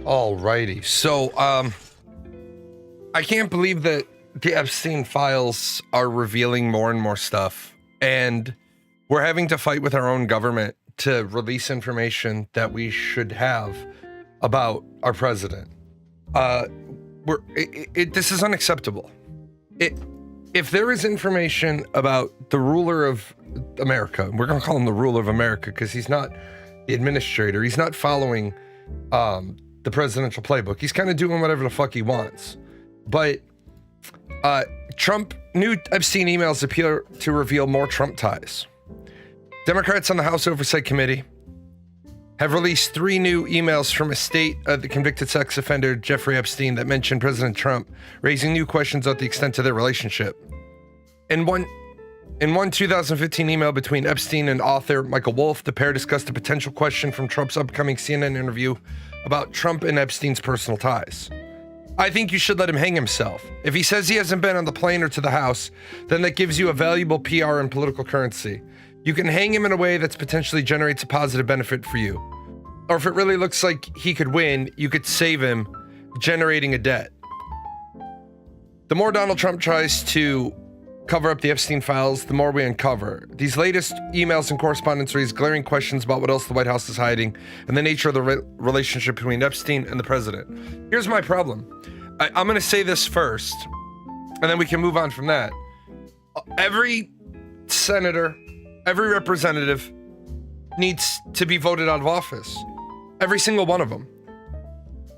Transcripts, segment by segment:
Alrighty. So, I can't believe that the Epstein files are revealing more and more stuff, and we're having to fight with our own government to release information that we should have about our president. This is unacceptable. If there is information about the ruler of America, we're going to call him the ruler of America because he's not the administrator. He's not following the presidential playbook. He's kind of doing whatever the fuck he wants. But new Epstein emails appear to reveal more Trump ties. Democrats on the House Oversight Committee have released 3 new emails from estate of the convicted sex offender Jeffrey Epstein that mention President Trump, raising new questions about the extent of their relationship. In one 2015 email between Epstein and author Michael Wolff, the pair discussed a potential question from Trump's upcoming CNN interview about Trump and Epstein's personal ties. I think you should let him hang himself. If he says he hasn't been on the plane or to the House, then that gives you a valuable PR and political currency. You can hang him in a way that potentially generates a positive benefit for you. Or if it really looks like he could win, you could save him, generating a debt. The more Donald Trump tries to cover up the Epstein files, the more we uncover. These latest emails and correspondence raise glaring questions about what else the White House is hiding and the nature of the relationship between Epstein and the president. Here's my problem. I'm going to say this first, and then we can move on from that. Every senator, every representative needs to be voted out of office. Every single one of them.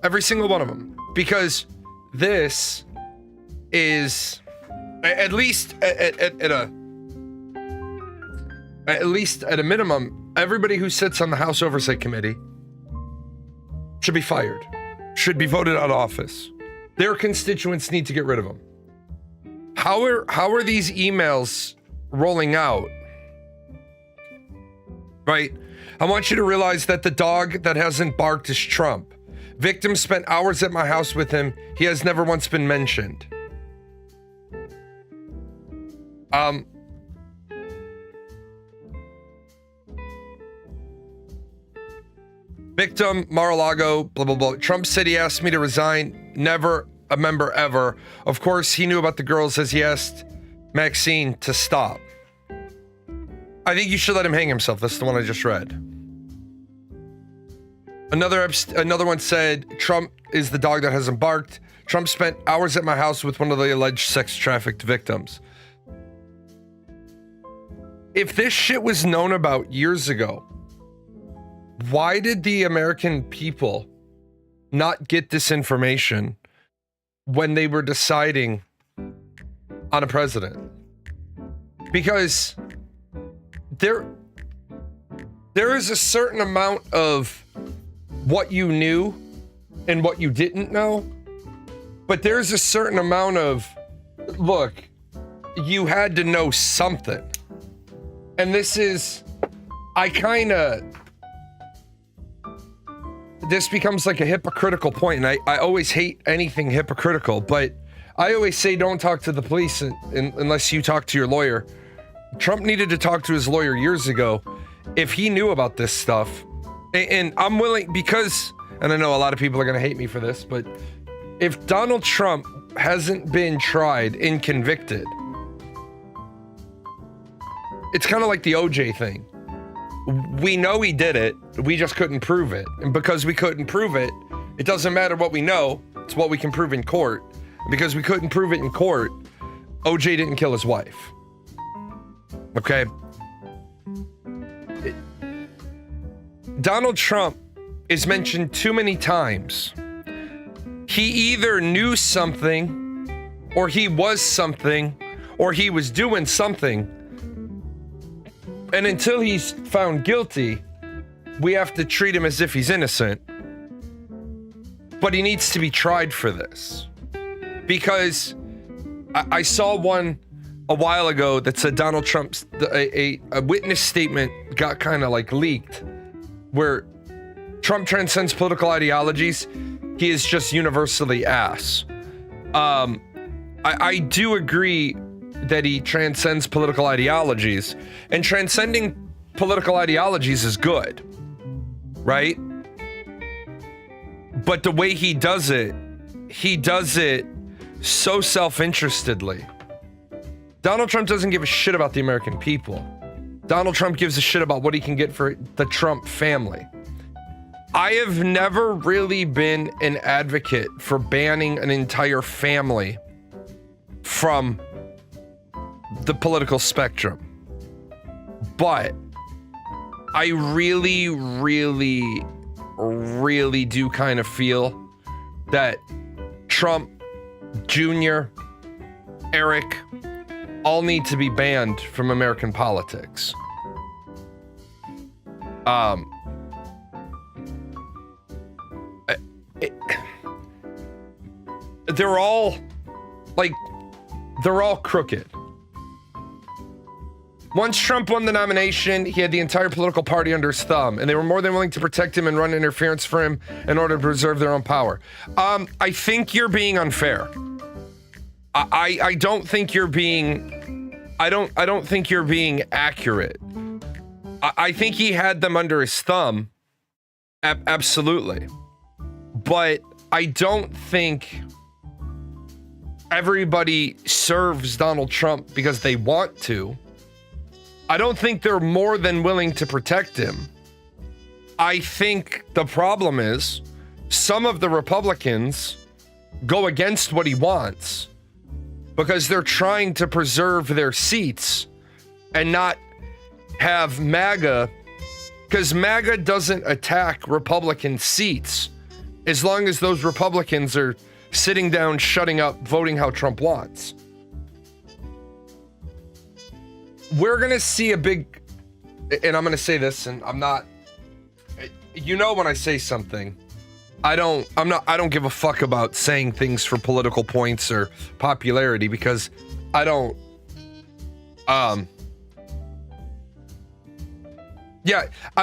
Every single one of them. Because this is, at least at a minimum, everybody who sits on the House Oversight Committee should be fired, should be voted out of office. Their constituents need to get rid of them. How are these emails rolling out? Right? I want you to realize that the dog that hasn't barked is Trump. Victim spent hours at my house with him. He has never once been mentioned. Victim, Mar-a-Lago, blah, blah, blah. Trump said he asked me to resign. Never a member ever. Of course, he knew about the girls as he asked Maxine to stop. I think you should let him hang himself. That's the one I just read. Another one said, Trump is the dog that hasn't barked. Trump spent hours at my house with one of the alleged sex trafficked victims. If this shit was known about years ago, why did the American people not get this information when they were deciding on a president? Because there is a certain amount of what you knew and what you didn't know, but there's a certain amount of, look, you had to know something. And this becomes like a hypocritical point, and I always hate anything hypocritical, but I always say don't talk to the police unless you talk to your lawyer. Trump needed to talk to his lawyer years ago if he knew about this stuff. And I'm willing, because, and I know a lot of people are going to hate me for this, but if Donald Trump hasn't been tried and convicted, it's kind of like the OJ thing. We know he did it, we just couldn't prove it. And because we couldn't prove it, it doesn't matter what we know, it's what we can prove in court. And because we couldn't prove it in court, OJ didn't kill his wife. Okay? Donald Trump is mentioned too many times. He either knew something, or he was something, or he was doing something. And until he's found guilty, we have to treat him as if he's innocent. But he needs to be tried for this. Because I saw one a while ago that said Donald Trump's, a witness statement got kind of like leaked, where Trump transcends political ideologies. He is just universally ass. I do agree that he transcends political ideologies, and transcending political ideologies is good, right? But the way he does it so self-interestedly. Donald Trump doesn't give a shit about the American people. Donald Trump gives a shit about what he can get for the Trump family. I have never really been an advocate for banning an entire family from the political spectrum. But I really, really, really do kind of feel that Trump, Jr., Eric, all need to be banned from American politics. They're all crooked. Once Trump won the nomination, he had the entire political party under his thumb, and they were more than willing to protect him and run interference for him in order to preserve their own power. I think you're being unfair. I don't think you're being. I don't think you're being accurate. I think he had them under his thumb, absolutely, but I don't think everybody serves Donald Trump because they want to. I don't think they're more than willing to protect him. I think the problem is some of the Republicans go against what he wants because they're trying to preserve their seats and not have MAGA, because MAGA doesn't attack Republican seats as long as those Republicans are sitting down, shutting up, voting how Trump wants. We're going to see a big, and I'm going to say this, and I'm not, when I say something, I don't give a fuck about saying things for political points or popularity, because I don't, I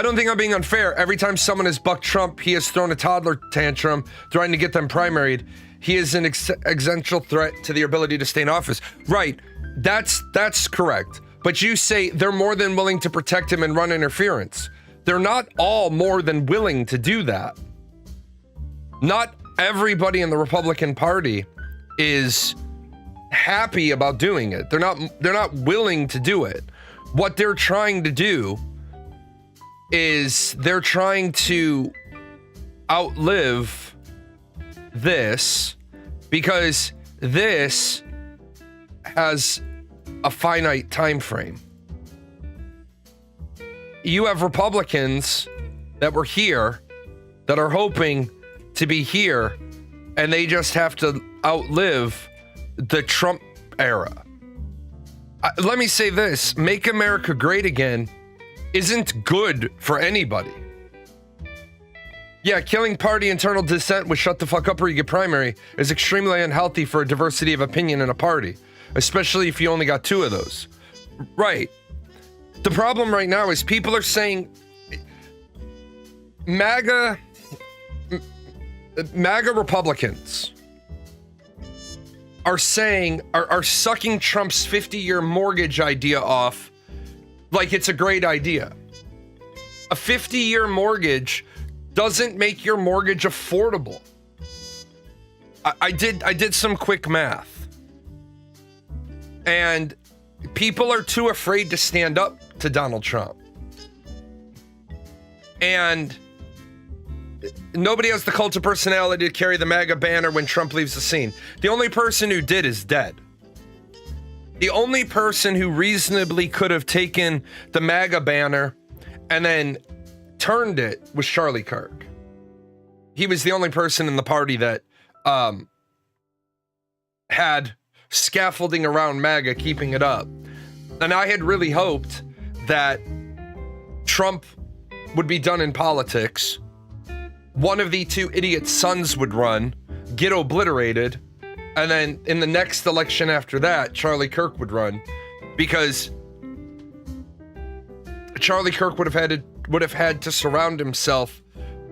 don't think I'm being unfair. Every time someone has bucked Trump, he has thrown a toddler tantrum trying to get them primaried. He is an existential threat to their ability to stay in office. Right. That's correct. But you say they're more than willing to protect him and run interference. They're not all more than willing to do that. Not everybody in the Republican Party is happy about doing it. They're not willing to do it. What they're trying to do is they're trying to outlive this, because this has a finite time frame. You have Republicans that were here that are hoping to be here, and they just have to outlive the Trump era. Let me say this: Make America Great Again isn't good for anybody. Yeah, killing party internal dissent with shut the fuck up or you get primary is extremely unhealthy for a diversity of opinion in a party, especially if you only got two of those. Right. The problem right now is people are saying MAGA Republicans are sucking Trump's 50-year mortgage idea off like it's a great idea. A 50-year mortgage doesn't make your mortgage affordable. I did some quick math, and people are too afraid to stand up to Donald Trump, and nobody has the cult of personality to carry the MAGA banner when Trump leaves the scene. The only person who did is dead. The only person who reasonably could have taken the MAGA banner and then turned it was Charlie Kirk. He was the only person in the party that had scaffolding around MAGA keeping it up. And I had really hoped that Trump would be done in politics. One of the two idiot sons would run, get obliterated, and then in the next election after that, Charlie Kirk would run, because Charlie Kirk would have had to surround himself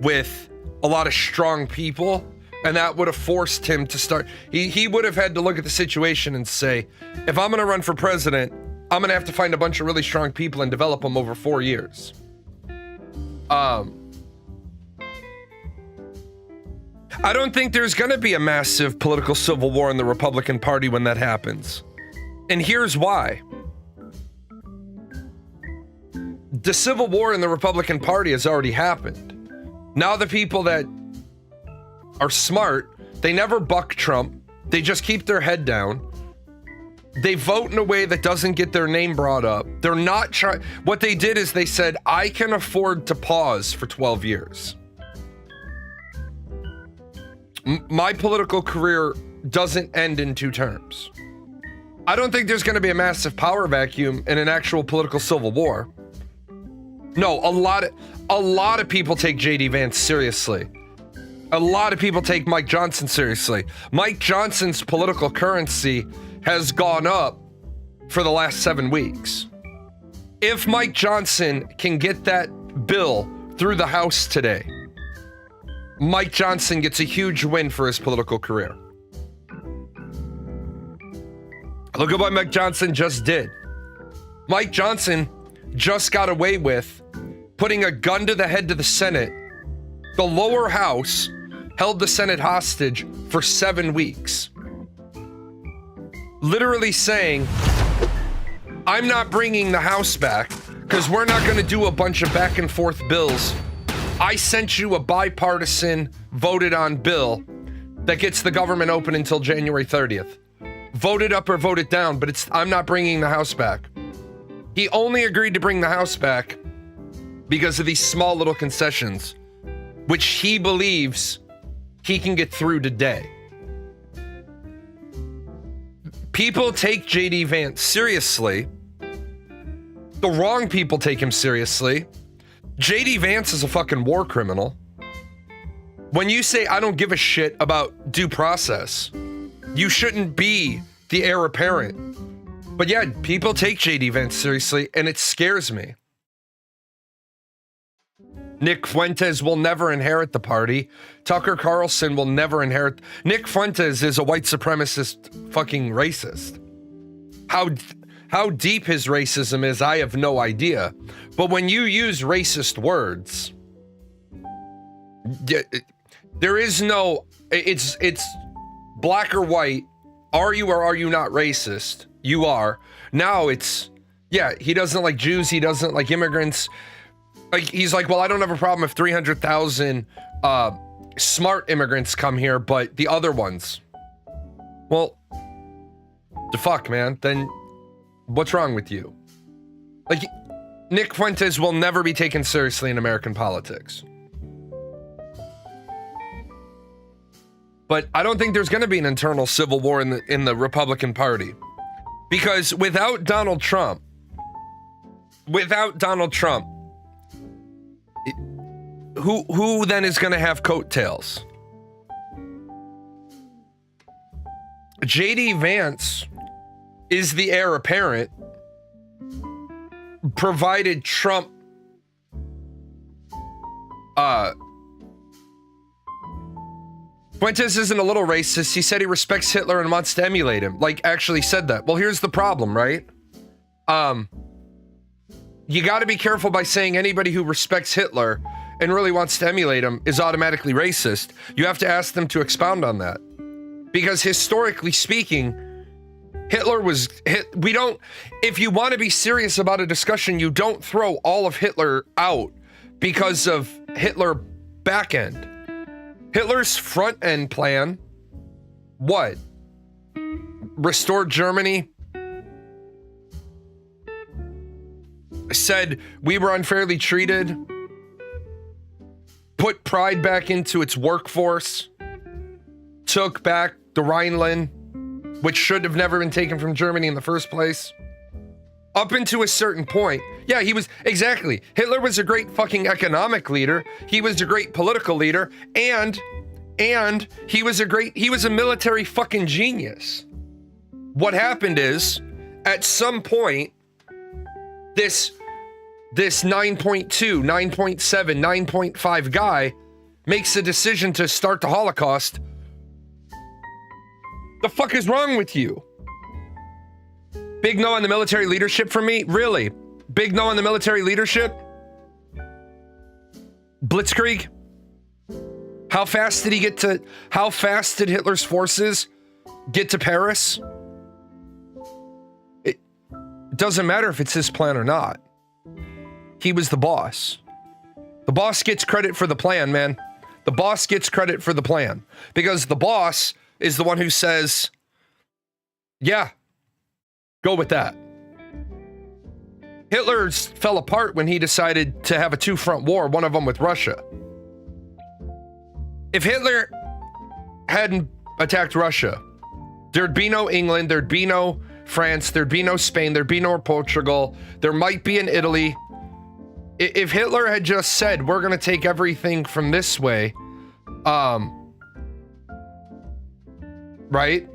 with a lot of strong people, and that would have forced him to start. He would have had to look at the situation and say, if I'm going to run for president, I'm going to have to find a bunch of really strong people and develop them over 4 I don't think there's going to be a massive political civil war in the Republican Party when that happens. And here's why. The civil war in the Republican Party has already happened. Now the people that are smart, they never buck Trump. They just keep their head down. They vote in a way that doesn't get their name brought up. They're not trying. What they did is they said, I can afford to pause for 12 years. My political career doesn't end in 2 terms. I don't think there's going to be a massive power vacuum in an actual political civil war. No, a lot of people take JD Vance seriously. A lot of people take Mike Johnson seriously. Mike Johnson's political currency has gone up for the last 7 weeks. If Mike Johnson can get that bill through the House today, Mike Johnson gets a huge win for his political career. Look at what Mike Johnson just did. Mike Johnson just got away with putting a gun to the head of the Senate. The lower house held the Senate hostage for 7 weeks. Literally saying, I'm not bringing the House back because we're not going to do a bunch of back and forth bills. I sent you a bipartisan voted on bill that gets the government open until January 30th. Vote it up or vote it down, but I'm not bringing the House back. He only agreed to bring the House back because of these small little concessions, which he believes he can get through today. People take JD Vance seriously. The wrong people take him seriously. JD Vance is a fucking war criminal. When you say, I don't give a shit about due process, you shouldn't be the heir apparent. But yeah, people take JD Vance seriously, and it scares me. Nick Fuentes will never inherit the party. Tucker Carlson will never inherit. Nick Fuentes is a white supremacist fucking racist. How deep his racism is, I have no idea. But when you use racist words, there is no, it's black or white. Are you or are you not racist? You are. Now it's, yeah, he doesn't like Jews. He doesn't like immigrants. Like, he's like, well, I don't have a problem if 300,000 smart immigrants come here, but the other ones, well, the fuck, man, then what's wrong with you? Like, Nick Fuentes will never be taken seriously in American politics. But I don't think there's going to be an internal civil war in the Republican Party. Because without Donald Trump, who then is going to have coattails? JD Vance is the heir apparent, provided Trump Fuentes isn't a little racist. He said he respects Hitler and wants to emulate him. Like, actually said that. Well, here's the problem, right? You got to be careful by saying anybody who respects Hitler and really wants to emulate him is automatically racist. You have to ask them to expound on that. Because historically speaking, Hitler was if you want to be serious about a discussion, you don't throw all of Hitler out because of Hitler back end. Hitler's front end plan, what? Restored Germany? Said we were unfairly treated, put pride back into its workforce, took back the Rhineland, which should have never been taken from Germany in the first place. Up into a certain point. Yeah, he was, exactly. Hitler was a great fucking economic leader. He was a great political leader. And he was a military fucking genius. What happened is, at some point, this 9.2, 9.7, 9.5 guy makes a decision to start the Holocaust. The fuck is wrong with you? Big no on the military leadership for me? Really? Big no on the military leadership? Blitzkrieg? How fast did Hitler's forces get to Paris? It doesn't matter if it's his plan or not. He was the boss. The boss gets credit for the plan, man. The boss gets credit for the plan because the boss is the one who says, yeah, go with that. Hitler's fell apart when he decided to have a two-front war, one of them with Russia. If Hitler hadn't attacked Russia, there'd be no England, there'd be no France, there'd be no Spain, there'd be no Portugal, there might be an Italy. If Hitler had just said, we're going to take everything from this way, right?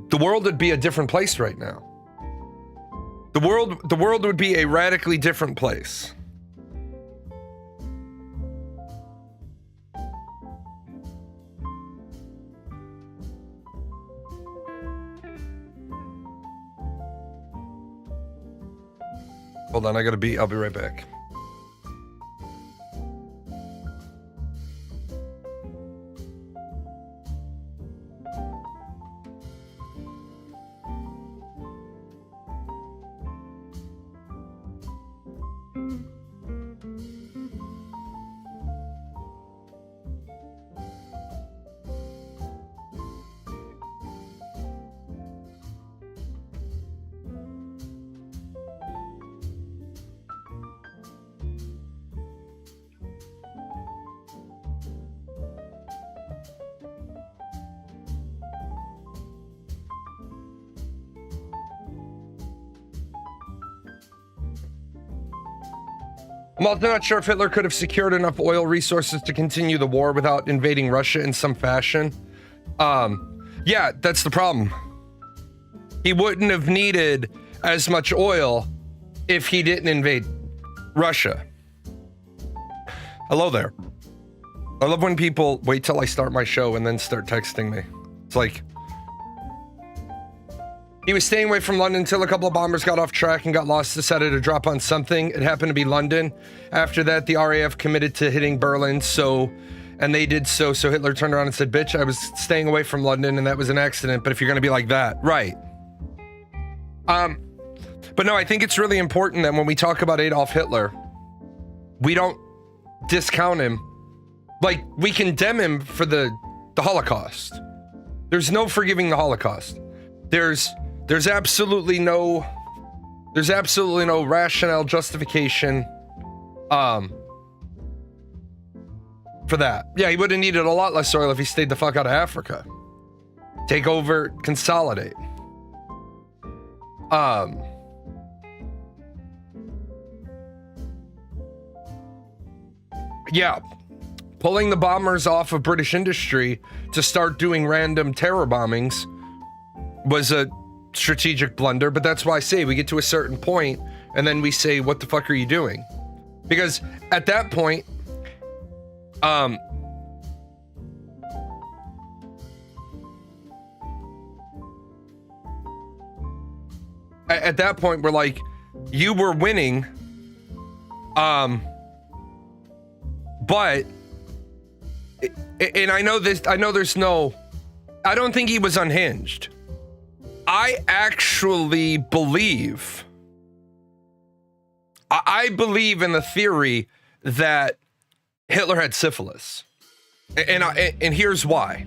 The world would be a different place right now. The world would be a radically different place. Hold on, I'll be right back. I'm also not sure if Hitler could have secured enough oil resources to continue the war without invading Russia in some fashion. Yeah, that's the problem. He wouldn't have needed as much oil if he didn't invade Russia. Hello there. I love when people wait till I start my show and then start texting me. It's like, he was staying away from London until a couple of bombers got off track and got lost, decided to drop on something. It happened to be London. After that, the RAF committed to hitting Berlin, and they did so Hitler turned around and said, bitch, I was staying away from London and that was an accident, but if you're gonna be like that, right. But no, I think it's really important that when we talk about Adolf Hitler, we don't discount him. Like, we condemn him for the Holocaust. There's no forgiving the Holocaust. There's absolutely no rationale justification for that. Yeah, he would have needed a lot less oil if he stayed the fuck out of Africa. Take over, consolidate. Yeah, pulling the bombers off of British industry to start doing random terror bombings was a strategic blunder, but that's why I say we get to a certain point and then we say, what the fuck are you doing? Because at that point, at that point we're like, you were winning, but and I know I don't think he was unhinged. I actually believe, I believe in the theory that Hitler had syphilis, and here's why.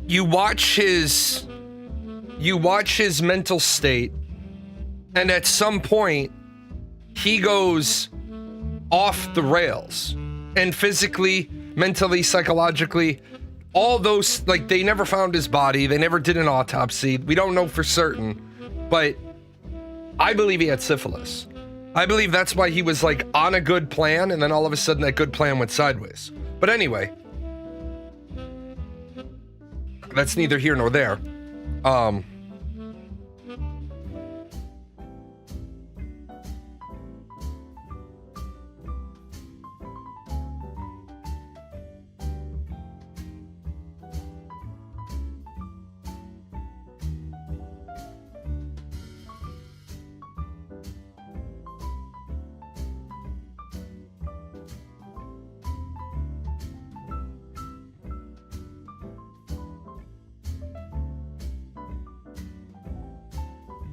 You watch his mental state, and at some point he goes off the rails, and physically, mentally, psychologically. All those, like, they never found his body. They never did an autopsy. We don't know for certain, but I believe he had syphilis. I believe that's why he was, like, on a good plan, and then all of a sudden that good plan went sideways. But anyway, that's neither here nor there.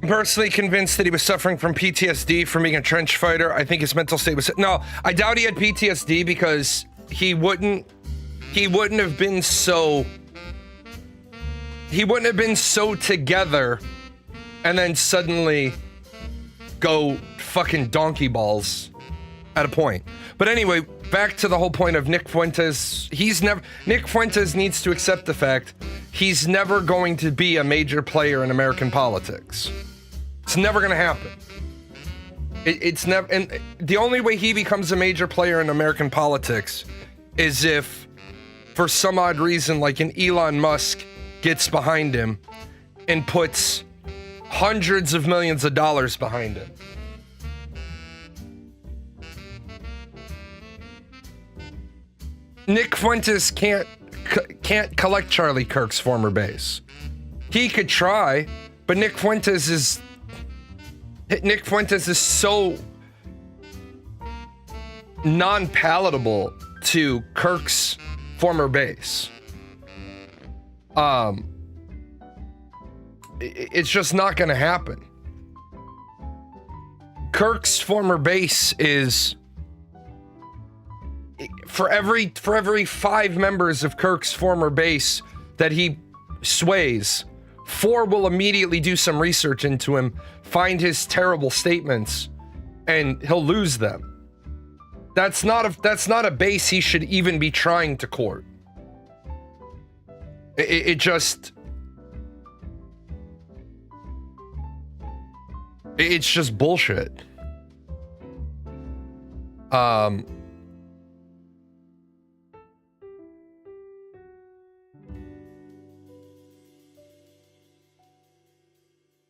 I'm personally convinced that he was suffering from PTSD from being a trench fighter. I think his mental state was... No, I doubt he had PTSD because he wouldn't have been so... He wouldn't have been so together and then suddenly go fucking donkey balls at a point. But anyway, back to the whole point of Nick Fuentes. Nick Fuentes needs to accept the fact he's never going to be a major player in American politics. It's never going to happen. It's never, and the only way he becomes a major player in American politics is if, for some odd reason, like an Elon Musk gets behind him and puts hundreds of millions of dollars behind him. Nick Fuentes can't collect Charlie Kirk's former base. He could try, but Nick Fuentes is so non-palatable to Kirk's former base. It's just not going to happen. Kirk's former base is, for every 5 members of Kirk's former base that he sways, 4 will immediately do some research into him, find his terrible statements, and he'll lose them. That's not a base he should even be trying to court. It's just bullshit.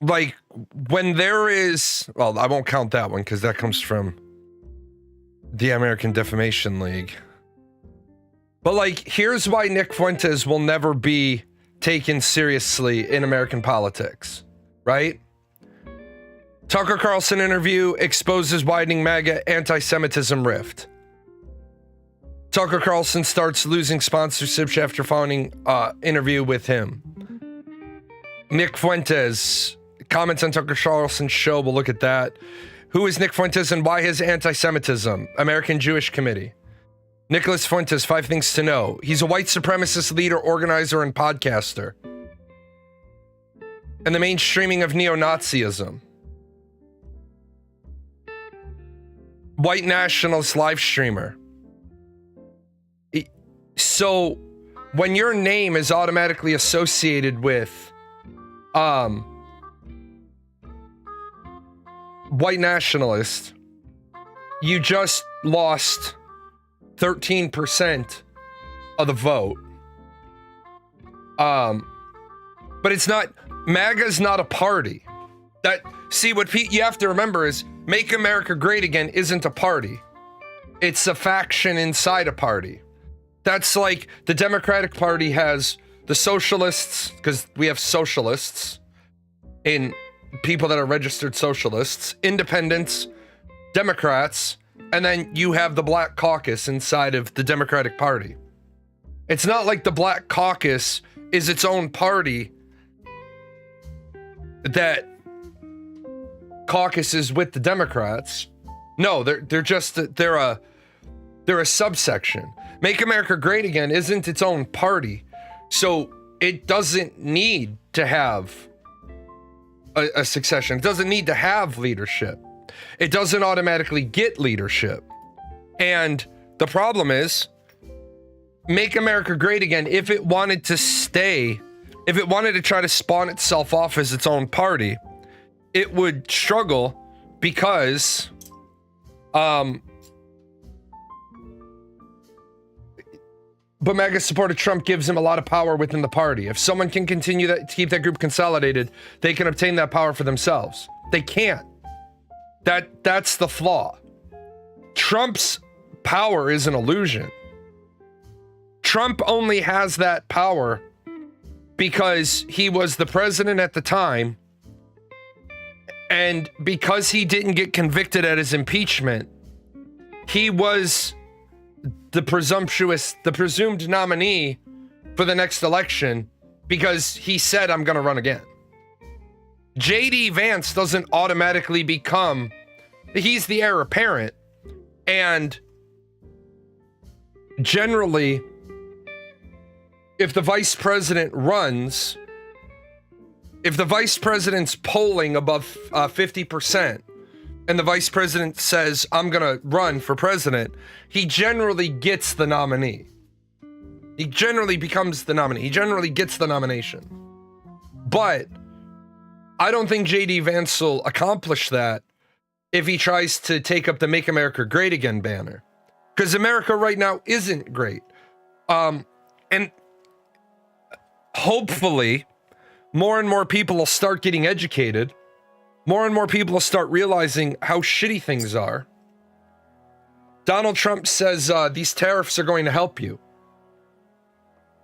Like, when there is, well, I won't count that one because that comes from the American Defamation League. But like, here's why Nick Fuentes will never be taken seriously in American politics, right? Tucker Carlson interview exposes widening MAGA anti-Semitism rift. Tucker Carlson starts losing sponsorships after following interview with him. Nick Fuentes comments on Tucker Carlson's show. We'll look at that. Who is Nick Fuentes and why his anti-Semitism? American Jewish Committee. Nicholas Fuentes, 5 things to know. He's a white supremacist leader, organizer, and podcaster. And the mainstreaming of neo-Nazism. White nationalist live streamer. So, when your name is automatically associated with white nationalist, you just lost 13% of the vote. But it's not, MAGA's not a party. What you have to remember is Make America Great Again isn't a party. It's a faction inside a party. That's like the Democratic Party has the socialists, because we have socialists in people that are registered socialists, independents, Democrats, and then you have the Black Caucus inside of the Democratic Party. It's not like the Black Caucus is its own party that caucuses with the Democrats. No, they're a subsection. Make America Great Again isn't its own party, so it doesn't need to have a succession. It doesn't need to have leadership. It doesn't automatically get leadership. And the problem is, Make America Great Again, if it wanted to stay, if it wanted to try to spawn itself off as its own party, it would struggle because but MAGA supporter Trump gives him a lot of power within the party. If someone can continue to keep that group consolidated, they can obtain that power for themselves. They can't. That's the flaw. Trump's power is an illusion. Trump only has that power because he was the president at the time, and because he didn't get convicted at his impeachment, he was the presumed nominee for the next election because he said, I'm going to run again. JD Vance doesn't automatically become, he's the heir apparent. And generally, if the vice president runs, if the vice president's polling above 50%, and the vice president says, I'm going to run for president, he generally gets the nominee. He generally becomes the nominee. He generally gets the nomination. But I don't think JD Vance will accomplish that if he tries to take up the Make America Great Again banner. Because America right now isn't great. And hopefully, more and more people will start getting educated. More and more people will start realizing how shitty things are. Donald Trump says these tariffs are going to help you.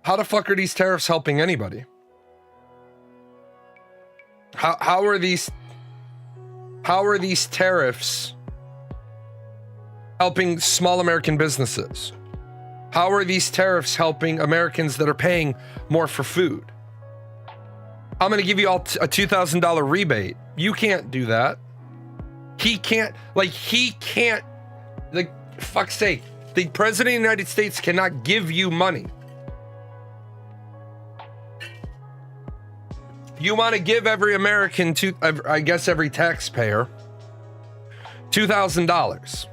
How the fuck are these tariffs helping anybody? How are these tariffs helping small American businesses? How are these tariffs helping Americans that are paying more for food? I'm going to give you all a $2,000 rebate. You can't do that. He can't, fuck's sake, the president of the United States cannot give you money. You want to give every American, I guess every taxpayer, $2,000.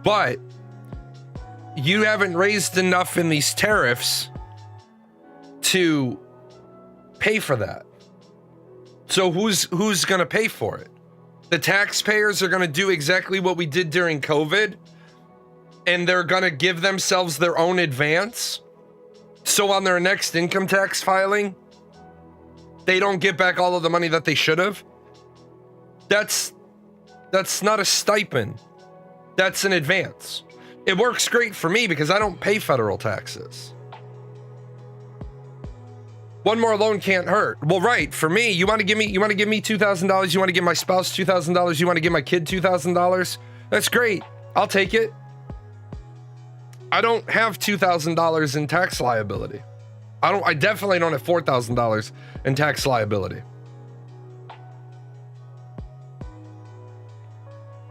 But you haven't raised enough in these tariffs to pay for that. So who's going to pay for it? The taxpayers are going to do exactly what we did during COVID, and they're going to give themselves their own advance. So on their next income tax filing, they don't get back all of the money that they should have. That's not a stipend. That's an advance. It works great for me because I don't pay federal taxes. One more loan can't hurt. Well, right, for me, you want to give me $2,000, you want to give my spouse $2,000, you want to give my kid $2,000? That's great. I'll take it. I don't have $2,000 in tax liability. I definitely don't have $4,000 in tax liability.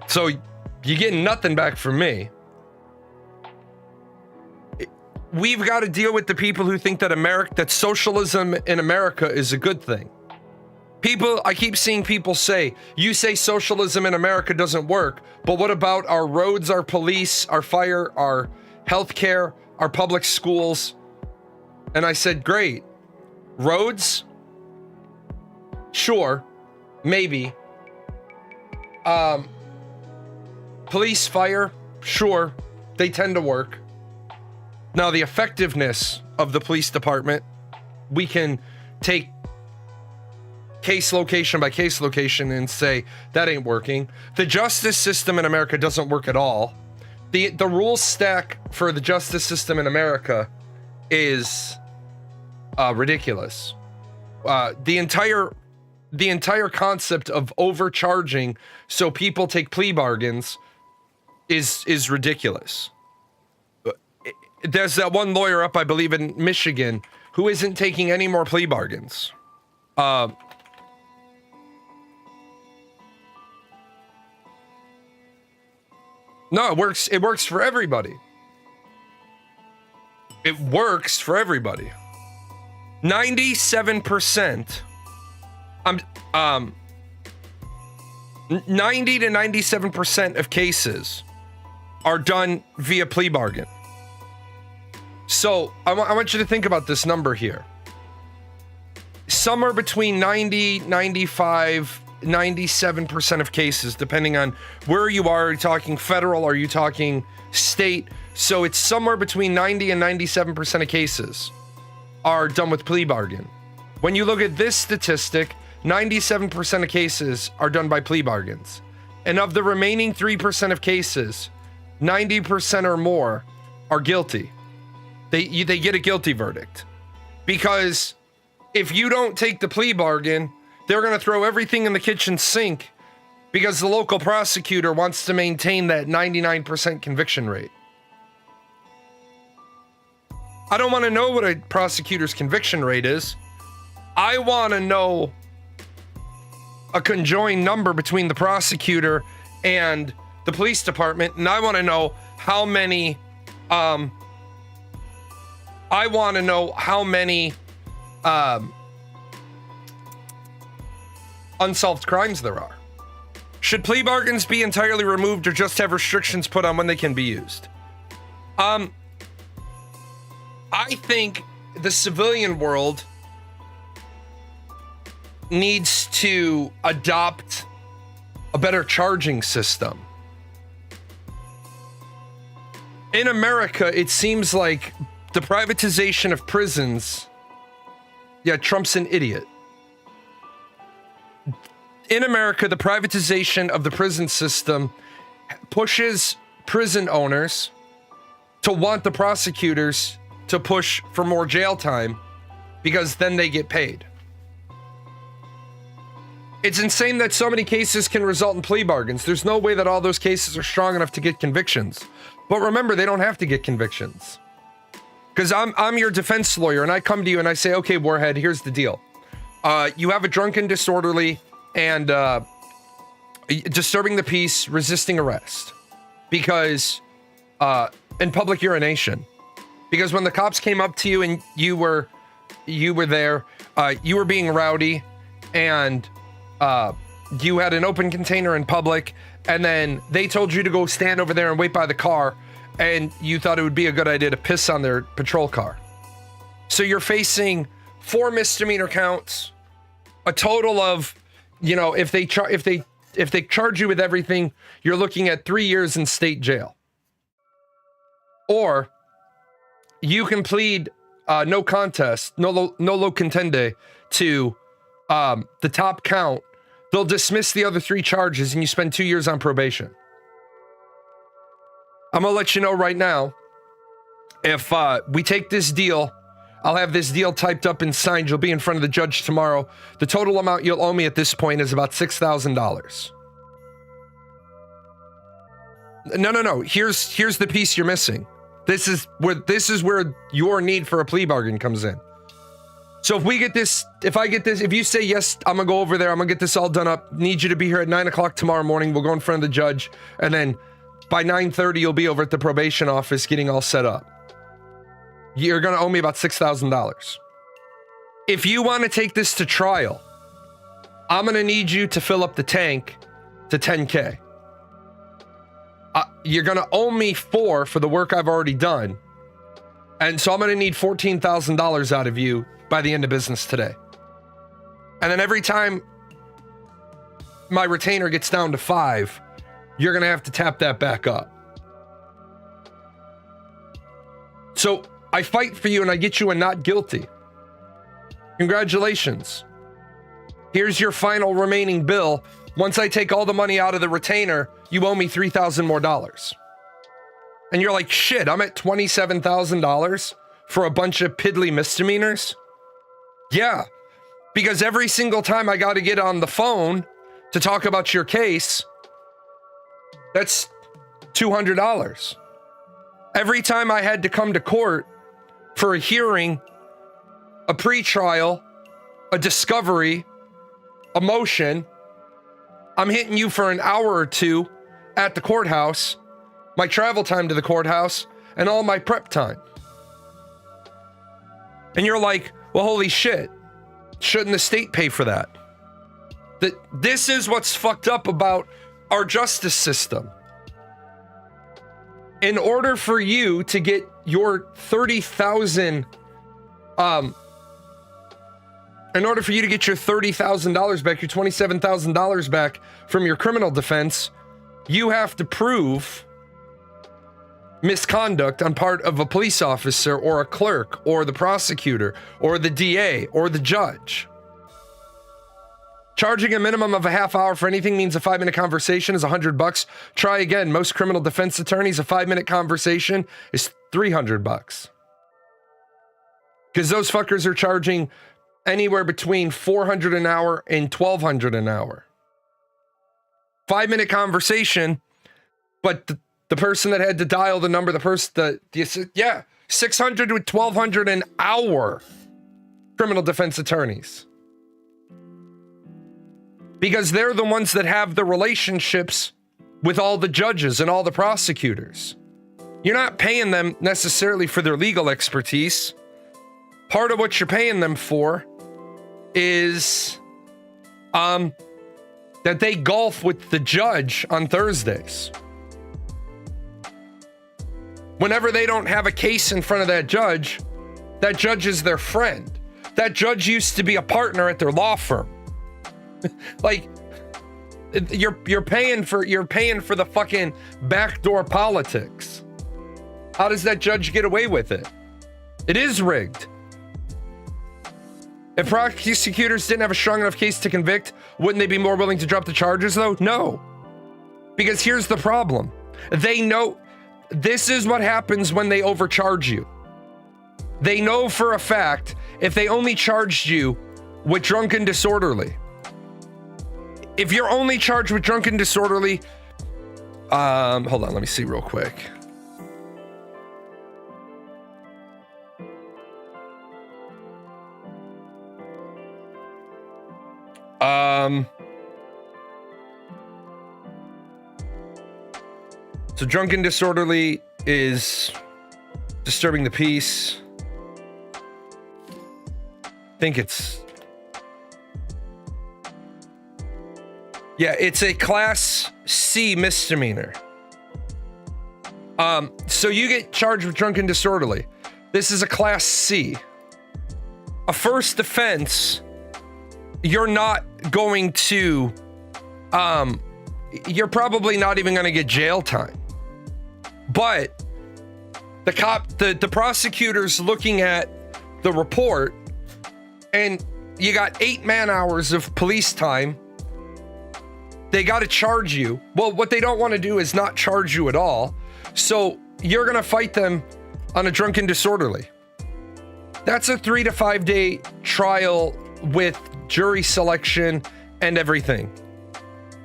So you get nothing back from me. We've got to deal with the people who think that socialism in America is a good thing. I keep seeing people say, you say socialism in America doesn't work, but what about our roads, our police, our fire, our healthcare, our public schools? And I said, great. Roads? Sure. Maybe. Police, fire? Sure. They tend to work. Now, the effectiveness of the police department, we can take case location by case location and say that ain't working. The justice system in America doesn't work at all. The rule stack for the justice system in America is ridiculous. The entire concept of overcharging so people take plea bargains is ridiculous. There's that one lawyer up, I believe, in Michigan who isn't taking any more plea bargains. No, it works. It works for everybody. It works for everybody. 97%. 90 to 97% of cases are done via plea bargain. So I want you to think about this number here. Somewhere between 90, 95, 97% of cases, depending on where you are you talking federal, are you talking state? So it's somewhere between 90 and 97% of cases are done with plea bargain. When you look at this statistic, 97% of cases are done by plea bargains. And of the remaining 3% of cases, 90% or more are guilty. They get a guilty verdict. Because if you don't take the plea bargain, they're going to throw everything in the kitchen sink because the local prosecutor wants to maintain that 99% conviction rate. I don't want to know what a prosecutor's conviction rate is. I want to know a conjoined number between the prosecutor and the police department, and I want to know how many unsolved crimes there are. Should plea bargains be entirely removed or just have restrictions put on when they can be used? I think the civilian world needs to adopt a better charging system. In America, it seems like the privatization of prisons, Trump's an idiot. In America, the privatization of the prison system pushes prison owners to want the prosecutors to push for more jail time because then they get paid. It's insane that so many cases can result in plea bargains. There's no way that all those cases are strong enough to get convictions. But remember, they don't have to get convictions. Because I'm your defense lawyer, and I come to you and I say, okay, Warhead, here's the deal. You have a drunken, disorderly, and disturbing the peace, resisting arrest. Because, in public urination. Because when the cops came up to you and you were there, you were being rowdy, and you had an open container in public, and then they told you to go stand over there and wait by the car, and you thought it would be a good idea to piss on their patrol car. So you're facing 4 misdemeanor counts, a total of, if they charge you with everything, you're looking at 3 years in state jail. Or you can plead no contest, no lo contende to the top count. They'll dismiss the other 3 charges and you spend 2 years on probation. I'm going to let you know right now, if we take this deal, I'll have this deal typed up and signed. You'll be in front of the judge tomorrow. The total amount you'll owe me at this point is about $6,000. No. Here's the piece you're missing. This is where your need for a plea bargain comes in. So if you say yes, I'm gonna go over there, I'm gonna get this all done up, need you to be here at 9:00 tomorrow morning, we'll go in front of the judge, and then by 9:30 you'll be over at the probation office getting all set up. You're gonna owe me about $6,000. If you want to take this to trial, I'm gonna need you to fill up the tank to 10K. You're gonna owe me $4,000 for the work I've already done, and so I'm gonna need $14,000 out of you by the end of business today. And then every time my retainer gets down to 5, you're gonna have to tap that back up. So I fight for you and I get you a not guilty. Congratulations. Here's your final remaining bill. Once I take all the money out of the retainer, you owe me $3,000 more. And you're like, shit, I'm at $27,000 for a bunch of piddly misdemeanors? Yeah, because every single time I got to get on the phone to talk about your case, that's $200. Every time I had to come to court for a hearing, a pretrial, a discovery, a motion, I'm hitting you for an hour or 2 at the courthouse, my travel time to the courthouse, and all my prep time. And you're like, well, holy shit, shouldn't the state pay for that? This is what's fucked up about our justice system. In order for you to get your $30,000 back, your $27,000 back from your criminal defense, you have to prove misconduct on part of a police officer or a clerk or the prosecutor or the DA or the judge. Charging a minimum of a half hour for anything means a 5-minute conversation is $100. Try again. Most criminal defense attorneys, a 5-minute conversation is $300. Because those fuckers are charging anywhere between $400 an hour and $1,200 an hour. 5-minute conversation, but the person that had to dial the number, $600 to $1,200 an hour. Criminal defense attorneys. because they're the ones that have the relationships with all the judges and all the prosecutors. You're not paying them necessarily for their legal expertise. Part of what you're paying them for is that they golf with the judge on Thursdays. Whenever they don't have a case in front of that judge is their friend. That judge used to be a partner at their law firm. Like, you're paying for the fucking backdoor politics. How does that judge get away with it? It is rigged. If prosecutors didn't have a strong enough case to convict, wouldn't they be more willing to drop the charges though? No. Because here's the problem. They know this is what happens when they overcharge you. They know for a fact if they only charged you with drunken disorderly. If you're only charged with drunken disorderly, hold on, let me see real quick. So drunken disorderly is disturbing the peace. I think it's, yeah, it's a class C misdemeanor. So you get charged with drunken disorderly. This is a class C. A first offense, you're not going to, you're probably not even going to get jail time. But the prosecutor's looking at the report, and you got 8 man-hours of police time. They got to charge you. Well, what they don't want to do is not charge you at all. So you're going to fight them on a drunken disorderly. That's a 3 to 5 day trial with jury selection and everything.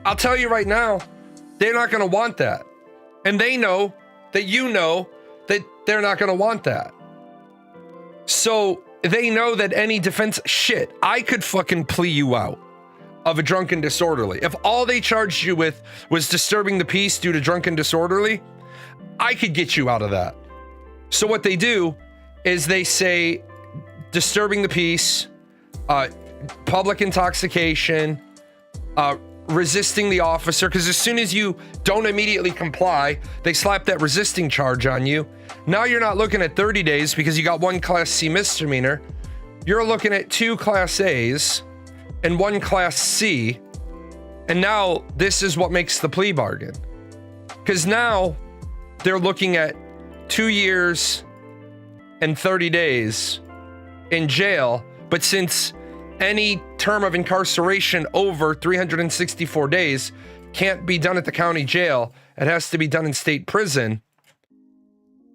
I'll tell you right now, they're not going to want that. And they know that you know that they're not going to want that. So they know that any defense, shit, I could fucking plea you out of a drunken disorderly. If all they charged you with was disturbing the peace due to drunken disorderly, I could get you out of that. So what they do is they say disturbing the peace, public intoxication, resisting the officer, because as soon as you don't immediately comply, they slap that resisting charge on you. Now you're not looking at 30 days because you got 1 class C misdemeanor. You're looking at 2 class A's and 1 class C. And now this is what makes the plea bargain. Because now they're looking at 2 years and 30 days in jail. But since any term of incarceration over 364 days can't be done at the county jail, it has to be done in state prison.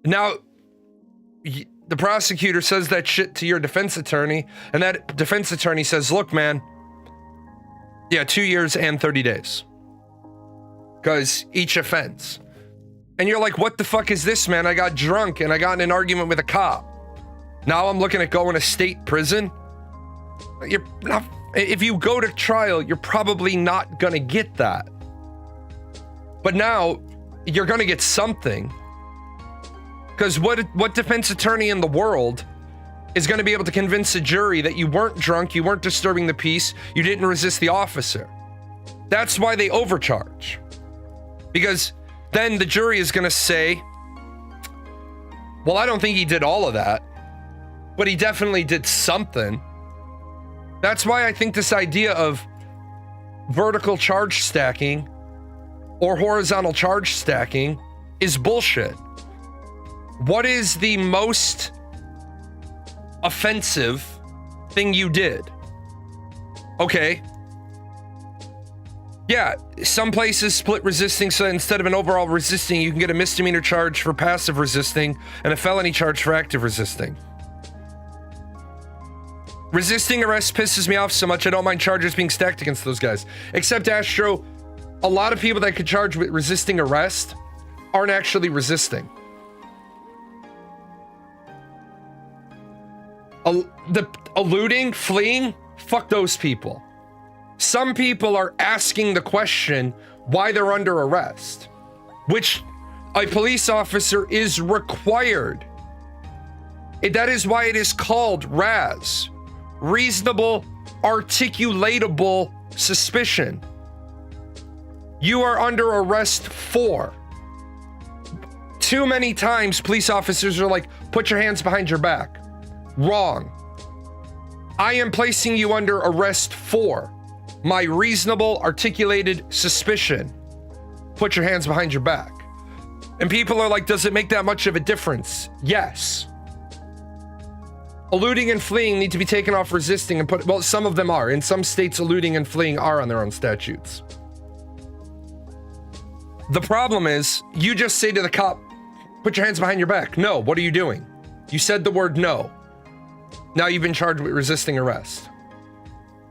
Now, the prosecutor says that shit to your defense attorney, and that defense attorney says, look, man, yeah, 2 years and 30 days. Because each offense. And you're like, what the fuck is this, man? I got drunk and I got in an argument with a cop. Now I'm looking at going to state prison. You're not, if you go to trial, you're probably not gonna get that. But now you're gonna get something. Because what defense attorney in the world is gonna be able to convince a jury that you weren't drunk, you weren't disturbing the peace, you didn't resist the officer? That's why they overcharge. Because then the jury is gonna say, well, I don't think he did all of that, but he definitely did something. That's why I think this idea of vertical charge stacking or horizontal charge stacking is bullshit. What is the most offensive thing you did? Okay. Yeah, some places split resisting, so instead of an overall resisting, you can get a misdemeanor charge for passive resisting and a felony charge for active resisting. Resisting arrest pisses me off so much I don't mind charges being stacked against those guys. Except, Astro, a lot of people that could charge with resisting arrest aren't actually resisting. The eluding, fleeing, fuck those people. Some people are asking the question why they're under arrest, which a police officer is required. That is why it is called RAS, reasonable, articulatable suspicion. You are under arrest for. Too many times police officers are like, put your hands behind your back. Wrong. I am placing you under arrest for my reasonable, articulated suspicion. Put your hands behind your back. And people are like, does it make that much of a difference? Yes. Eluding and fleeing need to be taken off resisting and put, well, some of them are. In some states, eluding and fleeing are on their own statutes. The problem is, you just say to the cop, put your hands behind your back. No, what are you doing? You said the word no. Now you've been charged with resisting arrest.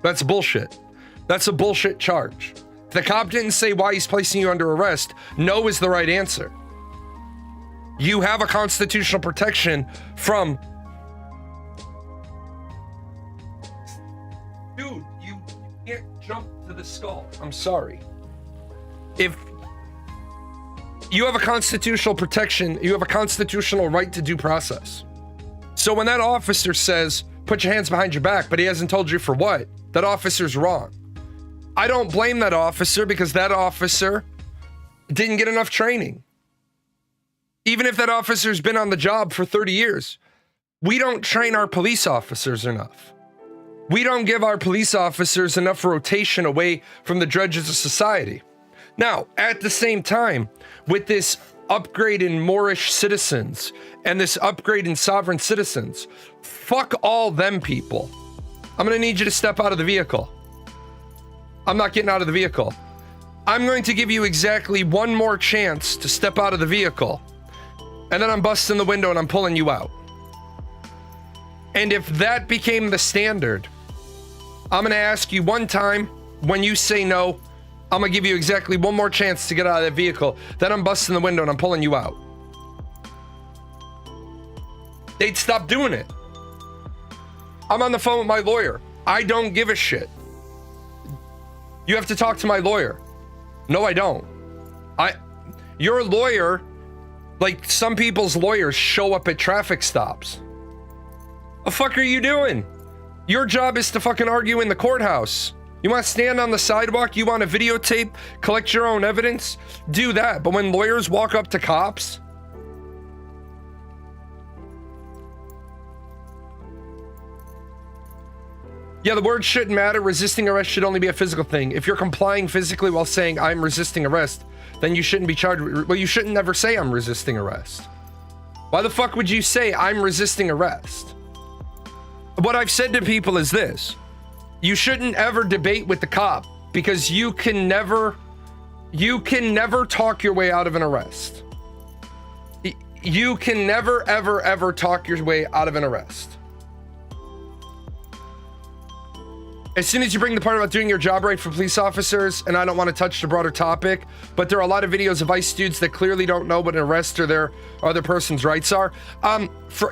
That's bullshit. That's a bullshit charge. The cop didn't say why he's placing you under arrest. No is the right answer. You have a constitutional protection from... Dude, you can't jump to the skull. I'm sorry. If you have a constitutional protection, you have a constitutional right to due process. So when that officer says, put your hands behind your back, but he hasn't told you for what, that officer's wrong. I don't blame that officer because that officer didn't get enough training. Even if that officer's been on the job for 30 years, we don't train our police officers enough. We don't give our police officers enough rotation away from the drudges of society. Now, at the same time, with this upgrade in Moorish citizens and this upgrade in sovereign citizens, fuck all them people. I'm gonna need you to step out of the vehicle. I'm not getting out of the vehicle. I'm going to give you exactly one more chance to step out of the vehicle. And then I'm busting the window and I'm pulling you out. And if that became the standard, I'm gonna ask you one time, when you say no, I'm gonna give you exactly one more chance to get out of that vehicle. Then I'm busting the window and I'm pulling you out. They'd stop doing it. I'm on the phone with my lawyer. I don't give a shit. You have to talk to my lawyer. No, I don't. Your lawyer, like some people's lawyers, show up at traffic stops. The fuck are you doing? Your job is to fucking argue in the courthouse. You want to stand on the sidewalk? You want to videotape, collect your own evidence? Do that. But when lawyers walk up to cops, yeah, the word shouldn't matter. Resisting arrest should only be a physical thing. If you're complying physically while saying I'm resisting arrest, then you shouldn't be charged. Well, you shouldn't never say I'm resisting arrest. Why the fuck would you say I'm resisting arrest? What I've said to people is this. You shouldn't ever debate with the cop because you can never talk your way out of an arrest. You can never, ever, ever talk your way out of an arrest. As soon as you bring the part about doing your job right for police officers, and I don't want to touch the broader topic, but there are a lot of videos of ICE dudes that clearly don't know what an arrest or their other person's rights are.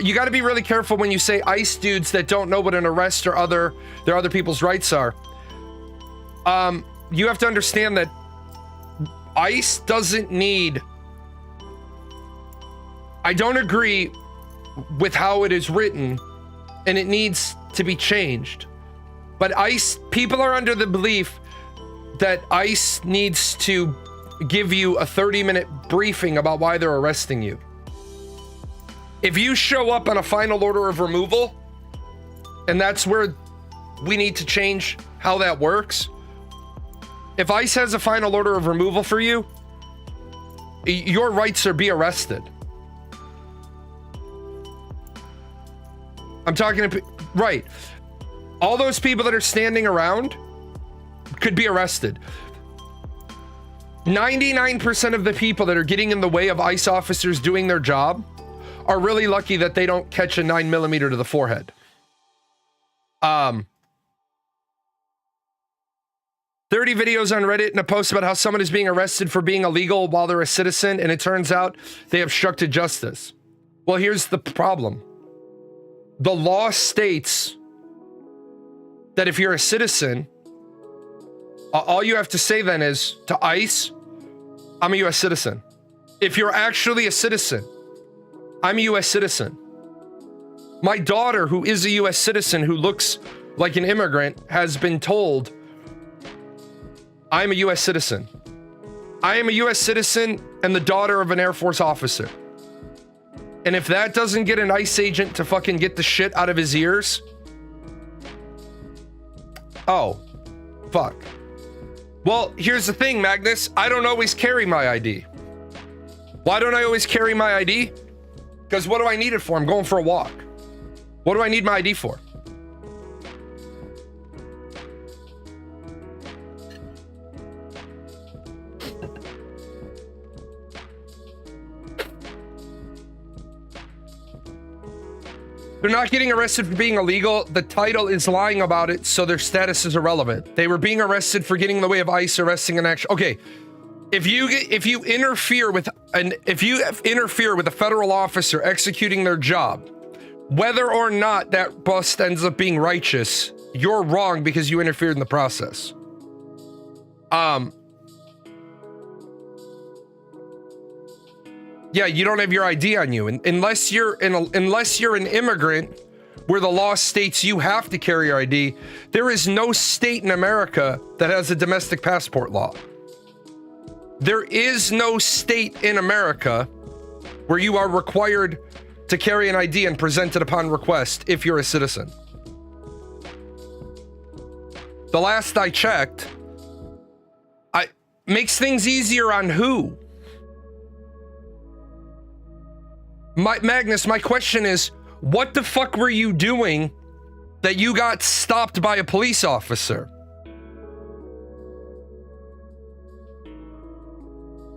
You got to be really careful when you say ICE dudes that don't know what an arrest or their other people's rights are. You have to understand that ICE doesn't need... I don't agree with how it is written, and it needs to be changed. But ICE, people are under the belief that ICE needs to give you a 30-minute briefing about why they're arresting you. If you show up on a final order of removal, and that's where we need to change how that works. If ICE has a final order of removal for you, your rights are be arrested. I'm talking to... Right. All those people that are standing around could be arrested. 99% of the people that are getting in the way of ICE officers doing their job are really lucky that they don't catch a 9mm to the forehead. 30 videos on Reddit and a post about how someone is being arrested for being illegal while they're a citizen, and it turns out they obstructed justice. Well, here's the problem. The law states that if you're a citizen All you have to say then is to ICE, I'm a U.S. citizen. If you're actually a citizen, I'm a U.S. citizen. My daughter, who is a U.S. citizen, who looks like an immigrant, has been told, I'm a U.S. citizen. I am a U.S. citizen and the daughter of an Air Force officer. And if that doesn't get an ICE agent to fucking get the shit out of his ears, oh, fuck. Well, here's the thing, Magnus. I don't always carry my ID. Why don't I always carry my ID? Because what do I need it for? I'm going for a walk. What do I need my ID for? They're not getting arrested for being illegal. The title is lying about it, so their status is irrelevant. They were being arrested for getting in the way of ICE arresting an action. Okay, if you interfere with a federal officer executing their job, whether or not that bust ends up being righteous, you're wrong because you interfered in the process. Yeah, you don't have your ID on you, and unless you're an immigrant, where the law states you have to carry your ID. There is no state in America that has a domestic passport law. There is no state in America where you are required to carry an ID and present it upon request if you're a citizen. The last I checked, makes things easier on who? Magnus, my question is, what the fuck were you doing that you got stopped by a police officer?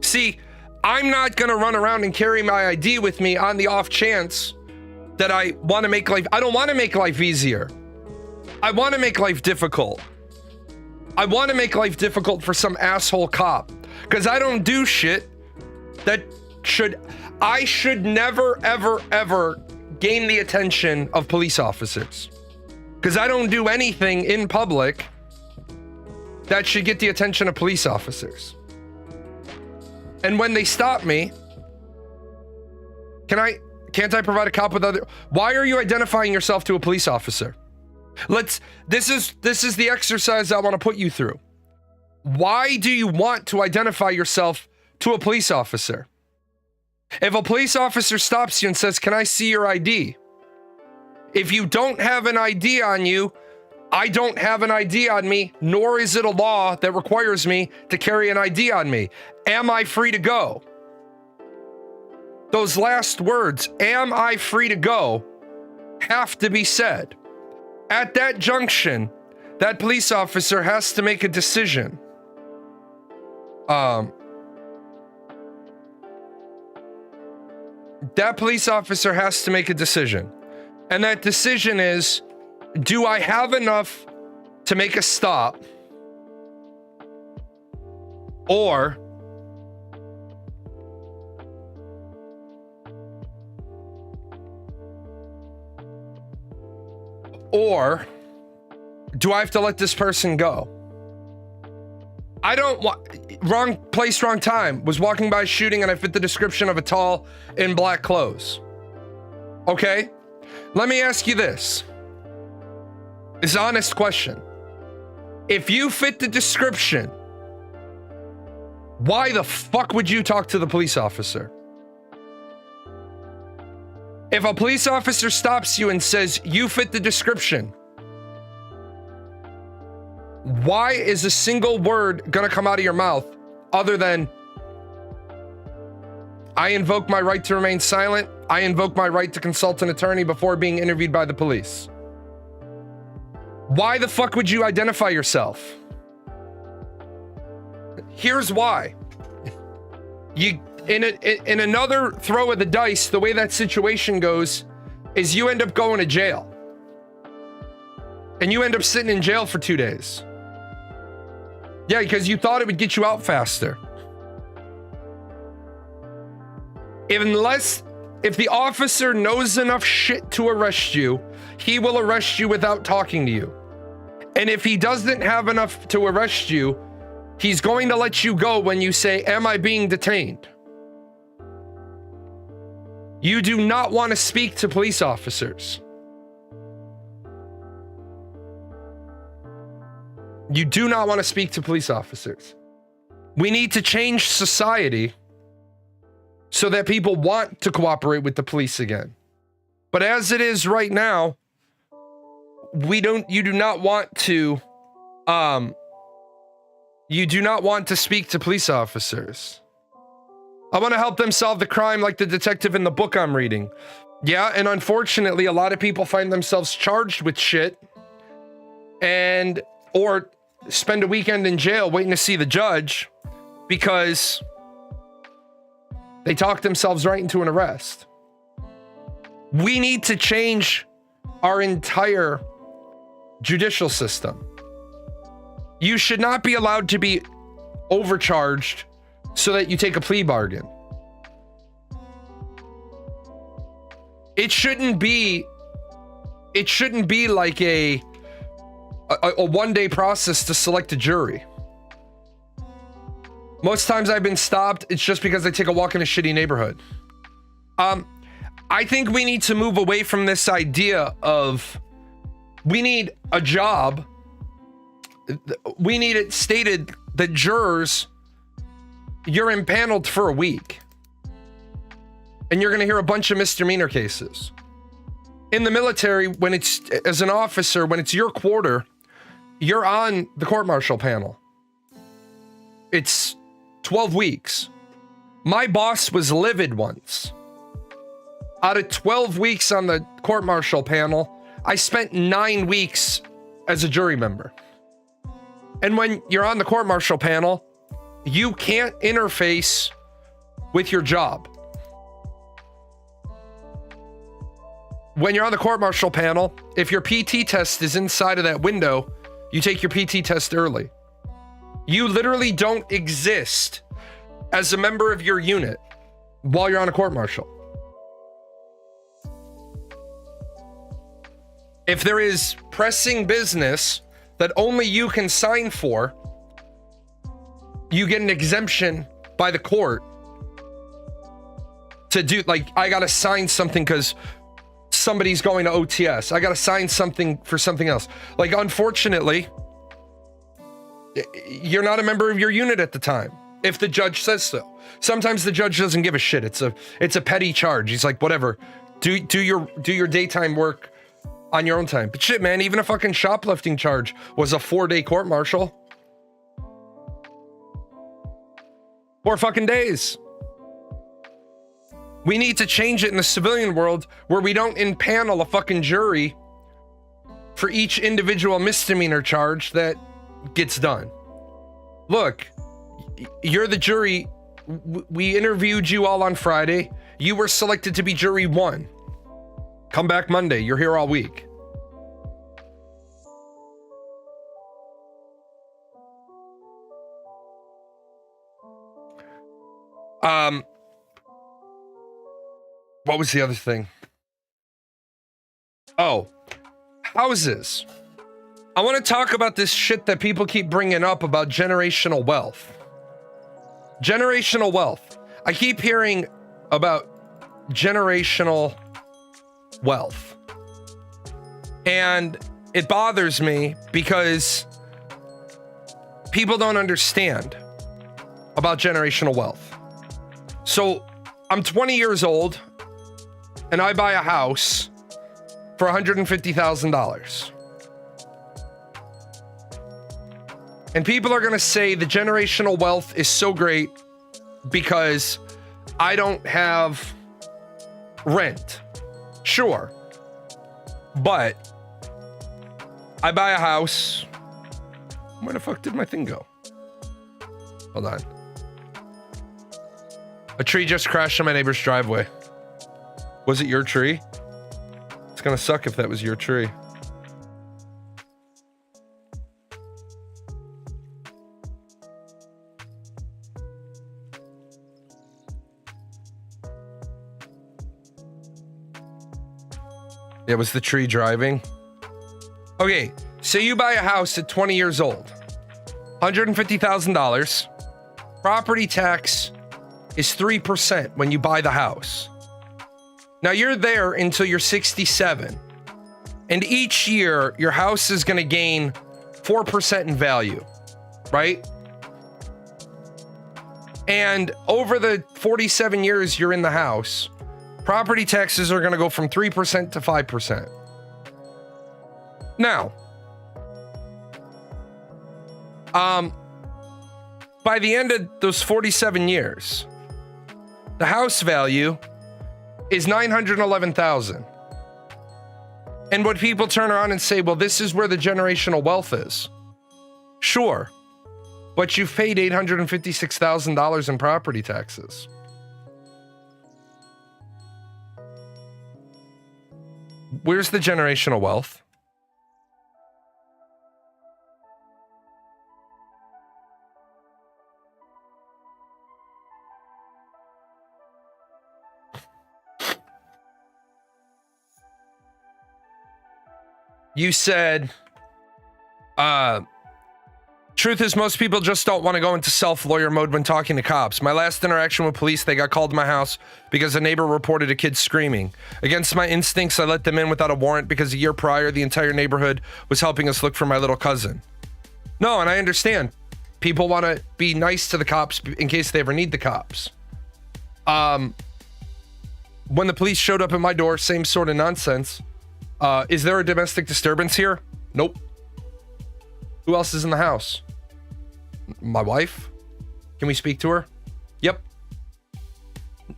See, I'm not gonna run around and carry my ID with me on the off chance that I want to make life. I don't want to make life easier. I want to make life difficult. I want to make life difficult for some asshole cop because I don't do shit that I should never, ever, ever gain the attention of police officers because I don't do anything in public that should get the attention of police officers. And when they stop me, can't I provide a cop with other? Why are you identifying yourself to a police officer? This is the exercise I want to put you through. Why do you want to identify yourself to a police officer? If a police officer stops you and says, "Can I see your ID?" If you don't have an ID on you, I don't have an ID on me, nor is it a law that requires me to carry an ID on me. Am I free to go? Those last words, am I free to go, have to be said. At that junction, that police officer has to make a decision. That police officer has to make a decision. And that decision is, do I have enough to make a stop? Or do I have to let this person go? I don't want, wrong place, wrong time. Was walking by a shooting and I fit the description of a tall in black clothes. Okay? Let me ask you this. It's an honest question. If you fit the description, why the fuck would you talk to the police officer? If a police officer stops you and says, you fit the description, why is a single word gonna come out of your mouth other than, I invoke my right to remain silent, I invoke my right to consult an attorney before being interviewed by the police? Why the fuck would you identify yourself? Here's why. In another throw of the dice, the way that situation goes is you end up going to jail. And you end up sitting in jail for 2 days. Yeah, because you thought it would get you out faster. If the officer knows enough shit to arrest you, he will arrest you without talking to you. And if he doesn't have enough to arrest you, he's going to let you go when you say, "Am I being detained?" You do not want to speak to police officers. You do not want to speak to police officers. We need to change society so that people want to cooperate with the police again. But as it is right now, you do not want to speak to police officers. I want to help them solve the crime like the detective in the book I'm reading. Yeah, and unfortunately, a lot of people find themselves charged with shit or spend a weekend in jail waiting to see the judge because they talked themselves right into an arrest. We need to change our entire judicial system. You should not be allowed to be overcharged so that you take a plea bargain. It shouldn't be like a one-day process to select a jury. Most times I've been stopped, it's just because I take a walk in a shitty neighborhood. I think we need to move away from this idea of we need a job. We need it stated that jurors, you're impaneled for a week. And you're going to hear a bunch of misdemeanor cases. In the military, as an officer, when it's your quarter, you're on the court-martial panel. It's 12 weeks. My boss was livid once. Out of 12 weeks on the court-martial panel, I spent 9 weeks as a jury member. And when you're on the court-martial panel, you can't interface with your job. When you're on the court-martial panel, if your PT test is inside of that window, you take your PT test early. You literally don't exist as a member of your unit while you're on a court-martial. If there is pressing business that only you can sign for, you get an exemption by the court to do, like, I gotta sign something because somebody's going to OTS. I gotta sign something for something else. Like, unfortunately, you're not a member of your unit at the time, if the judge says so. Sometimes the judge doesn't give a shit. It's a petty charge. He's like, whatever, do your daytime work on your own time. But shit, man, even a fucking shoplifting charge was a 4-day court-martial. 4 fucking days. We need to change it in the civilian world where we don't impanel a fucking jury for each individual misdemeanor charge that gets done. Look, you're the jury. We interviewed you all on Friday. You were selected to be jury 1. Come back Monday. You're here all week. What was the other thing? Oh, houses. I want to talk about this shit that people keep bringing up about generational wealth. Generational wealth. I keep hearing about generational wealth. And it bothers me because people don't understand about generational wealth. So I'm 20 years old and I buy a house for $150,000. And people are going to say the generational wealth is so great because I don't have rent. Sure. But I buy a house. Where the fuck did my thing go? Hold on. A tree just crashed on my neighbor's driveway. Was it your tree? It's gonna suck if that was your tree. Yeah, was the tree driving? Okay, So you buy a house at 20 years old, $150,000. Property tax is 3% when you buy the house. Now you're there until you're 67. And each year, your house is going to gain 4% in value, right? And over the 47 years you're in the house, property taxes are going to go from 3% to 5%. Now, by the end of those 47 years, the house value is $911,000. And what people turn around and say, well, this is where the generational wealth is. Sure, but you've paid $856,000 in property taxes. Where's the generational wealth? You said, truth is most people just don't want to go into self-lawyer mode when talking to cops. My last interaction with police, they got called to my house because a neighbor reported a kid screaming. Against my instincts, I let them in without a warrant because a year prior, the entire neighborhood was helping us look for my little cousin. No, and I understand. People want to be nice to the cops in case they ever need the cops. When the police showed up at my door, same sort of nonsense. Is there a domestic disturbance here? Nope. Who else is in the house? My wife? Can we speak to her? Yep.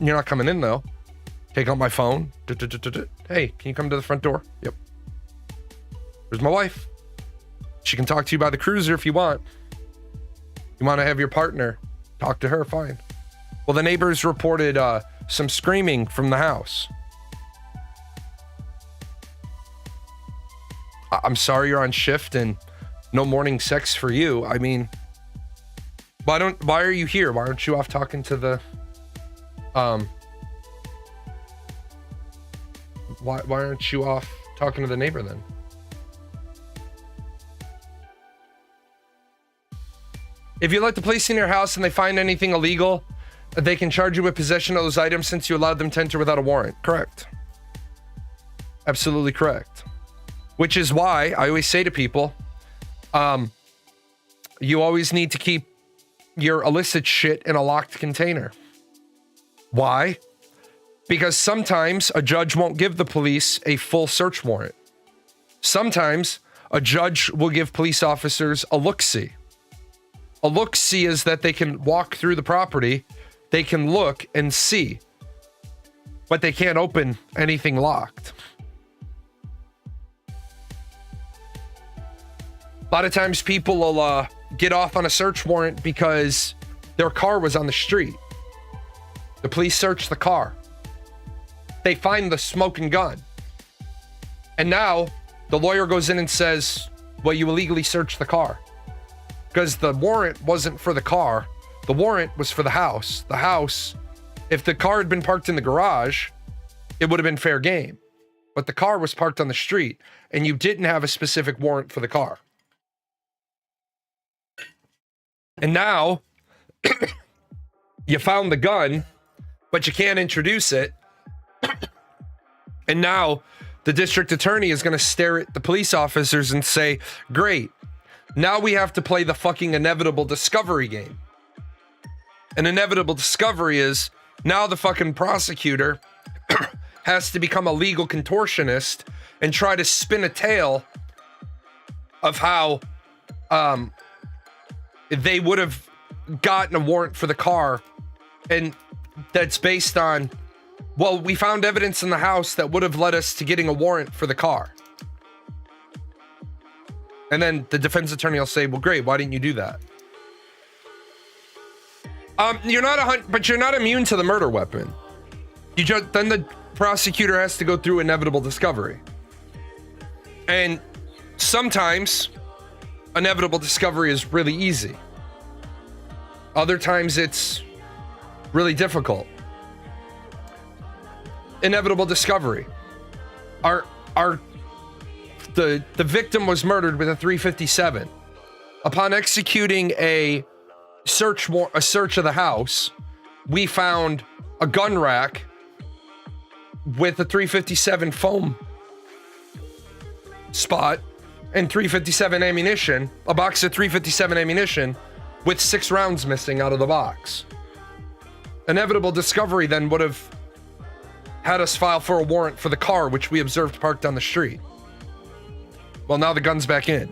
You're not coming in though. Take out my phone. Hey, can you come to the front door? Yep. There's my wife. She can talk to you by the cruiser if you want. You want to have your partner talk to her? Fine. Well, the neighbors reported some screaming from the house. I'm sorry you're on shift and no morning sex for you. I mean, why are you here? Why aren't you off talking to the, why aren't you off talking to the neighbor then? If you let the police in your house and they find anything illegal, they can charge you with possession of those items since you allowed them to enter without a warrant. Correct. Absolutely correct. Which is why I always say to people, you always need to keep your illicit shit in a locked container. Why? Because sometimes a judge won't give the police a full search warrant. Sometimes a judge will give police officers a look-see. A look-see is that they can walk through the property, they can look and see, but they can't open anything locked. A lot of times people will get off on a search warrant because their car was on the street. The police search the car. They find the smoking gun. And now the lawyer goes in and says, well, you illegally searched the car. Because the warrant wasn't for the car. The warrant was for the house. The house, if the car had been parked in the garage, it would have been fair game. But the car was parked on the street and you didn't have a specific warrant for the car. And now you found the gun, but you can't introduce it. And now the district attorney is going to stare at the police officers and say, great, now we have to play the fucking inevitable discovery game. An inevitable discovery is now the fucking prosecutor has to become a legal contortionist and try to spin a tale of how they would have gotten a warrant for the car, and that's based on, well, we found evidence in the house that would have led us to getting a warrant for the car. And then the defense attorney will say, well, great, why didn't you do that? You're not immune to the murder weapon. Then the prosecutor has to go through inevitable discovery. And sometimes inevitable discovery is really easy. Other times it's really difficult. Inevitable discovery. Our the victim was murdered with a 357. Upon executing a search of the house, we found a gun rack with a 357 foam spot and 357 ammunition, a box of 357 ammunition with 6 rounds missing out of the box. Inevitable discovery then would have had us file for a warrant for the car, which we observed parked on the street. Well, now the gun's back in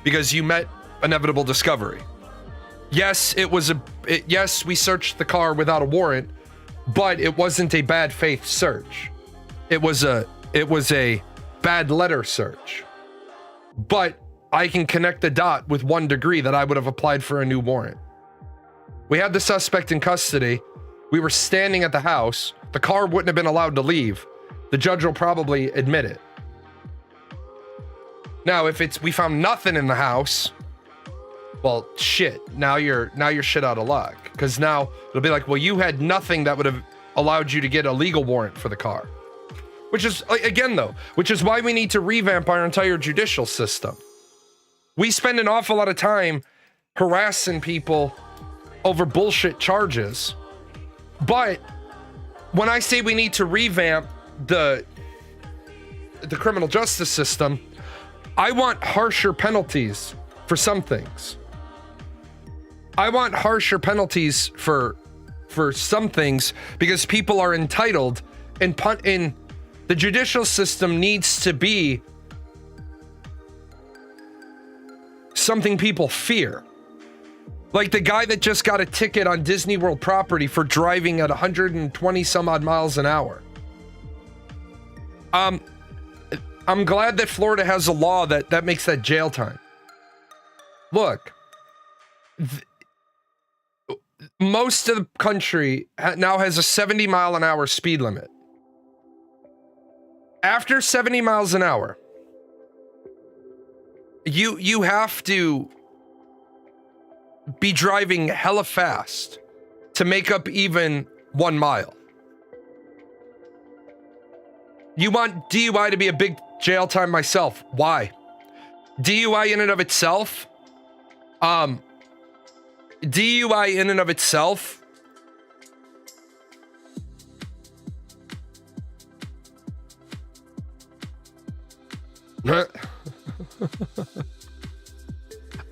because you met inevitable discovery. Yes, yes, we searched the car without a warrant, but it wasn't a bad faith search. It was a bad letter search. But I can connect the dot with 1 degree that I would have applied for a new warrant. We had the suspect in custody. We were standing at the house. The car wouldn't have been allowed to leave. The judge will probably admit it. Now, if we found nothing in the house, well, shit. Now you're shit out of luck. Because now it'll be like, well, you had nothing that would have allowed you to get a legal warrant for the car. Which is, again, though, which is why we need to revamp our entire judicial system. We spend an awful lot of time harassing people over bullshit charges. But when I say we need to revamp the criminal justice system, I want harsher penalties for some things. I want harsher penalties for some things because people are entitled, and the judicial system needs to be something people fear. Like the guy that just got a ticket on Disney World property for driving at 120 some odd miles an hour. I'm glad that Florida has a law that makes that jail time. Look, most of the country now has a 70 mile an hour speed limit. After 70 miles an hour, you have to be driving hella fast to make up even 1 mile. You want DUI to be a big jail time myself. Why? DUI in and of itself,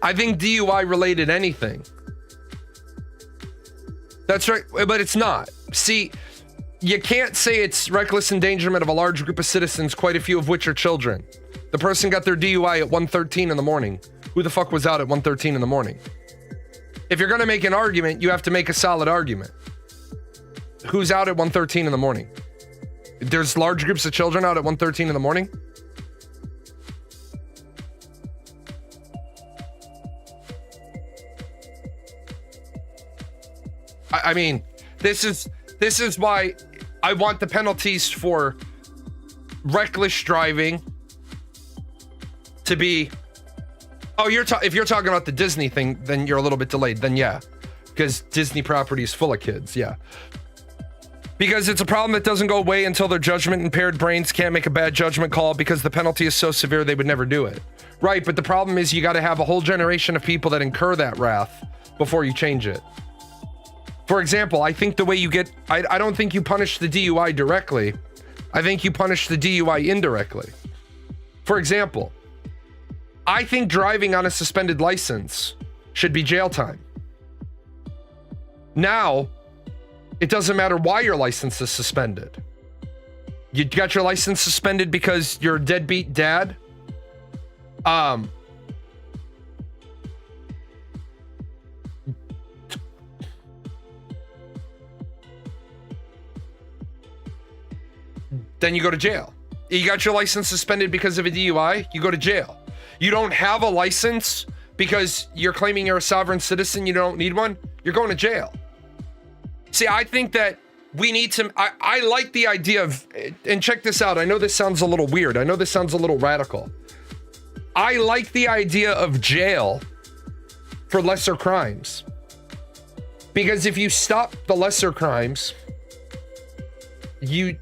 I think DUI related anything. That's right, but it's not. See, you can't say it's reckless endangerment of a large group of citizens, quite a few of which are children. The person got their DUI at 1:13 in the morning. Who the fuck was out at 1:13 in the morning? If you're gonna make an argument, you have to make a solid argument. Who's out at 1:13 in the morning? There's large groups of children out at 1:13 in the morning? I mean, this is why I want the penalties for reckless driving to be. Oh, if you're talking about the Disney thing, then you're a little bit delayed. Then yeah, because Disney property is full of kids. Yeah, because it's a problem that doesn't go away until their judgment impaired brains can't make a bad judgment call because the penalty is so severe they would never do it. Right, but the problem is you got to have a whole generation of people that incur that wrath before you change it. For example, I think the way you get, I don't think you punish the DUI directly. I think you punish the DUI indirectly. For example, I think driving on a suspended license should be jail time. Now, it doesn't matter why your license is suspended. You got your license suspended because you're a deadbeat dad. Then you go to jail. You got your license suspended because of a DUI, you go to jail. You don't have a license because you're claiming you're a sovereign citizen, you don't need one, you're going to jail. See, I think that we need to, I like the idea of, and check this out, I know this sounds a little weird, I know this sounds a little radical. I like the idea of jail for lesser crimes. Because if you stop the lesser crimes, you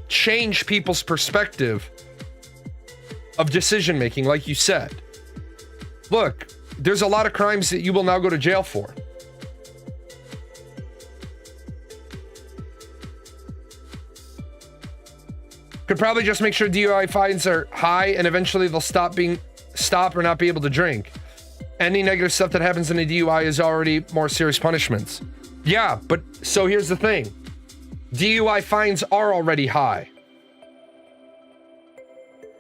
change people's perspective of decision making, like you said. Look, there's a lot of crimes that you will now go to jail for. Could probably just make sure DUI fines are high and eventually they'll stop or not be able to drink. Any negative stuff that happens in a DUI is already more serious punishments. Yeah, but so here's the thing. DUI fines are already high.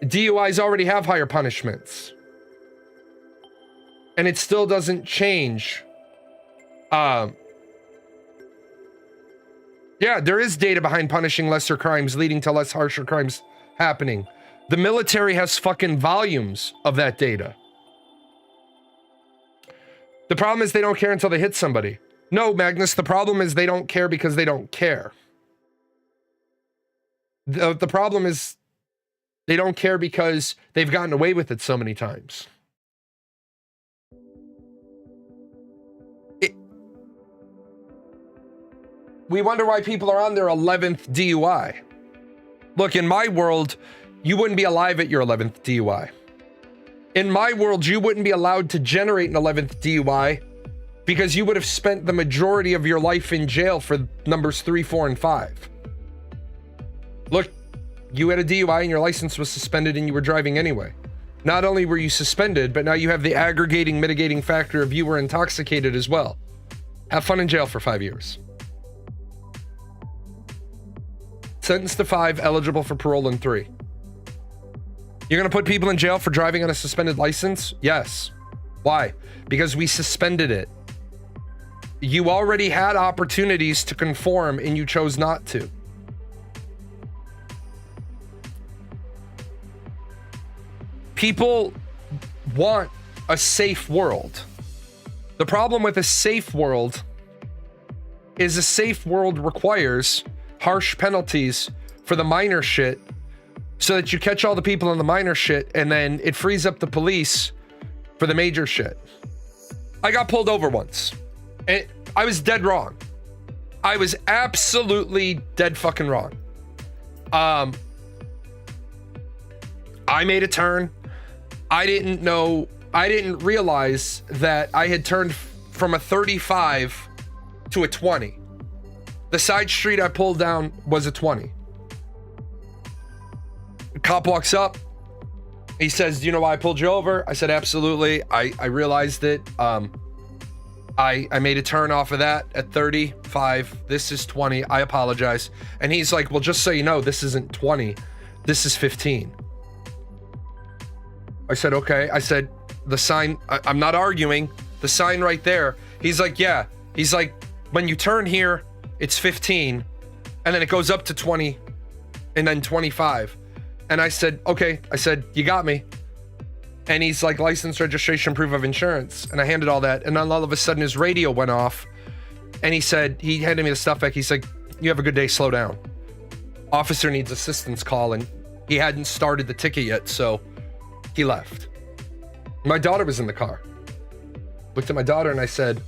DUIs already have higher punishments. And it still doesn't change. Yeah, there is data behind punishing lesser crimes, leading to less harsher crimes happening. The military has fucking volumes of that data. The problem is they don't care until they hit somebody. No, Magnus, the problem is they don't care because they don't care. The problem is they don't care because they've gotten away with it so many times. We wonder why people are on their 11th DUI. Look, in my world, you wouldn't be alive at your 11th DUI. In my world, you wouldn't be allowed to generate an 11th DUI because you would have spent the majority of your life in jail for numbers 3, 4, and 5. Look, you had a DUI and your license was suspended and you were driving anyway. Not only were you suspended, but now you have the aggregating, mitigating factor of you were intoxicated as well. Have fun in jail for 5 years. Sentenced to 5, eligible for parole in 3. You're gonna put people in jail for driving on a suspended license? Yes. Why? Because we suspended it. You already had opportunities to conform and you chose not to. People want a safe world. The problem with a safe world is a safe world requires harsh penalties for the minor shit so that you catch all the people in the minor shit and then it frees up the police for the major shit. I got pulled over once and I was dead wrong. I was absolutely dead fucking wrong. I made a turn. I didn't realize that I had turned from a 35 to a 20. The side street I pulled down was a 20. The cop walks up. He says, do you know why I pulled you over? I said, absolutely. I realized it. I made a turn off of that at 35. This is 20. I apologize. And he's like, well, just so you know, this isn't 20. This is 15. I said, okay. I said, the sign, I'm not arguing. The sign right there. He's like, yeah. He's like, when you turn here, it's 15, and then it goes up to 20, and then 25. And I said, okay. I said, you got me. And he's like, license, registration, proof of insurance. And I handed all that, and then all of a sudden his radio went off, and he said, he handed me the stuff back. He's like, you have a good day, slow down. Officer needs assistance, call, and he hadn't started the ticket yet, so he left. My daughter was in the car. Looked at my daughter and I said,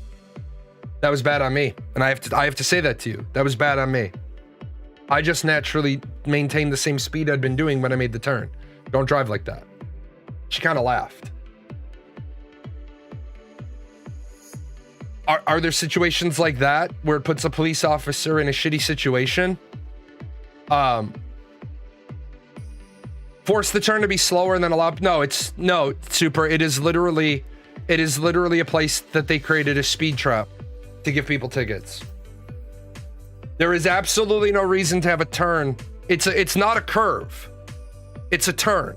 that was bad on me. And I have to say that to you. That was bad on me. I just naturally maintained the same speed I'd been doing when I made the turn. Don't drive like that. She kind of laughed. Are there situations like that where it puts a police officer in a shitty situation? Force the turn to be slower and then allow... No, Super. It is literally a place that they created a speed trap to give people tickets. There is absolutely no reason to have a turn. It's not a curve. It's a turn.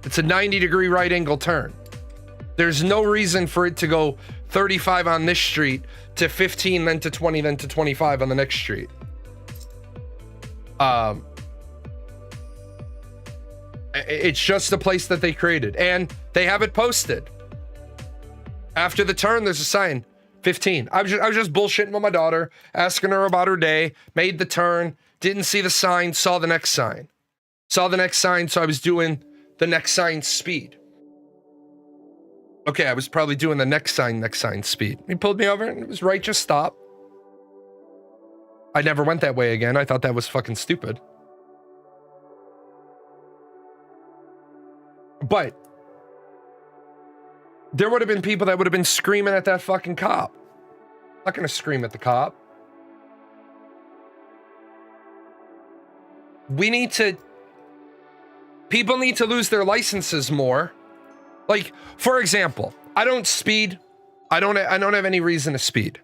It's a 90-degree right angle turn. There's no reason for it to go 35 on this street to 15, then to 20, then to 25 on the next street. It's just a place that they created, and they have it posted. After the turn, there's a sign, 15. I was just bullshitting with my daughter, asking her about her day, made the turn, didn't see the sign, saw the next sign. Saw the next sign, so I was doing the next sign speed. Okay, I was probably doing the next sign speed. He pulled me over and it was right, just stop. I never went that way again. I thought that was fucking stupid. But there would have been people that would have been screaming at that fucking cop. I'm not going to scream at the cop. People need to lose their licenses more. Like, for example, I don't speed. I don't have any reason to speed.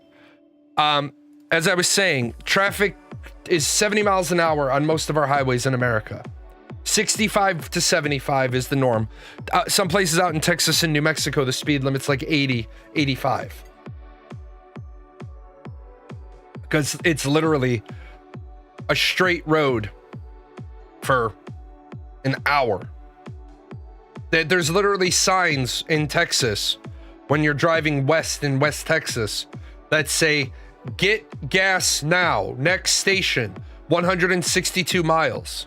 As I was saying, traffic is 70 miles an hour on most of our highways in America. 65 to 75 is the norm. Some places out in Texas and New Mexico, the speed limit's like 80, 85. Because it's literally a straight road for an hour. There's literally signs in Texas when you're driving west in West Texas that say, "Get gas now, next station, 162 miles."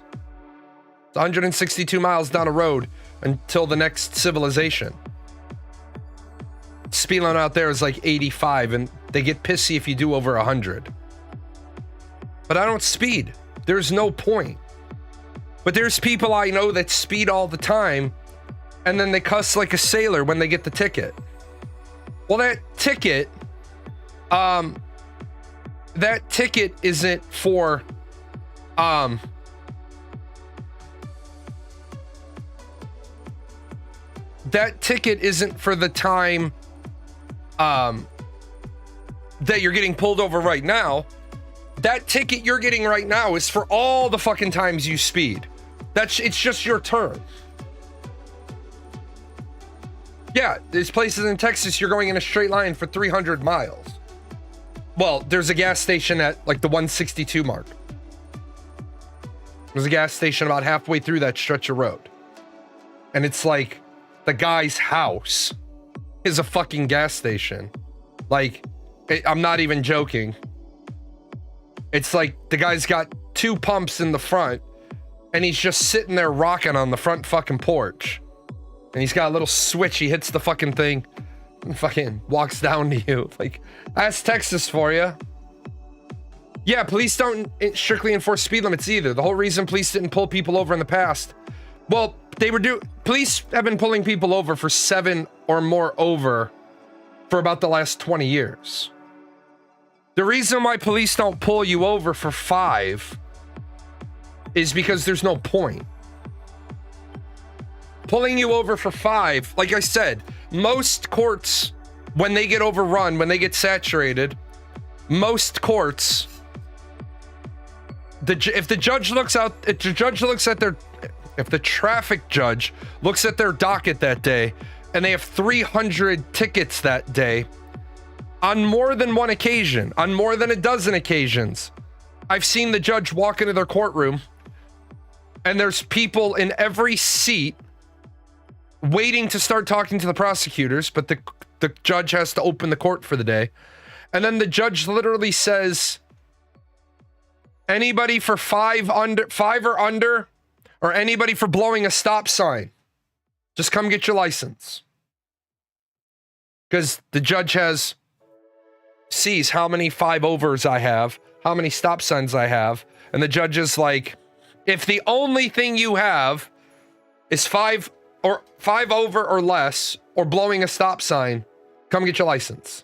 It's 162 miles down a road until the next civilization. Speed limit out there is like 85, and they get pissy if you do over 100. But I don't speed. There's no point. But there's people I know that speed all the time, and then they cuss like a sailor when they get the ticket. Well, that ticket isn't for, that ticket isn't for the time, that you're getting pulled over right now. That ticket you're getting right now is for all the fucking times you speed. It's just your turn. Yeah, there's places in Texas you're going in a straight line for 300 miles. Well, there's a gas station at like the 162 mark. There's a gas station about halfway through that stretch of road. And it's like the guy's house is a fucking gas station. Like, I'm not even joking. It's like the guy's got 2 pumps in the front and he's just sitting there rocking on the front fucking porch. And he's got a little switch. He hits the fucking thing and fucking walks down to you. Like, that's Texas for you. Yeah, police don't strictly enforce speed limits either. The whole reason police didn't pull people over in the past, well, police have been pulling people over for 7 or more over for about the last 20 years. The reason why police don't pull you over for 5 is because there's no point. Pulling you over for 5, like I said, most courts, when they get overrun, when they get saturated, most courts, if the traffic judge looks at their docket that day and they have 300 tickets that day, on more than one occasion, on more than a dozen occasions, I've seen the judge walk into their courtroom and there's people in every seat waiting to start talking to the prosecutors, but the judge has to open the court for the day. And then the judge literally says, anybody for 5 or under, or anybody for blowing a stop sign, just come get your license. Because the judge sees how many 5 overs I have, how many stop signs I have, and the judge is like, if the only thing you have is 5 over or less, or blowing a stop sign, come get your license.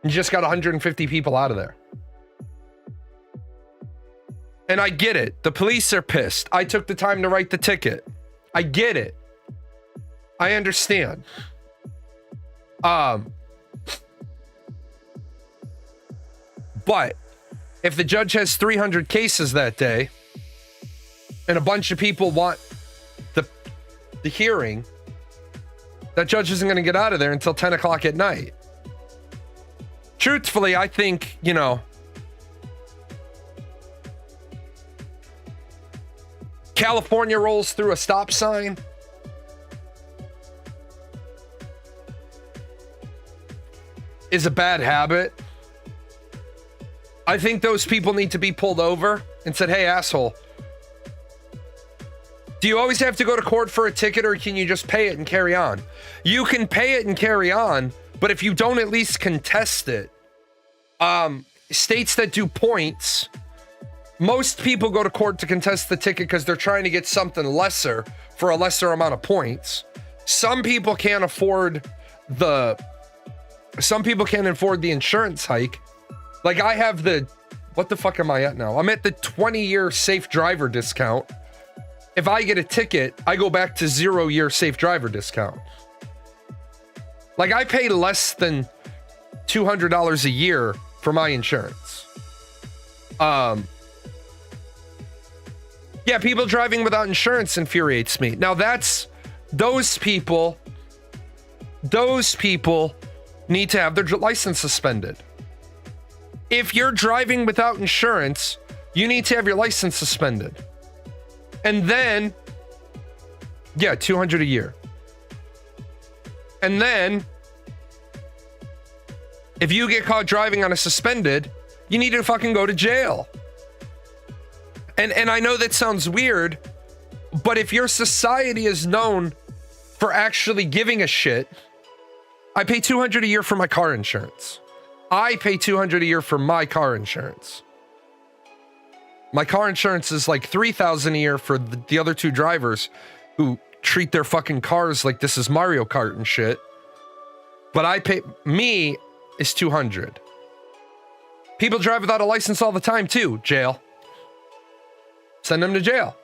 You just got 150 people out of there. And I get it. The police are pissed. I took the time to write the ticket. I get it. I understand. But if the judge has 300 cases that day and a bunch of people want the hearing, that judge isn't going to get out of there until 10 o'clock at night. Truthfully, I think, California rolls through a stop sign. Is a bad habit. I think those people need to be pulled over and said, hey, asshole, do you always have to go to court for a ticket, or can you just pay it and carry on? You can pay it and carry on, but if you don't at least contest it, states that do points Most people go to court to contest the ticket because they're trying to get something lesser for a lesser amount of points. Some people can't afford the insurance hike. Like I have what the fuck am I at now? I'm at the 20-year safe driver discount. If I get a ticket, I go back to 0-year safe driver discount. Like I pay less than $200 a year for my insurance. Yeah, people driving without insurance infuriates me. Now those people need to have their license suspended. If you're driving without insurance, you need to have your license suspended. And then, yeah, $200 a year. And then, if you get caught driving on a suspended, you need to fucking go to jail. And I know that sounds weird, but if your society is known for actually giving a shit, I pay $200 a year for my car insurance. I pay $200 a year for my car insurance. My car insurance is like $3,000 a year for the other two drivers who treat their fucking cars like this is Mario Kart and shit. But me is $200. People drive without a license all the time too. Jail. Send them to jail.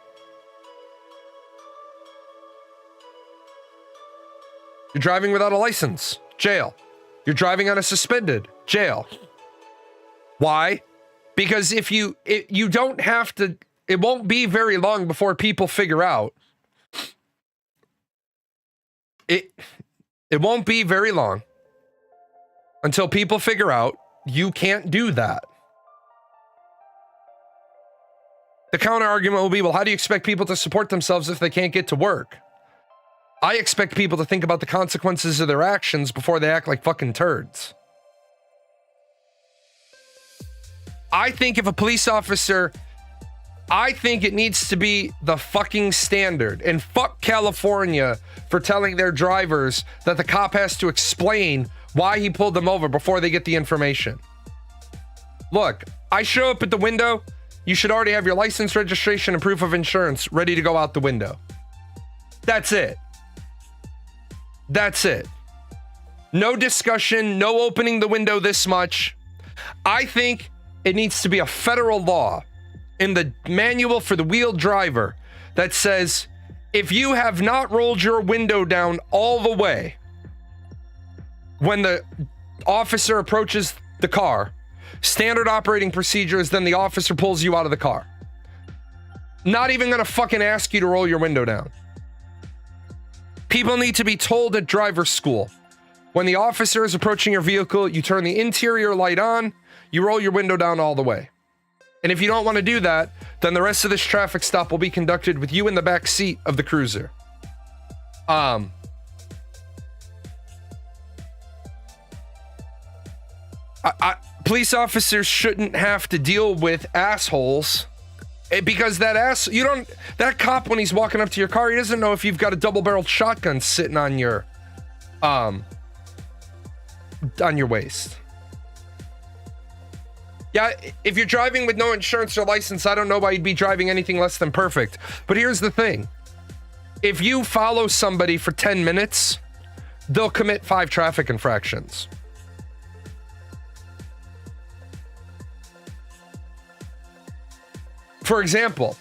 You're driving without a license. Jail. You're driving on a suspended. Jail. Why? Because if you don't have to, it won't be very long before people figure out. It won't be very long until people figure out you can't do that. The counter argument will be, well, how do you expect people to support themselves if they can't get to work? I expect people to think about the consequences of their actions before they act like fucking turds. I think if a police officer, I think it needs to be the fucking standard. And fuck California for telling their drivers that the cop has to explain why he pulled them over before they get the information. Look, I show up at the window. You should already have your license, registration, and proof of insurance ready to go out the window. That's it. That's it. No discussion, no opening the window this much. I think it needs to be a federal law in the manual for the wheel driver that says if you have not rolled your window down all the way when the officer approaches the car, standard operating procedure is then the officer pulls you out of the car. Not even gonna fucking ask you to roll your window down. People need to be told at driver's school, when the officer is approaching your vehicle, you turn the interior light on, you roll your window down all the way. And if you don't want to do that, then the rest of this traffic stop will be conducted with you in the back seat of the cruiser. Police officers shouldn't have to deal with assholes because that cop, when he's walking up to your car, he doesn't know if you've got a double-barreled shotgun sitting on your waist. Yeah, if you're driving with no insurance or license, I don't know why you'd be driving anything less than perfect. But here's the thing. If you follow somebody for 10 minutes, they'll commit 5 traffic infractions. For example,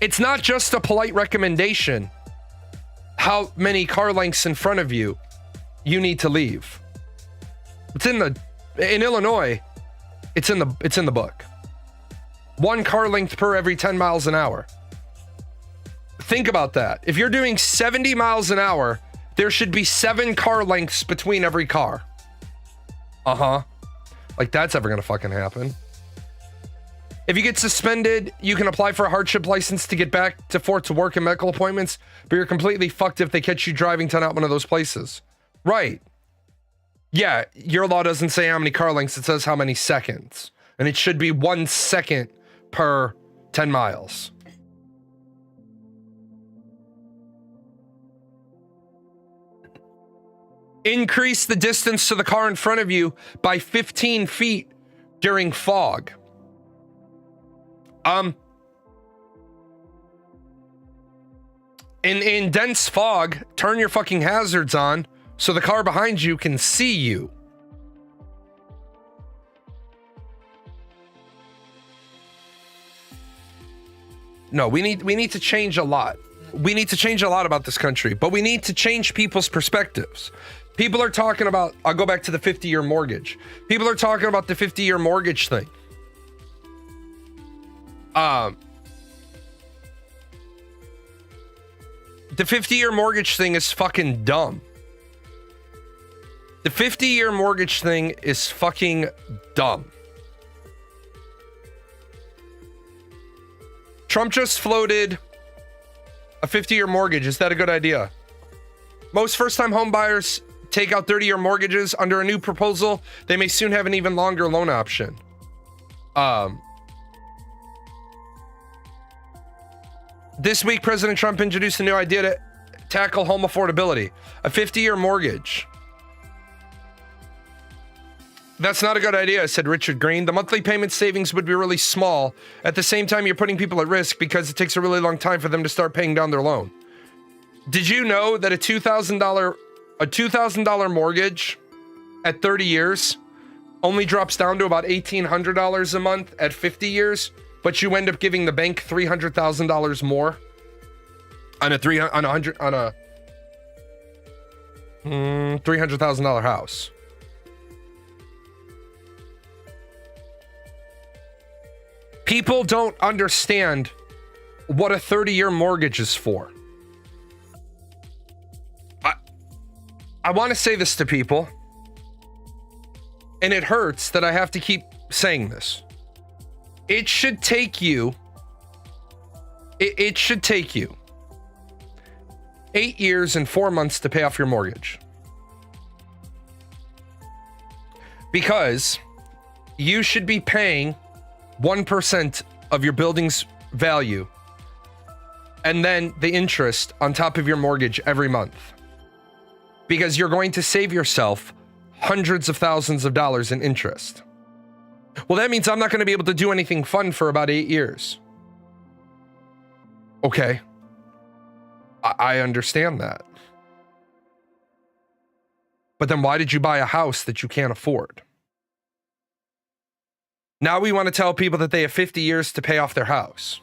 it's not just a polite recommendation how many car lengths in front of you need to leave. In Illinois, it's in the book. 1 car length per every 10 miles an hour. Think about that. If you're doing 70 miles an hour, there should be 7 car lengths between every car. Like that's ever gonna fucking happen. If you get suspended, you can apply for a hardship license to get back to work and medical appointments, but you're completely fucked if they catch you driving to not one of those places. Right. Yeah, your law doesn't say how many car lengths, it says how many seconds. And it should be 1 second per 10 miles. Increase the distance to the car in front of you by 15 feet during fog. In dense fog, turn your fucking hazards on so the car behind you can see you. No, we need to change a lot. We need to change a lot about this country, but we need to change people's perspectives. People are talking about, I'll go back to the 50-year mortgage. People are talking about the 50-year mortgage thing. The 50-year mortgage thing is fucking dumb. The 50-year mortgage thing is fucking dumb. Trump just floated a 50-year mortgage. Is that a good idea? Most first-time home buyers take out 30-year mortgages. Under a new proposal, they may soon have an even longer loan option. This week, President Trump introduced a new idea to tackle home affordability, a 50-year mortgage. That's not a good idea, said Richard Green. The monthly payment savings would be really small. At the same time, you're putting people at risk because it takes a really long time for them to start paying down their loan. Did you know that a $2,000 mortgage at 30 years only drops down to about $1,800 a month at 50 years? But you end up giving the bank $300,000 more on a $300,000 house. People don't understand what a 30-year mortgage is for. I want to say this to people, and it hurts that I have to keep saying this. It should take you 8 years and 4 months to pay off your mortgage. Because you should be paying 1% of your building's value and then the interest on top of your mortgage every month. Because you're going to save yourself hundreds of thousands of dollars in interest. Well, that means I'm not going to be able to do anything fun for about 8 years. Okay. I understand that. But then why did you buy a house that you can't afford? Now we want to tell people that they have 50 years to pay off their house.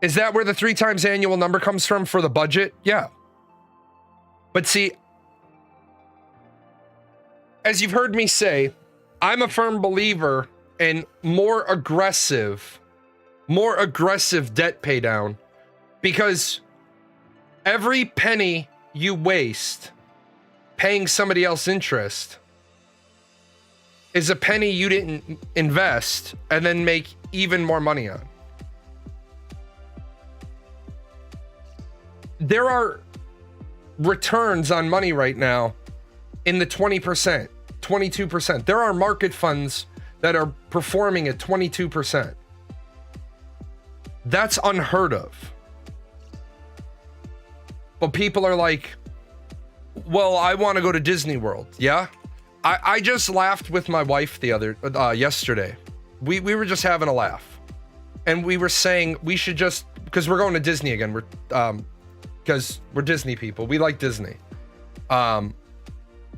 Is that where the 3 times annual number comes from for the budget? Yeah. But see, as you've heard me say, I'm a firm believer in more aggressive debt pay down, because every penny you waste paying somebody else interest is a penny you didn't invest and then make even more money on. There are returns on money right now in the 20%, 22%. There are market funds that are performing at 22%. That's unheard of. But people are like, well, I want to go to Disney World. Yeah? I just laughed with my wife yesterday. We were just having a laugh. And we were saying we should just, because we're going to Disney again. Because we're Disney people. We like Disney.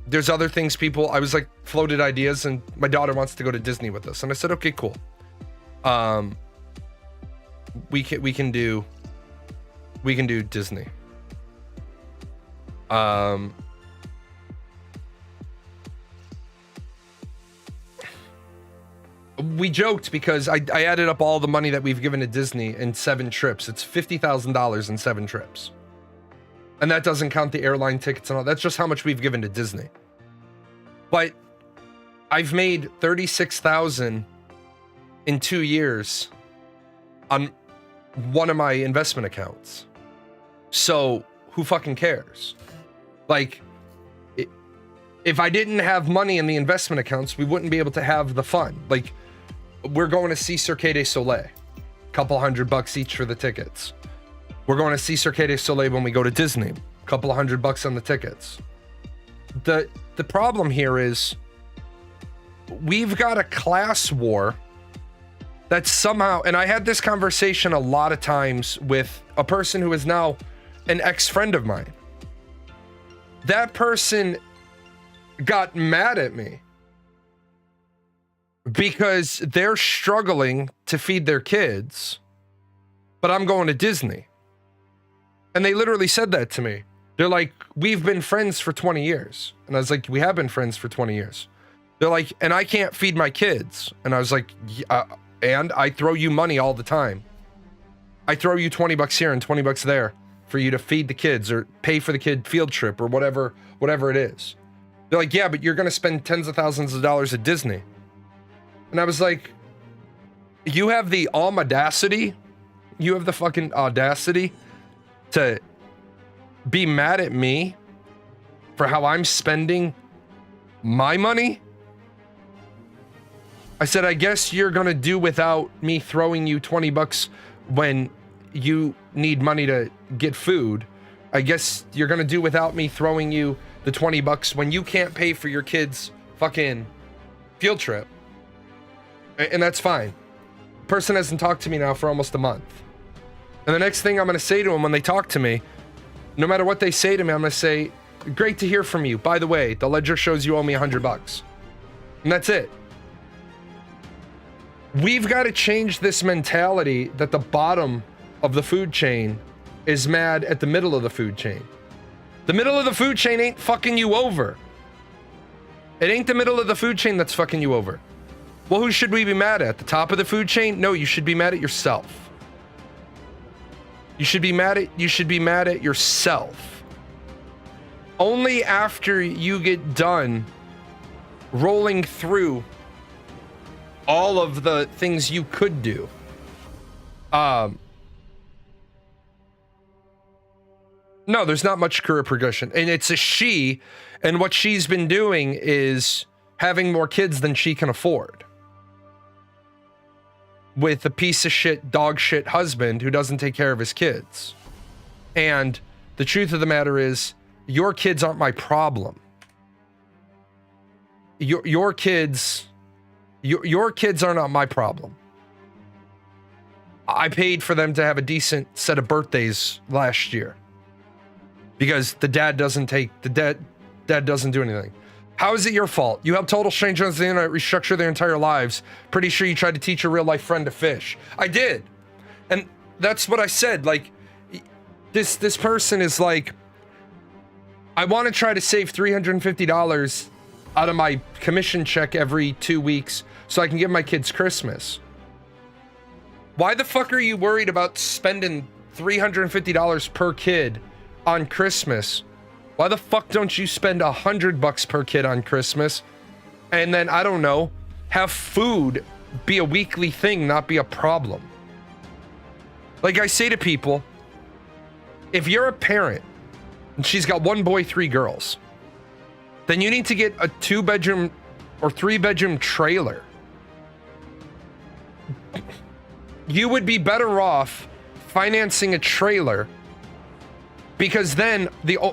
There's other things I was like floated ideas, and my daughter wants to go to Disney with us. And I said, okay, cool. We can do Disney. We joked because I added up all the money that we've given to Disney in 7 trips. It's $50,000 in 7 trips. And that doesn't count the airline tickets and all. That's just how much we've given to Disney. But I've made $36,000 in 2 years on one of my investment accounts. So who fucking cares? Like, if I didn't have money in the investment accounts, we wouldn't be able to have the fun. Like, we're going to see Cirque du Soleil. Couple $100 each for the tickets. We're going to see Cirque du Soleil when we go to Disney. Couple $100 on the tickets. The problem here is we've got a class war that somehow, and I had this conversation a lot of times with a person who is now an ex-friend of mine. That person got mad at me because they're struggling to feed their kids, but I'm going to Disney. And they literally said that to me. They're like, we've been friends for 20 years. And I was like, we have been friends for 20 years. They're like, and I can't feed my kids. And I was like, and I throw you money all the time. I throw you $20 here and $20 there for you to feed the kids or pay for the kid field trip or whatever it is. They're like, yeah, but you're going to spend tens of thousands of dollars at Disney. And I was like, you have the audacity, you have the fucking audacity to be mad at me for how I'm spending my money? I said, I guess you're going to do without me throwing you $20 when you need money to get food. I guess you're going to do without me throwing you the $20 when you can't pay for your kid's fucking field trip. And that's fine. The person hasn't talked to me now for almost a month. And the next thing I'm going to say to them when they talk to me, no matter what they say to me, I'm going to say, great to hear from you. By the way, the ledger shows you owe me $100. And that's it. We've got to change this mentality that the bottom of the food chain is mad at the middle of the food chain. The middle of the food chain ain't fucking you over. It ain't the middle of the food chain that's fucking you over. Well, who should we be mad at? The top of the food chain? No, you should be mad at yourself. You should be mad at yourself. Only after you get done rolling through all of the things you could do. No, there's not much career progression. And it's a she, and what she's been doing is having more kids than she can afford. With a piece of shit, dog shit husband who doesn't take care of his kids. And the truth of the matter is, your kids aren't my problem. Your kids are not my problem. I paid for them to have a decent set of birthdays last year because the dad doesn't do anything. How is it your fault? You helped total strangers on the internet restructure their entire lives. Pretty sure you tried to teach a real life friend to fish. I did. And that's what I said. Like, this person is like, I want to try to save $350 out of my commission check every 2 weeks so I can give my kids Christmas. Why the fuck are you worried about spending $350 per kid on Christmas? Why the fuck don't you spend $100 per kid on Christmas? And then, I don't know, have food be a weekly thing, not be a problem. Like I say to people, if you're a parent and she's got 1 boy, 3 girls, then you need to get a 2-bedroom or 3-bedroom trailer. You would be better off financing a trailer, because then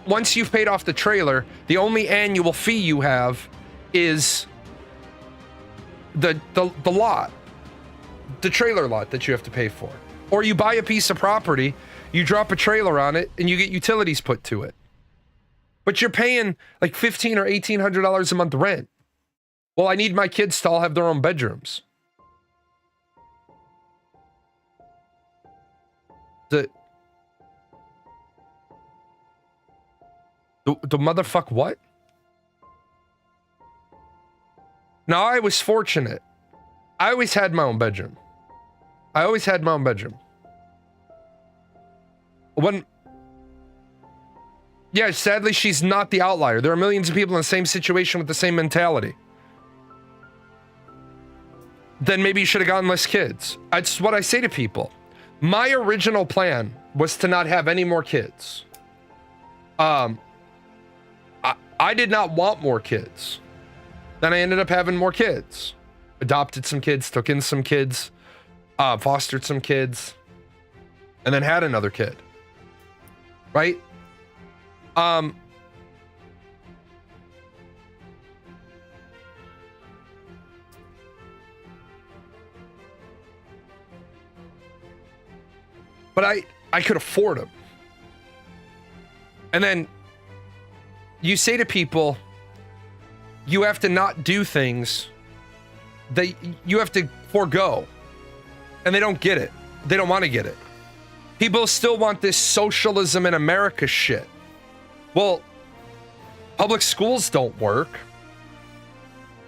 once you've paid off the trailer, the only annual fee you have is the lot, the trailer lot that you have to pay for. Or you buy a piece of property, you drop a trailer on it, and you get utilities put to it. But you're paying like $1,500 or $1,800 a month rent. Well, I need my kids to all have their own bedrooms. The motherfuck what? Now, I was fortunate. I always had my own bedroom. Yeah, sadly, she's not the outlier. There are millions of people in the same situation with the same mentality. Then maybe you should have gotten less kids. That's what I say to people. My original plan was to not have any more kids. I did not want more kids. Then I ended up having more kids. Adopted some kids, took in some kids, fostered some kids, and then had another kid. Right? but I could afford them. And then you say to people, you have to not do things that you have to forego. And they don't get it. They don't want to get it. People still want this socialism in America shit. Well, public schools don't work.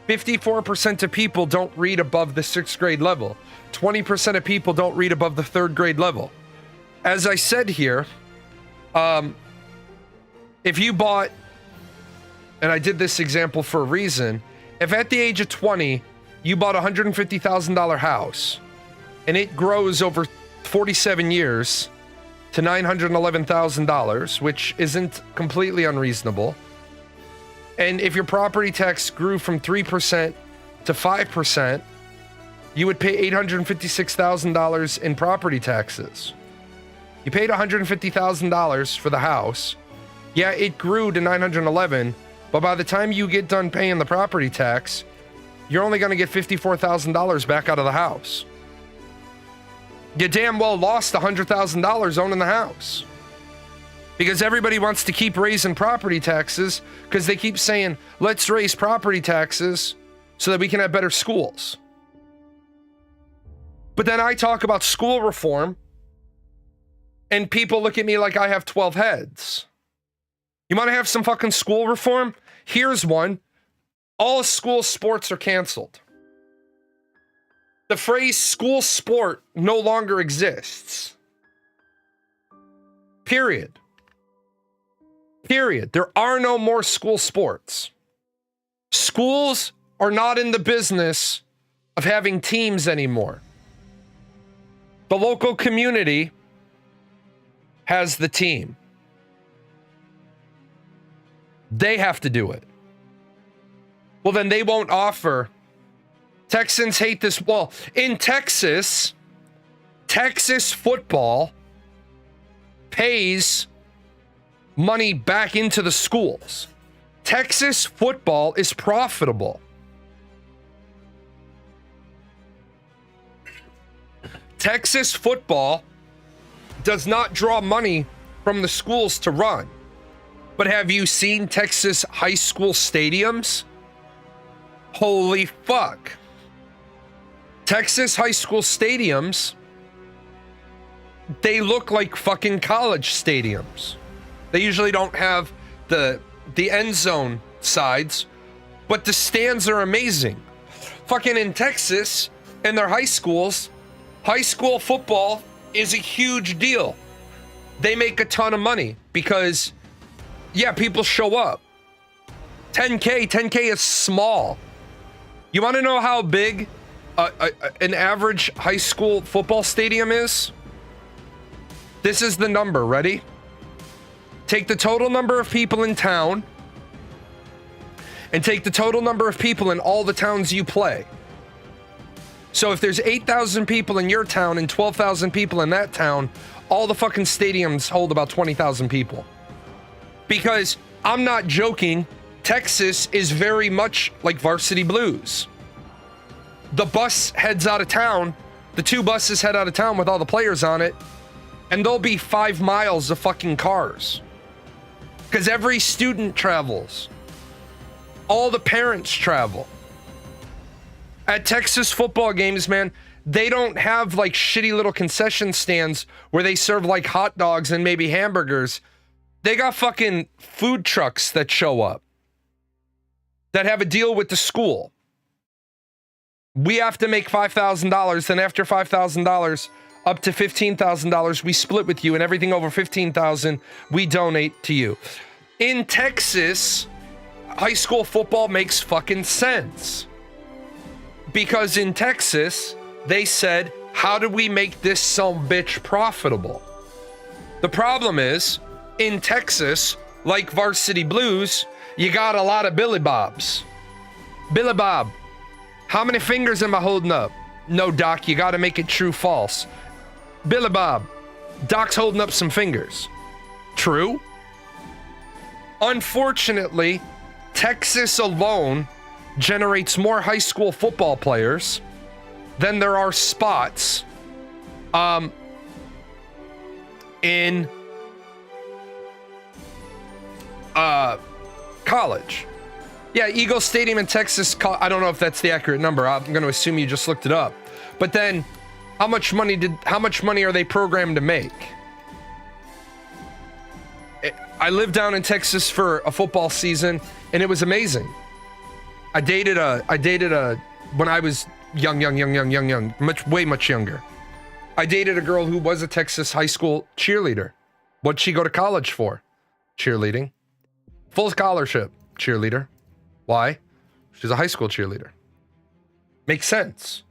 54% of people don't read above the 6th grade level. 20% of people don't read above the 3rd grade level. As I said here, if you bought, and I did this example for a reason, if at the age of 20, you bought a $150,000 house, and it grows over 47 years to $911,000, which isn't completely unreasonable. And if your property tax grew from 3% to 5%, you would pay $856,000 in property taxes. You paid $150,000 for the house. Yeah, it grew to 911, but by the time you get done paying the property tax, you're only going to get $54,000 back out of the house. You damn well lost $100,000 owning the house. Because everybody wants to keep raising property taxes because they keep saying, let's raise property taxes so that we can have better schools. But then I talk about school reform and people look at me like I have 12 heads. You want to have some fucking school reform? Here's one. All school sports are canceled. The phrase school sport no longer exists. Period. There are no more school sports. Schools are not in the business of having teams anymore. The local community has the team. They have to do it. Well, then they won't offer. Texans hate this. Well, in Texas, Texas football pays money back into the schools. Texas football is profitable. Texas football does not draw money from the schools to run. But have you seen Texas high school stadiums? Holy fuck. Texas high school stadiums, they look like fucking college stadiums. They usually don't have the end zone sides, but the stands are amazing. Fucking in Texas, in their high schools, high school football is a huge deal. They make a ton of money because, yeah, people show up. 10K is small. You want to know how big an average high school football stadium is? This is the number. Ready? Take the total number of people in town and take the total number of people in all the towns you play. So if there's 8,000 people in your town and 12,000 people in that town, all the fucking stadiums hold about 20,000 people. Because I'm not joking, Texas is very much like Varsity Blues. The bus heads out of town, the 2 buses head out of town with all the players on it, and there'll be 5 miles of fucking cars. Because every student travels. All the parents travel. At Texas football games, man, they don't have like shitty little concession stands where they serve like hot dogs and maybe hamburgers. They got fucking food trucks that show up that have a deal with the school. We have to make $5,000, and after $5,000 up to $15,000, we split with you, and everything over $15,000 we donate to you. In Texas, high school football makes fucking sense. Because in Texas, they said, how do we make this sumbitch profitable? The problem is, in Texas, like Varsity Blues, you got a lot of Billy Bobs. Billy Bob, how many fingers am I holding up? No, Doc, you gotta make it true-false. Billy Bob, Doc's holding up some fingers. True? Unfortunately, Texas alone generates more high school football players than there are spots in college. Yeah, Eagle Stadium in Texas, I don't know if that's the accurate number. I'm going to assume you just looked it up. But then how much money are they programmed to make? I lived down in Texas for a football season and it was amazing. I dated a when I was young, way much younger. I dated a girl who was a Texas high school cheerleader. What'd she go to college for? Cheerleading. Full scholarship, cheerleader. Why? She's a high school cheerleader. Makes sense.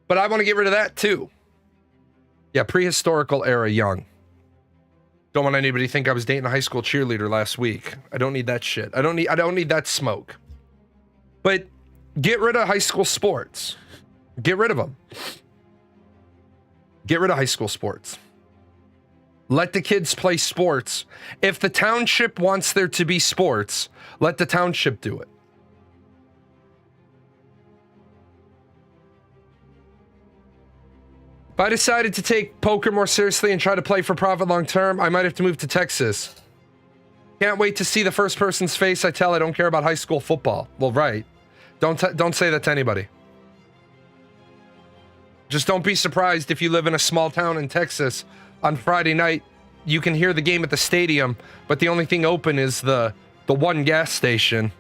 But I want to get rid of that too. Yeah, prehistorical era young. Don't want anybody to think I was dating a high school cheerleader last week. I don't need that shit. I don't need that smoke. But get rid of high school sports. Get rid of them. Get rid of high school sports. Let the kids play sports. If the township wants there to be sports, let the township do it. If I decided to take poker more seriously and try to play for profit long term, I might have to move to Texas. Can't wait to see the first person's face I tell I don't care about high school football. Well, right. Don't say that to anybody. Just don't be surprised if you live in a small town in Texas. On Friday night, you can hear the game at the stadium, but the only thing open is the one gas station.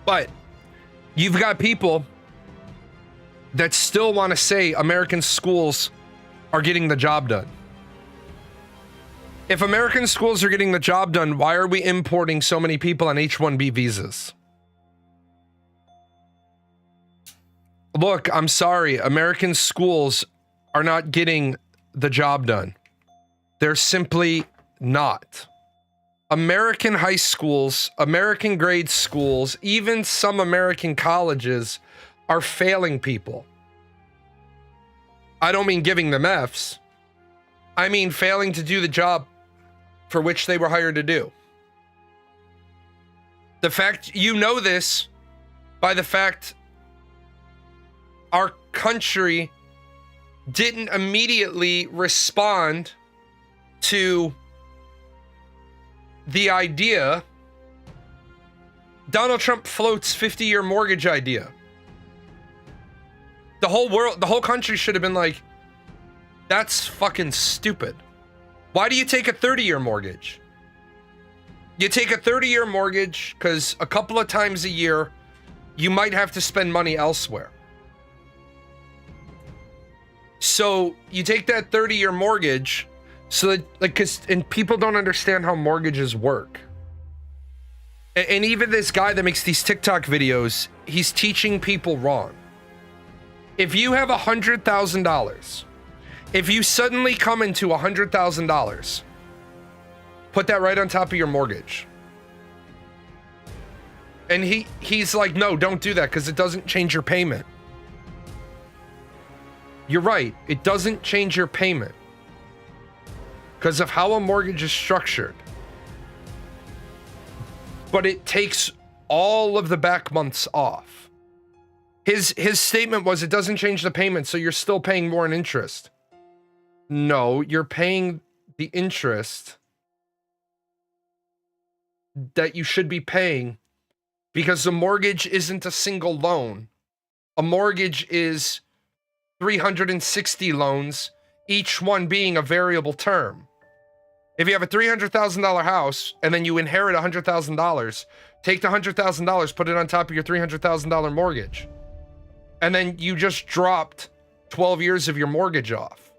But you've got people that still want to say American schools are getting the job done. If American schools are getting the job done, why are we importing so many people on H-1B visas? Look, I'm sorry. American schools are not getting the job done. They're simply not. American high schools, American grade schools, even some American colleges are failing people. I don't mean giving them Fs. I mean failing to do the job for which they were hired to do. The fact, you know this by the fact our country didn't immediately respond to the idea. Donald Trump floats 50-year mortgage idea. The whole world, the whole country should have been like, that's fucking stupid. Why do you take a 30-year mortgage? You take a 30-year mortgage because a couple of times a year, you might have to spend money elsewhere. So you take that 30-year mortgage so that, like, and people don't understand how mortgages work. And even this guy that makes these TikTok videos, he's teaching people wrong. If you have $100,000, if you suddenly come into $100,000, put that right on top of your mortgage. And he's like, no, don't do that because it doesn't change your payment. You're right. It doesn't change your payment because of how a mortgage is structured. But it takes all of the back months off. His statement was, it doesn't change the payment, so you're still paying more in interest. No, you're paying the interest that you should be paying because the mortgage isn't a single loan. A mortgage is 360 loans, each one being a variable term. If you have a $300,000 house and then you inherit $100,000, take the $100,000, put it on top of your $300,000 mortgage. And then you just dropped 12 years of your mortgage off.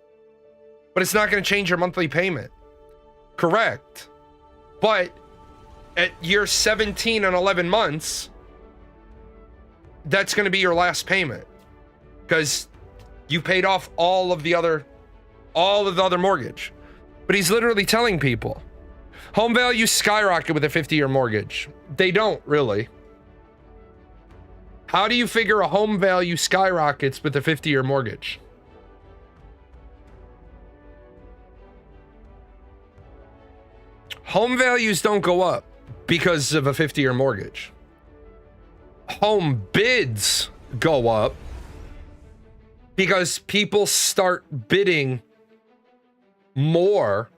But it's not going to change your monthly payment. Correct. But at year 17 and 11 months, that's going to be your last payment. Because you paid off all of the other mortgage. But he's literally telling people, home values skyrocket with a 50-year mortgage. They don't, really. How do you figure a home value skyrockets with a 50-year mortgage? Home values don't go up because of a 50-year mortgage. Home bids go up because people start bidding more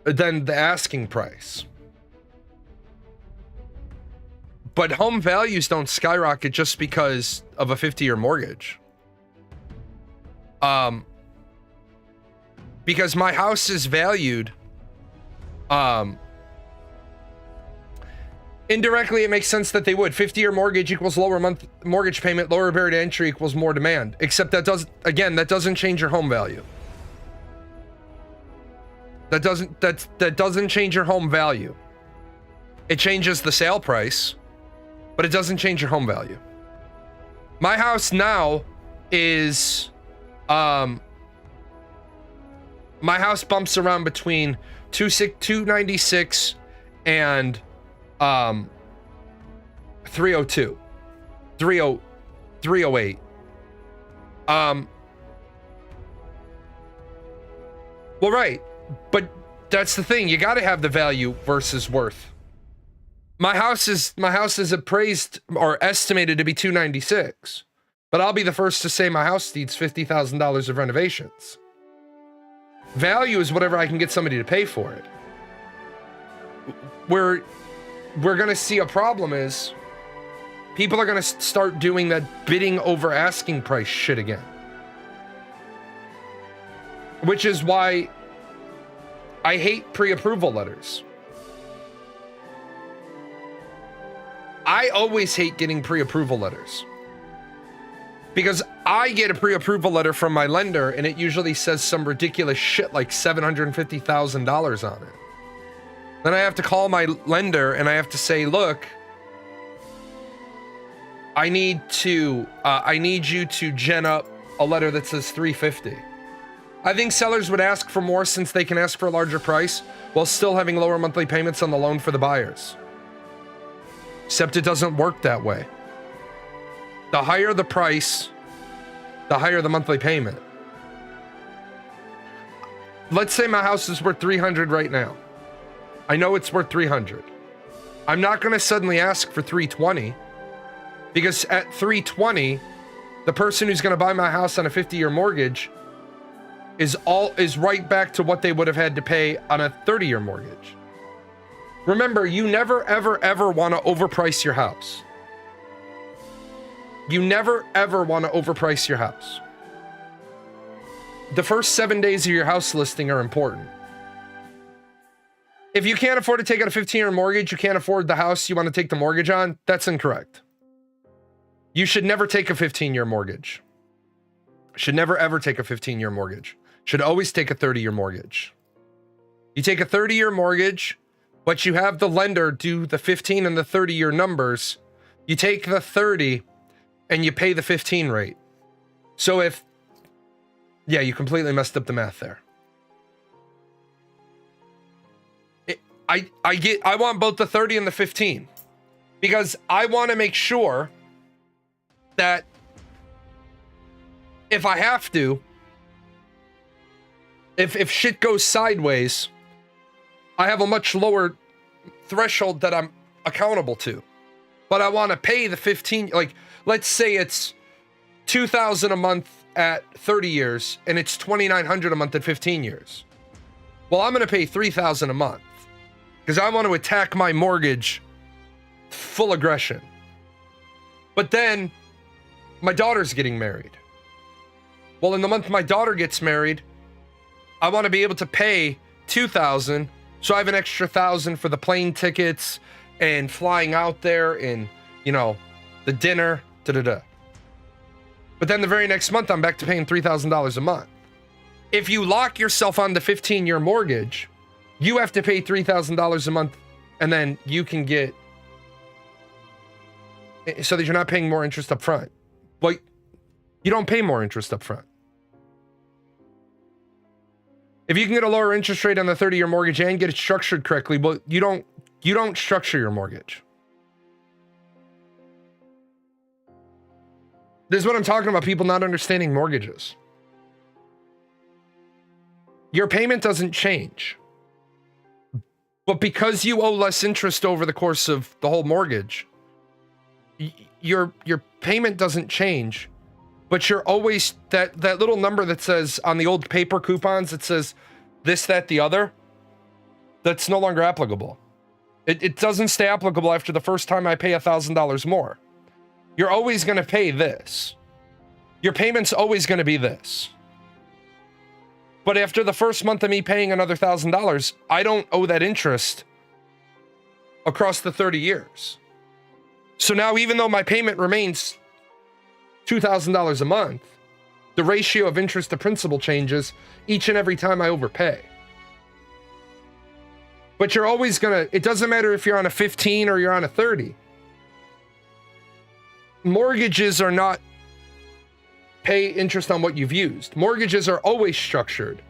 than the asking price. But home values don't skyrocket just because of a 50-year mortgage. Because my house is valued, indirectly, it makes sense that they would. 50-year mortgage equals lower month mortgage payment, lower barrier to entry equals more demand. Except that doesn't change your home value. That doesn't change your home value. It changes the sale price, but it doesn't change your home value. My house now is, my house bumps around between 296 and 302, 308. Well, right, but that's the thing. You got to have the value versus worth. My house is appraised or estimated to be 296, but I'll be the first to say my house needs $50,000 of renovations. Value is whatever I can get somebody to pay for it. We're gonna see a problem is people are gonna start doing that bidding over asking price shit again. Which is why I hate pre-approval letters. I always hate getting pre-approval letters. Because I get a pre-approval letter from my lender and it usually says some ridiculous shit like $750,000 on it. Then I have to call my lender and I have to say, look, I need you to gen up a letter that says 350. I think sellers would ask for more since they can ask for a larger price while still having lower monthly payments on the loan for the buyers. Except it doesn't work that way. The higher the price, the higher the monthly payment. Let's say my house is worth 300 right now. I know it's worth 300. I'm not going to suddenly ask for 320 because at 320, the person who's going to buy my house on a 50-year mortgage is right back to what they would have had to pay on a 30-year mortgage. Remember, you never, ever, ever want to overprice your house. You never, ever want to overprice your house. The first 7 days of your house listing are important. If you can't afford to take out a 15-year mortgage, you can't afford the house you want to take the mortgage on, that's incorrect. You should never take a 15-year mortgage. Should never, ever take a 15-year mortgage. Should always take a 30-year mortgage. You take a 30-year mortgage, but you have the lender do the 15 and the 30-year numbers. You take the 30 and you pay the 15 rate. So yeah, you completely messed up the math there. I want both the 30 and the 15 because I want to make sure that if I have to, if shit goes sideways, I have a much lower threshold that I'm accountable to. But I want to pay the 15, like, let's say it's $2,000 a month at 30 years and it's $2,900 a month at 15 years. Well, I'm going to pay $3,000 a month because I want to attack my mortgage full aggression. But then my daughter's getting married. Well, in the month my daughter gets married, I want to be able to pay $2,000, so I have an extra $1,000 for the plane tickets and flying out there and, you know, the dinner, da-da-da. But then the very next month, I'm back to paying $3,000 a month. If you lock yourself on the 15-year mortgage, you have to pay $3,000 a month, and then you can get, so that you're not paying more interest up front. Well, you don't pay more interest up front. If you can get a lower interest rate on the 30-year mortgage and get it structured correctly, well, you don't structure your mortgage. This is what I'm talking about, people not understanding mortgages. Your payment doesn't change. But because you owe less interest over the course of the whole mortgage, your payment doesn't change but you're always that little number that says on the old paper coupons, it says this, that, the other. That's no longer applicable. It doesn't stay applicable after the first time I pay $1,000 more. You're always going to pay this. Your payment's always going to be this. But after the first month of me paying another $1,000, I don't owe that interest across the 30 years. So now, even though my payment remains $2,000 a month, the ratio of interest to principal changes each and every time I overpay. But you're always gonna, it doesn't matter if you're on a 15 or you're on a 30. Mortgages are not pay interest on what you've used. Mortgages are always structured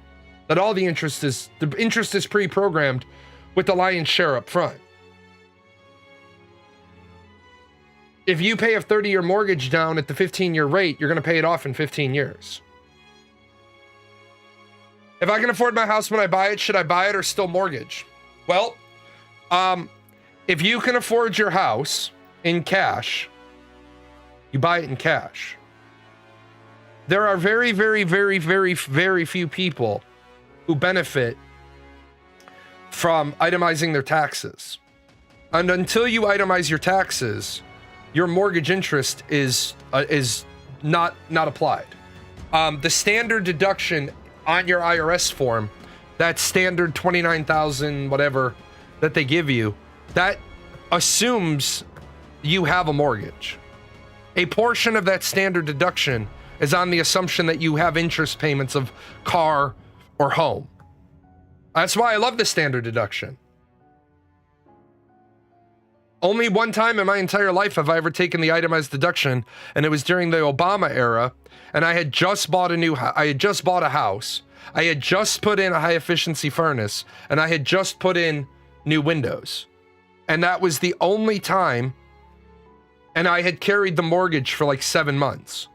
that all the interest is pre-programmed with the lion's share up front. If you pay a 30-year mortgage down at the 15-year rate, you're going to pay it off in 15 years. If I can afford my house when I buy it, should I buy it or still mortgage? Well, if you can afford your house in cash, you buy it in cash. There are very, very, very, very, very few people who benefit from itemizing their taxes. And until you itemize your taxes, your mortgage interest is not applied. The standard deduction on your IRS form, that standard 29,000 whatever that they give you, that assumes you have a mortgage. A portion of that standard deduction is on the assumption that you have interest payments of car or home. That's why I love the standard deduction. Only one time in my entire life have I ever taken the itemized deduction, and it was during the Obama era, and I had just bought a house. I had just put in a high efficiency furnace, and I had just put in new windows. And that was the only time, and I had carried the mortgage for like 7 months.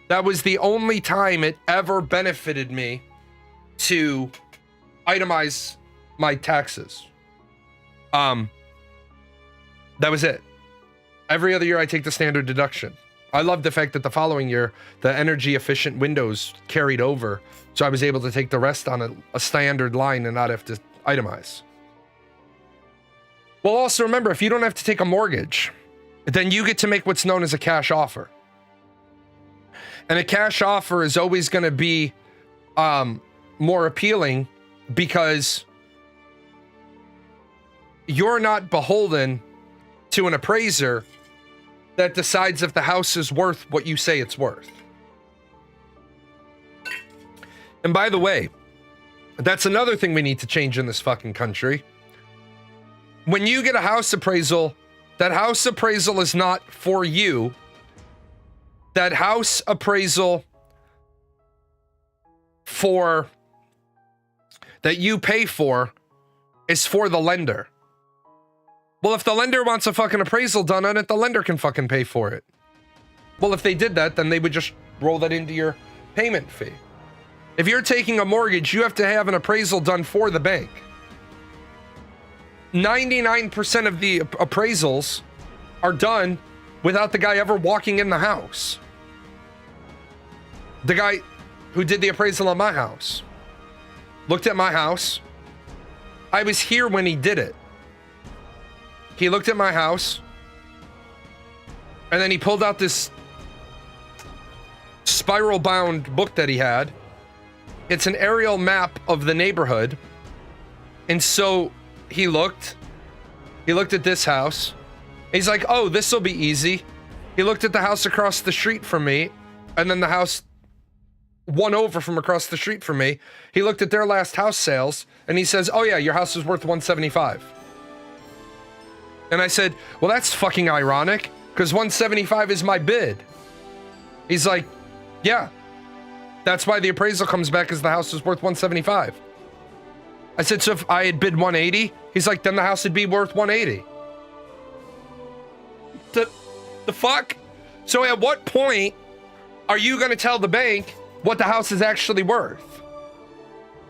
That was the only time it ever benefited me to itemize my taxes. That was it. Every other year I take the standard deduction. I love the fact that the following year, the energy efficient windows carried over. So I was able to take the rest on a standard line and not have to itemize. Well, also remember, if you don't have to take a mortgage, then you get to make what's known as a cash offer. And a cash offer is always going to be more appealing because you're not beholden to an appraiser that decides if the house is worth what you say it's worth. And by the way, that's another thing we need to change in this fucking country. When you get a house appraisal, that house appraisal is not for you. That house appraisal that you pay for is for the lender. Well, if the lender wants a fucking appraisal done on it, the lender can fucking pay for it. Well, if they did that, then they would just roll that into your payment fee. If you're taking a mortgage, you have to have an appraisal done for the bank. 99% of the appraisals are done without the guy ever walking in the house. The guy who did the appraisal on my house looked at my house. I was here when he did it. He looked at my house, and then he pulled out this spiral-bound book that he had. It's an aerial map of the neighborhood. And so he looked at this house. He's like, oh, this will be easy. He looked at the house across the street from me, and then the house one over from across the street from me. He looked at their last house sales, and he says, oh yeah, your house is worth $175. And I said, well, that's fucking ironic, because $175 is my bid. He's like, yeah, that's why the appraisal comes back as the house is worth $175. I said, so if I had bid $180, he's like, then the house would be worth $180. The fuck? So at what point are you going to tell the bank what the house is actually worth?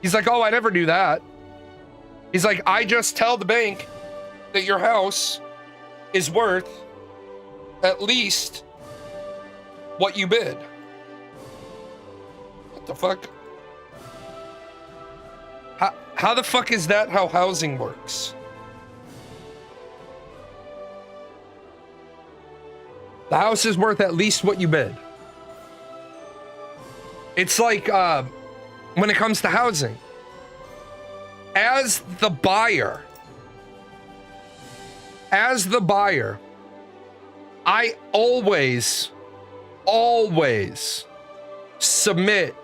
He's like, oh, I never do that. He's like, I just tell the bank that your house is worth at least what you bid. The fuck? How the fuck is that how housing works? The house is worth at least what you bid. It's like when it comes to housing. As the buyer, I always submit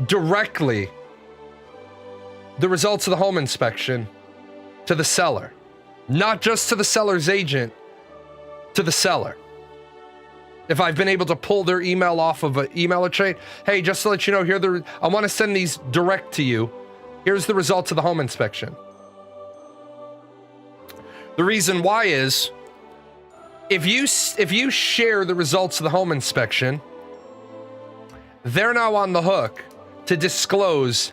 directly the results of the home inspection to the seller, not just to the seller's agent, to the seller. If I've been able to pull their email off of an emailer chain, hey, just to let you know, I want to send these direct to you. Here's the results of the home inspection. The reason why is, if you share the results of the home inspection, they're now on the hook to disclose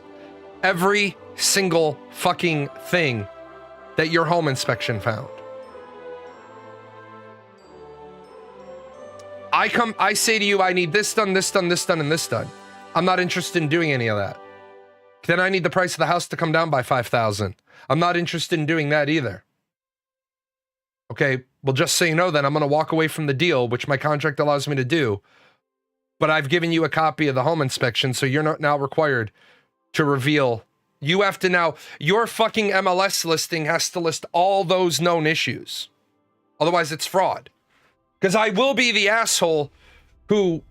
every single fucking thing that your home inspection found. I say to you, I need this done, this done, this done, and this done. I'm not interested in doing any of that. Then I need the price of the house to come down by $5,000. I'm not interested in doing that either. Okay, well, just so you know, then I'm going to walk away from the deal, which my contract allows me to do. But I've given you a copy of the home inspection, so you're not now required to reveal. You have to now, your fucking MLS listing has to list all those known issues. Otherwise, it's fraud. Because I will be the asshole who,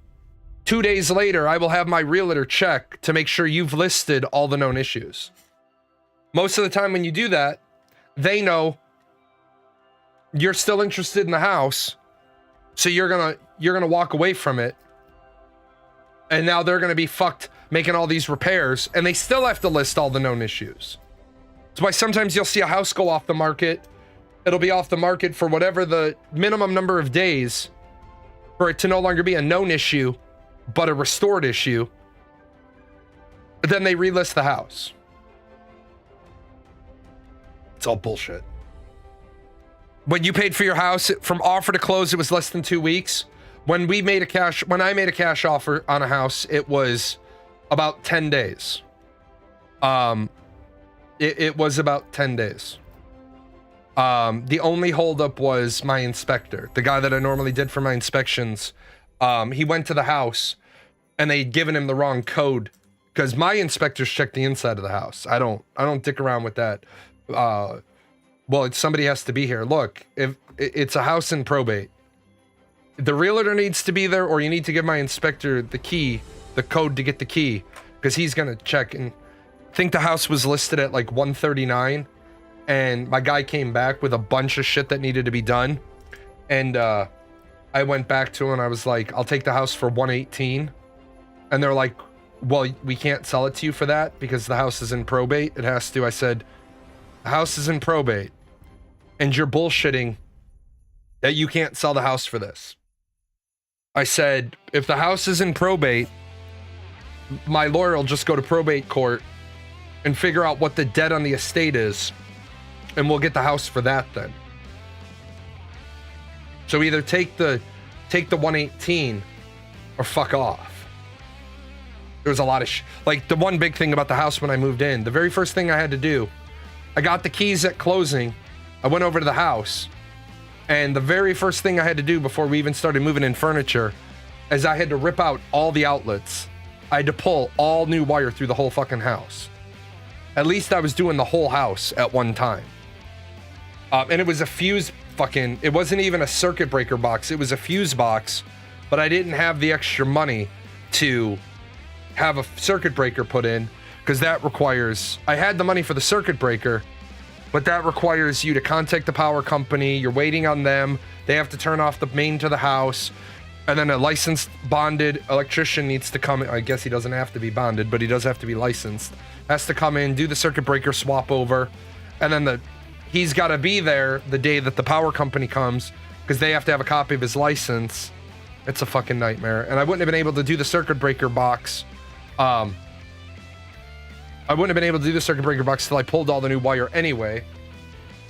2 days later, I will have my realtor check to make sure you've listed all the known issues. Most of the time when you do that, they know you're still interested in the house, so you're gonna walk away from it, and now they're gonna be fucked making all these repairs, and they still have to list all the known issues. That's why sometimes you'll see a house go off the market. It'll be off the market for whatever the minimum number of days for it to no longer be a known issue, but a restored issue. But then they relist the house. It's all bullshit. When you paid for your house, from offer to close, it was less than 2 weeks. When I made a cash offer on a house, it was about 10 days. It was about 10 days. The only holdup was my inspector, the guy that I normally did for my inspections. He went to the house and they'd given him the wrong code, because my inspectors check the inside of the house. I don't dick around with that. Well, somebody has to be here. Look, if it's a house in probate, the realtor needs to be there, or you need to give my inspector the key, the code to get the key, because he's gonna check. And I think the house was listed at like 139, and my guy came back with a bunch of shit that needed to be done. And I went back to him and I was like, I'll take the house for 118. And they're like, well, we can't sell it to you for that because the house is in probate. It has to. I said, the house is in probate, and you're bullshitting that you can't sell the house for this. I said, if the house is in probate, my lawyer will just go to probate court and figure out what the debt on the estate is, and we'll get the house for that then. So either take the 118 or fuck off. There was a lot of like the one big thing about the house when I moved in, the very first thing I had to do, I got the keys at closing. I went over to the house, and the very first thing I had to do before we even started moving in furniture is I had to rip out all the outlets. I had to pull all new wire through the whole fucking house. At least I was doing the whole house at one time. And it was a fuse fucking, it wasn't even a circuit breaker box. It was a fuse box, but I didn't have the extra money to have a circuit breaker put in, because that requires, I had the money for the circuit breaker, but that requires you to contact the power company. You're waiting on them. They have to turn off the main to the house. And then a licensed, bonded electrician needs to come in. I guess he doesn't have to be bonded, but he does have to be licensed. Has to come in, do the circuit breaker swap over. And then he's got to be there the day that the power company comes, because they have to have a copy of his license. It's a fucking nightmare. And I wouldn't have been able to do the circuit breaker box. I wouldn't have been able to do the circuit breaker box till I pulled all the new wire anyway.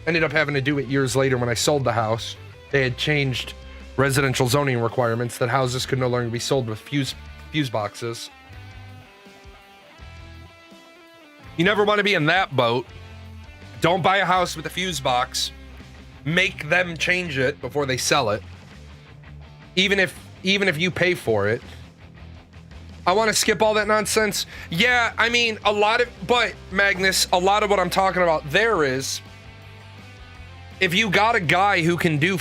Ended up having to do it years later when I sold the house. They had changed residential zoning requirements that houses could no longer be sold with fuse boxes. You never want to be in that boat. Don't buy a house with a fuse box. Make them change it before they sell it. Even if you pay for it. I want to skip all that nonsense. Yeah, I mean, but Magnus, a lot of what I'm talking about there is, if you got a guy who can do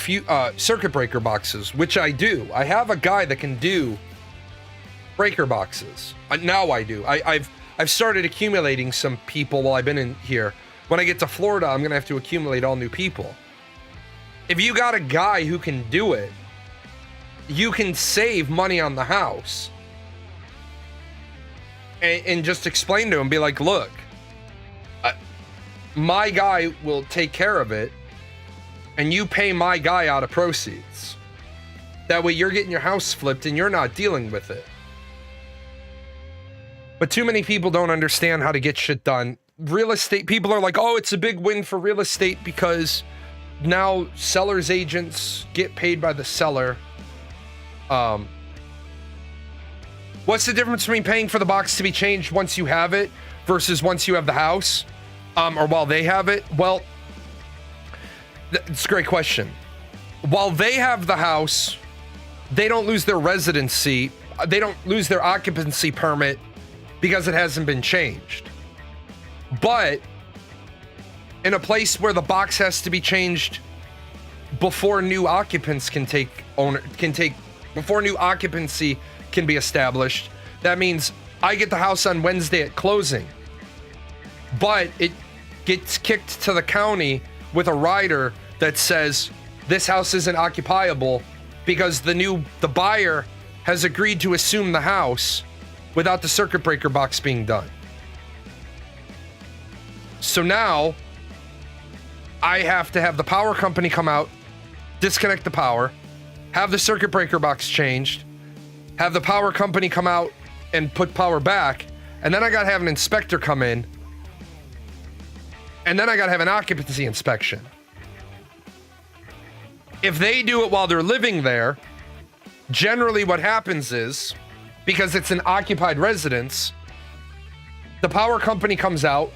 circuit breaker boxes, which I do. I have a guy that can do breaker boxes. Now I do. I've started accumulating some people while I've been in here. When I get to Florida, I'm going to have to accumulate all new people. If you got a guy who can do it, you can save money on the house. And just explain to him, be like, look, my guy will take care of it, and you pay my guy out of proceeds. That way you're getting your house flipped and you're not dealing with it. But too many people don't understand how to get shit done. Real estate people are like, oh, it's a big win for real estate because now sellers agents get paid by the seller. What's the difference between paying for the box to be changed once you have it versus once you have the house, or while they have it? Well, it's a great question. While they have the house, they don't lose their residency. They don't lose their occupancy permit because it hasn't been changed. But in a place where the box has to be changed before new occupants before new occupancy can be established, that means I get the house on Wednesday at closing, but it gets kicked to the county with a rider that says this house isn't occupiable because the buyer has agreed to assume the house without the circuit breaker box being done. So now I have to have the power company come out, disconnect the power, have the circuit breaker box changed, have the power company come out and put power back, and then I gotta have an inspector come in, and then I gotta have an occupancy inspection. If they do it while they're living there, generally what happens is, because it's an occupied residence, the power company comes out,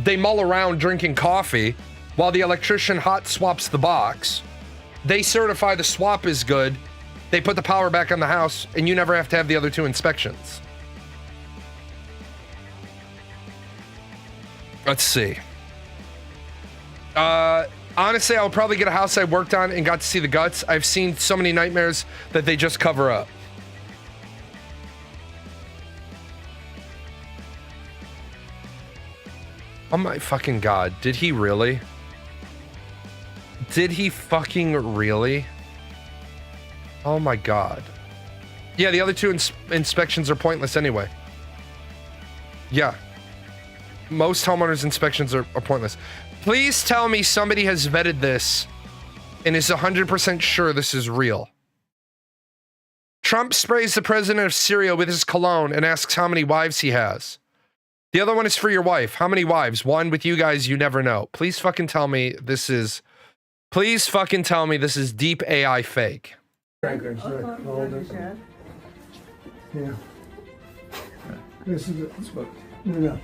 they mull around drinking coffee while the electrician hot swaps the box. They certify the swap is good. They put the power back on the house, and you never have to have the other two inspections. Let's see. Honestly, I'll probably get a house I worked on and got to see the guts. I've seen so many nightmares that they just cover up. Oh my fucking god. Did he really? Did he fucking really? Oh my god. Yeah, the other two inspections are pointless anyway. Yeah. Most homeowners inspections are pointless. Please tell me somebody has vetted this and is 100% sure this is real. Trump sprays the president of Syria with his cologne and asks how many wives he has. The other one is for your wife. How many wives? One with you guys, you never know. Please fucking tell me this is... Please fucking tell me this is deep AI fake. Yeah. This is no.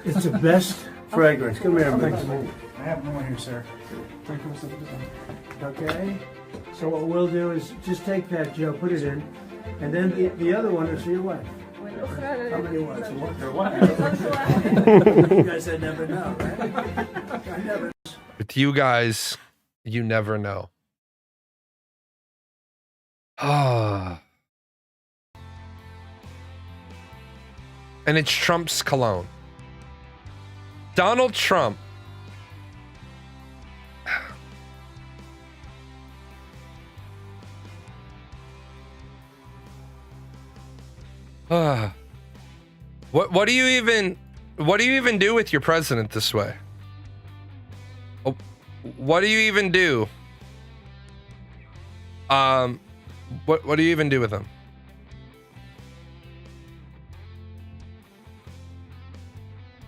It's the best fragrance. Come here, man. I have no one here, sir. Okay. So what we'll do is just take that, Joe, put it in, and then the other one is for your wife. How many wives? You guys, I never know, right? I never. With you guys, you never know. Ah. And it's Trump's cologne. Donald Trump. What do you even do with your president this way? What do you even do? What do you even do with him?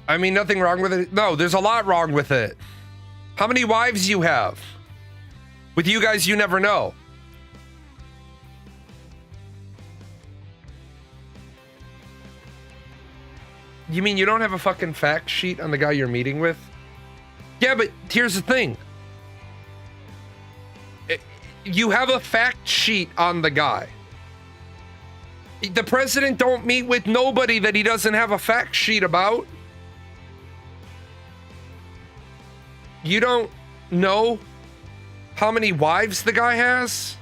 I mean, nothing wrong with it. No, there's a lot wrong with it. How many wives you have? With you guys, you never know. You mean you don't have a fucking fact sheet on the guy you're meeting with? Yeah, but here's the thing. You have a fact sheet on the guy. The president don't meet with nobody that he doesn't have a fact sheet about. You don't know how many wives the guy has?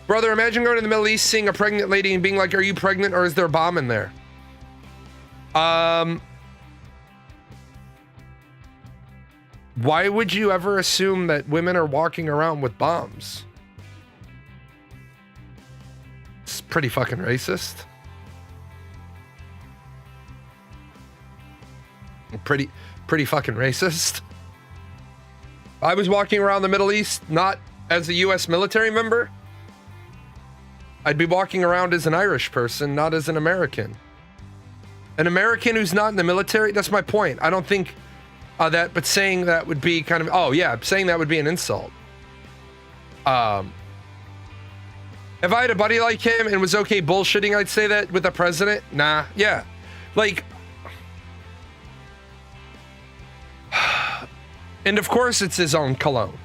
Brother, imagine going to the Middle East, seeing a pregnant lady and being like, are you pregnant or is there a bomb in there? Why would you ever assume that women are walking around with bombs? It's pretty fucking racist. Pretty fucking racist. I was walking around the Middle East not as a US military member. I'd be walking around as an Irish person, not as an American. An American who's not in the military, that's my point. I don't think that, but saying that would be kind of, oh yeah, saying that would be an insult. If I had a buddy like him and was okay bullshitting, I'd say that with the president. Nah, yeah. Like, and of course it's his own cologne.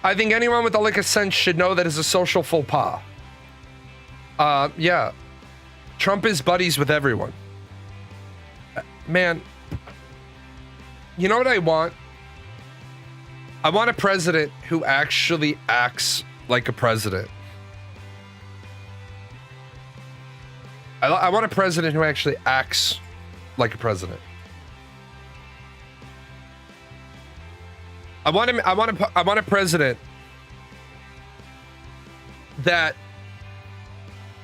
I think anyone with a lick of sense should know that is a social faux pas. Yeah. Trump is buddies with everyone. Man, you know what I want? I want a president who actually acts like a president. I want a president who actually acts like a president. I want a president that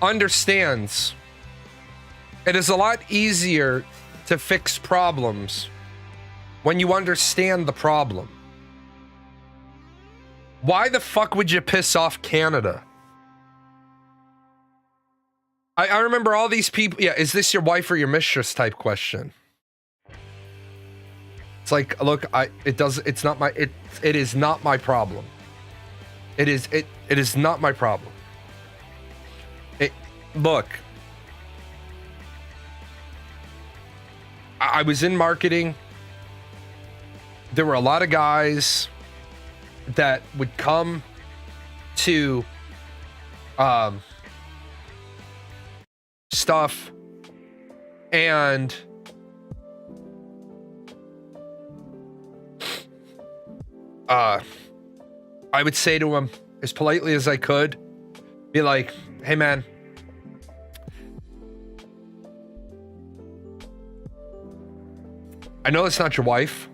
understands it is a lot easier to fix problems when you understand the problem. Why the fuck would you piss off Canada? I remember all these people. Yeah, is this your wife or your mistress type question? It's like, look, it is not my problem. It is not my problem. Look, I was in marketing. There were a lot of guys that would come to stuff, and I would say to him as politely as I could, be like, hey man, I know it's not your wife,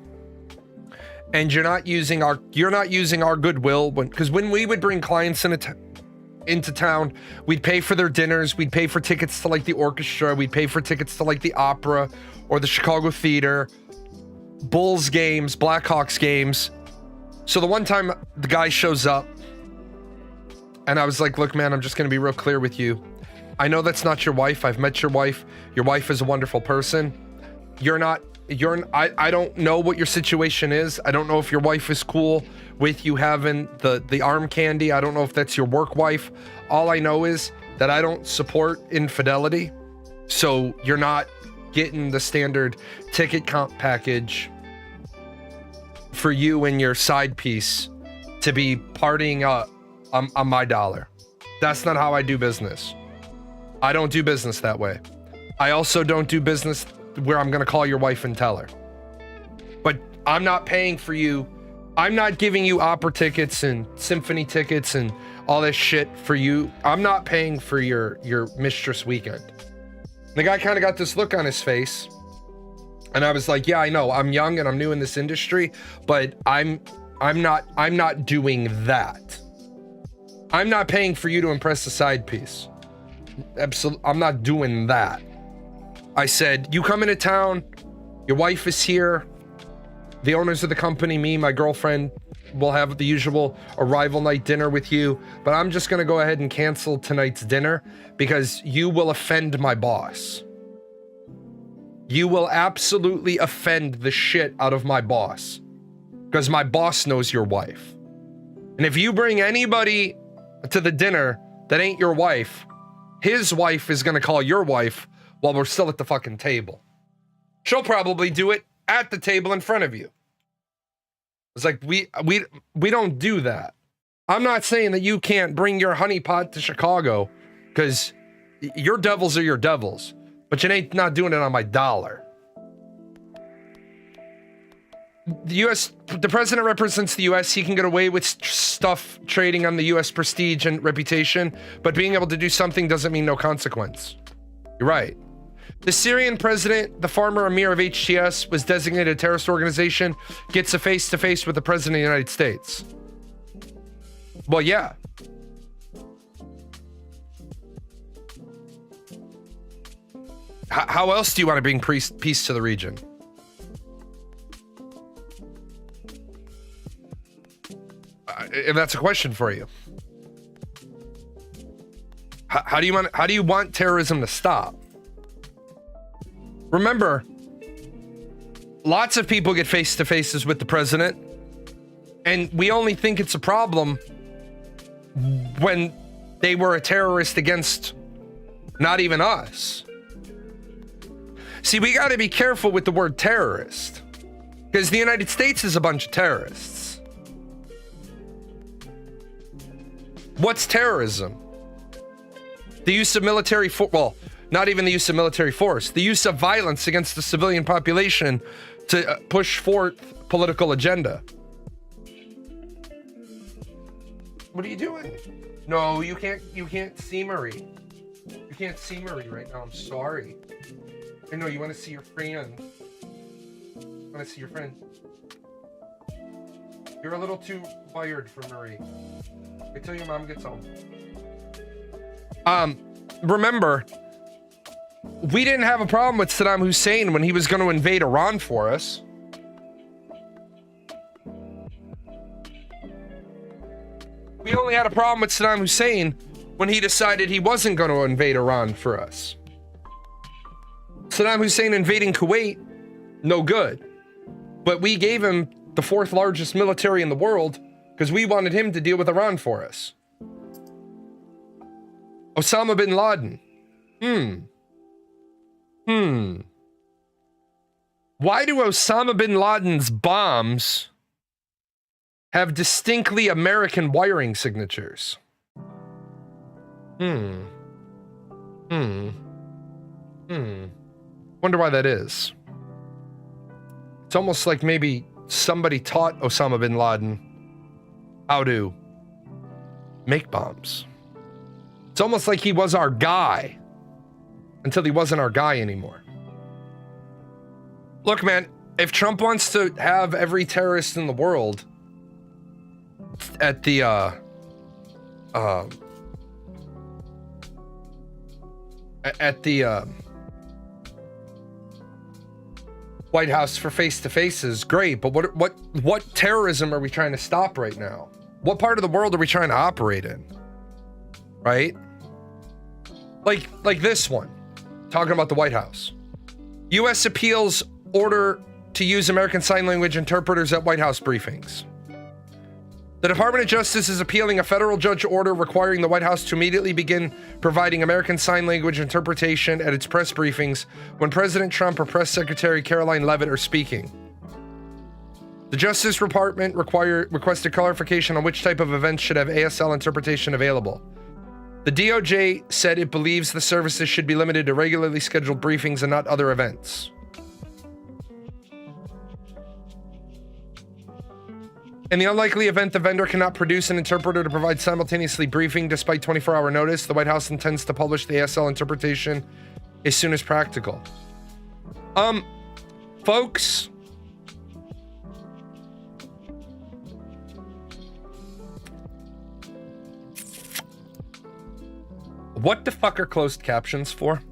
and you're not using our goodwill because when we would bring clients into town, we'd pay for their dinners, we'd pay for tickets to like the orchestra, we'd pay for tickets to like the opera or the Chicago Theater, Bulls games, Blackhawks games. So the one time the guy shows up and I was like, look man, I'm just gonna be real clear with you. I know that's not your wife. I've met your wife. Your wife is a wonderful person. I don't know what your situation is. I don't know if your wife is cool with you having the arm candy. I don't know if that's your work wife. All I know is that I don't support infidelity. So you're not getting the standard ticket comp package for you and your side piece to be partying up on my dollar. That's not how I do business. I don't do business that way. I also don't do business where I'm gonna call your wife and tell her. But I'm not paying for you. I'm not giving you opera tickets and symphony tickets and all this shit for you. I'm not paying for your mistress weekend. The guy kind of got this look on his face, and I was like, yeah, I know, I'm young and I'm new in this industry, but I'm not doing that. I'm not paying for you to impress the side piece. Absolutely, I'm not doing that. I said, you come into town, your wife is here, the owners of the company, me, my girlfriend, will have the usual arrival night dinner with you, but I'm just gonna go ahead and cancel tonight's dinner because you will offend my boss. You will absolutely offend the shit out of my boss because my boss knows your wife. And if you bring anybody to the dinner that ain't your wife, his wife is going to call your wife while we're still at the fucking table. She'll probably do it at the table in front of you. It's like, we don't do that. I'm not saying that you can't bring your honeypot to Chicago, because your devils are your devils, but you ain't not doing it on my dollar. The president represents the U.S. He can get away with stuff trading on the U.S. prestige and reputation, but being able to do something doesn't mean no consequence. You're right. The Syrian president, the former emir of HTS, was designated a terrorist organization, gets a face-to-face with the president of the United States. Well, yeah. How else do you want to bring peace to the region? If that's a question for you, how do you want terrorism to stop? Remember, lots of people get face-to-faces with the president, and we only think it's a problem when they were a terrorist against not even us. See, we got to be careful with the word terrorist, because the United States is a bunch of terrorists. What's terrorism? The use of military force, well, not even the use of military force, the use of violence against the civilian population to push forth political agenda. What are you doing? No, you can't see Marie. You can't see Marie right now, I'm sorry. I know you want to see your friend. You want to see your friend. You're a little too wired for Marie. Wait till your mom gets home. Remember, we didn't have a problem with Saddam Hussein when he was going to invade Iran for us. We only had a problem with Saddam Hussein when he decided he wasn't going to invade Iran for us. Saddam Hussein invading Kuwait, no good. But we gave him the 4th largest military in the world because we wanted him to deal with Iran for us. Osama bin Laden. Why do Osama bin Laden's bombs have distinctly American wiring signatures? Wonder why that is. It's almost like maybe somebody taught Osama bin Laden how to make bombs. It's almost like he was our guy until he wasn't our guy anymore. Look, man, if Trump wants to have every terrorist in the world at the White House for face-to-faces, great, but what terrorism are we trying to stop right now? What part of the world are we trying to operate in? Right? Like this one, talking about the White House. U.S. appeals order to use American Sign Language interpreters at White House briefings. The Department of Justice is appealing a federal judge order requiring the White House to immediately begin providing American Sign Language interpretation at its press briefings when President Trump or Press Secretary Caroline Leavitt are speaking. The Justice Department requested clarification on which type of events should have ASL interpretation available. The DOJ said it believes the services should be limited to regularly scheduled briefings and not other events. In the unlikely event the vendor cannot produce an interpreter to provide simultaneously briefing despite 24-hour notice, the White House intends to publish the ASL interpretation as soon as practical. Folks, what the fuck are closed captions for?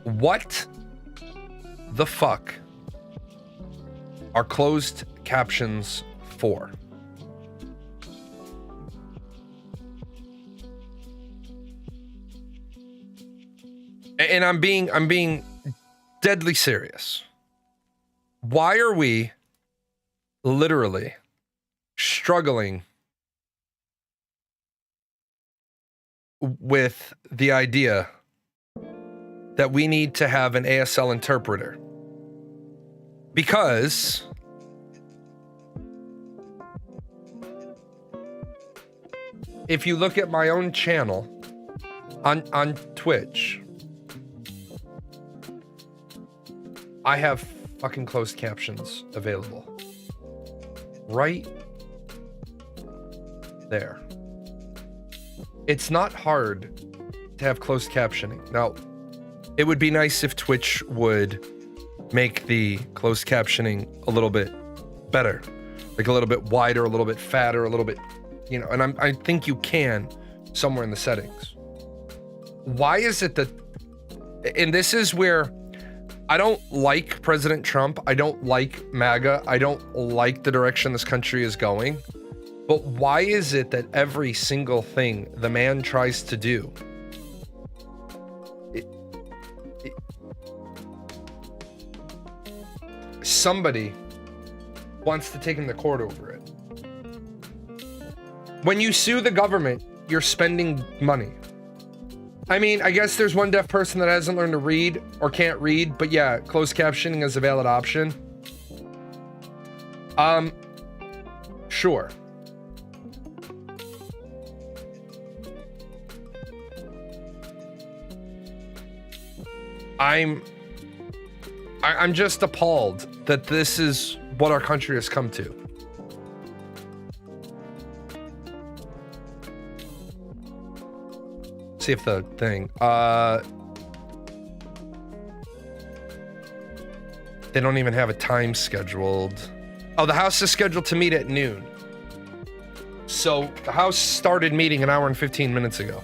What the fuck are closed captions for? And I'm being deadly serious. Why are we literally struggling with the idea that we need to have an ASL interpreter. Because if you look at my own channel on Twitch, I have fucking closed captions available. Right there. It's not hard to have closed captioning. Now, it would be nice if Twitch would make the closed captioning a little bit better, like a little bit wider, a little bit fatter, a little bit, you know, and I think you can somewhere in the settings. Why is it that, and this is where I don't like President Trump, I don't like MAGA, I don't like the direction this country is going, but why is it that every single thing the man tries to do, somebody wants to take him to court over it? When you sue the government, you're spending money. I mean, I guess there's one deaf person that hasn't learned to read or can't read, but yeah, closed captioning is a valid option. Sure. I'm just appalled that this is what our country has come to. See if the thing, they don't even have a time scheduled. Oh, the House is scheduled to meet at noon. So the House started meeting an hour and 15 minutes ago.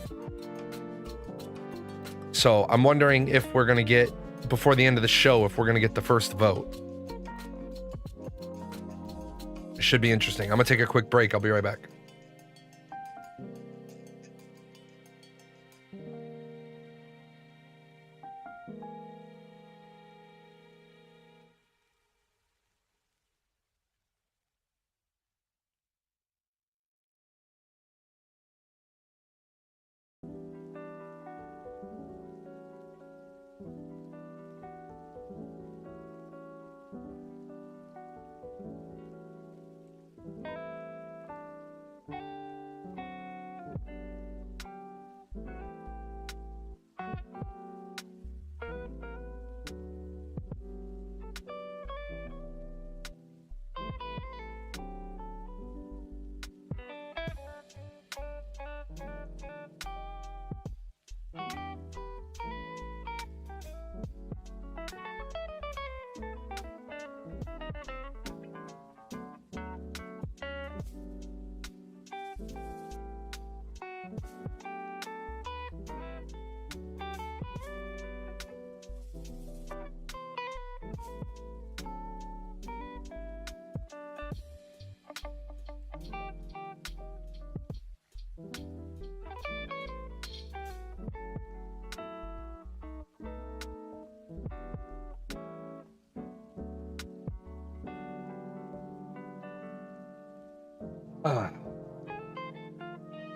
So I'm wondering if we're gonna get, before the end of the show, if we're gonna get the first vote. It should be interesting. I'm gonna take a quick break. I'll be right back.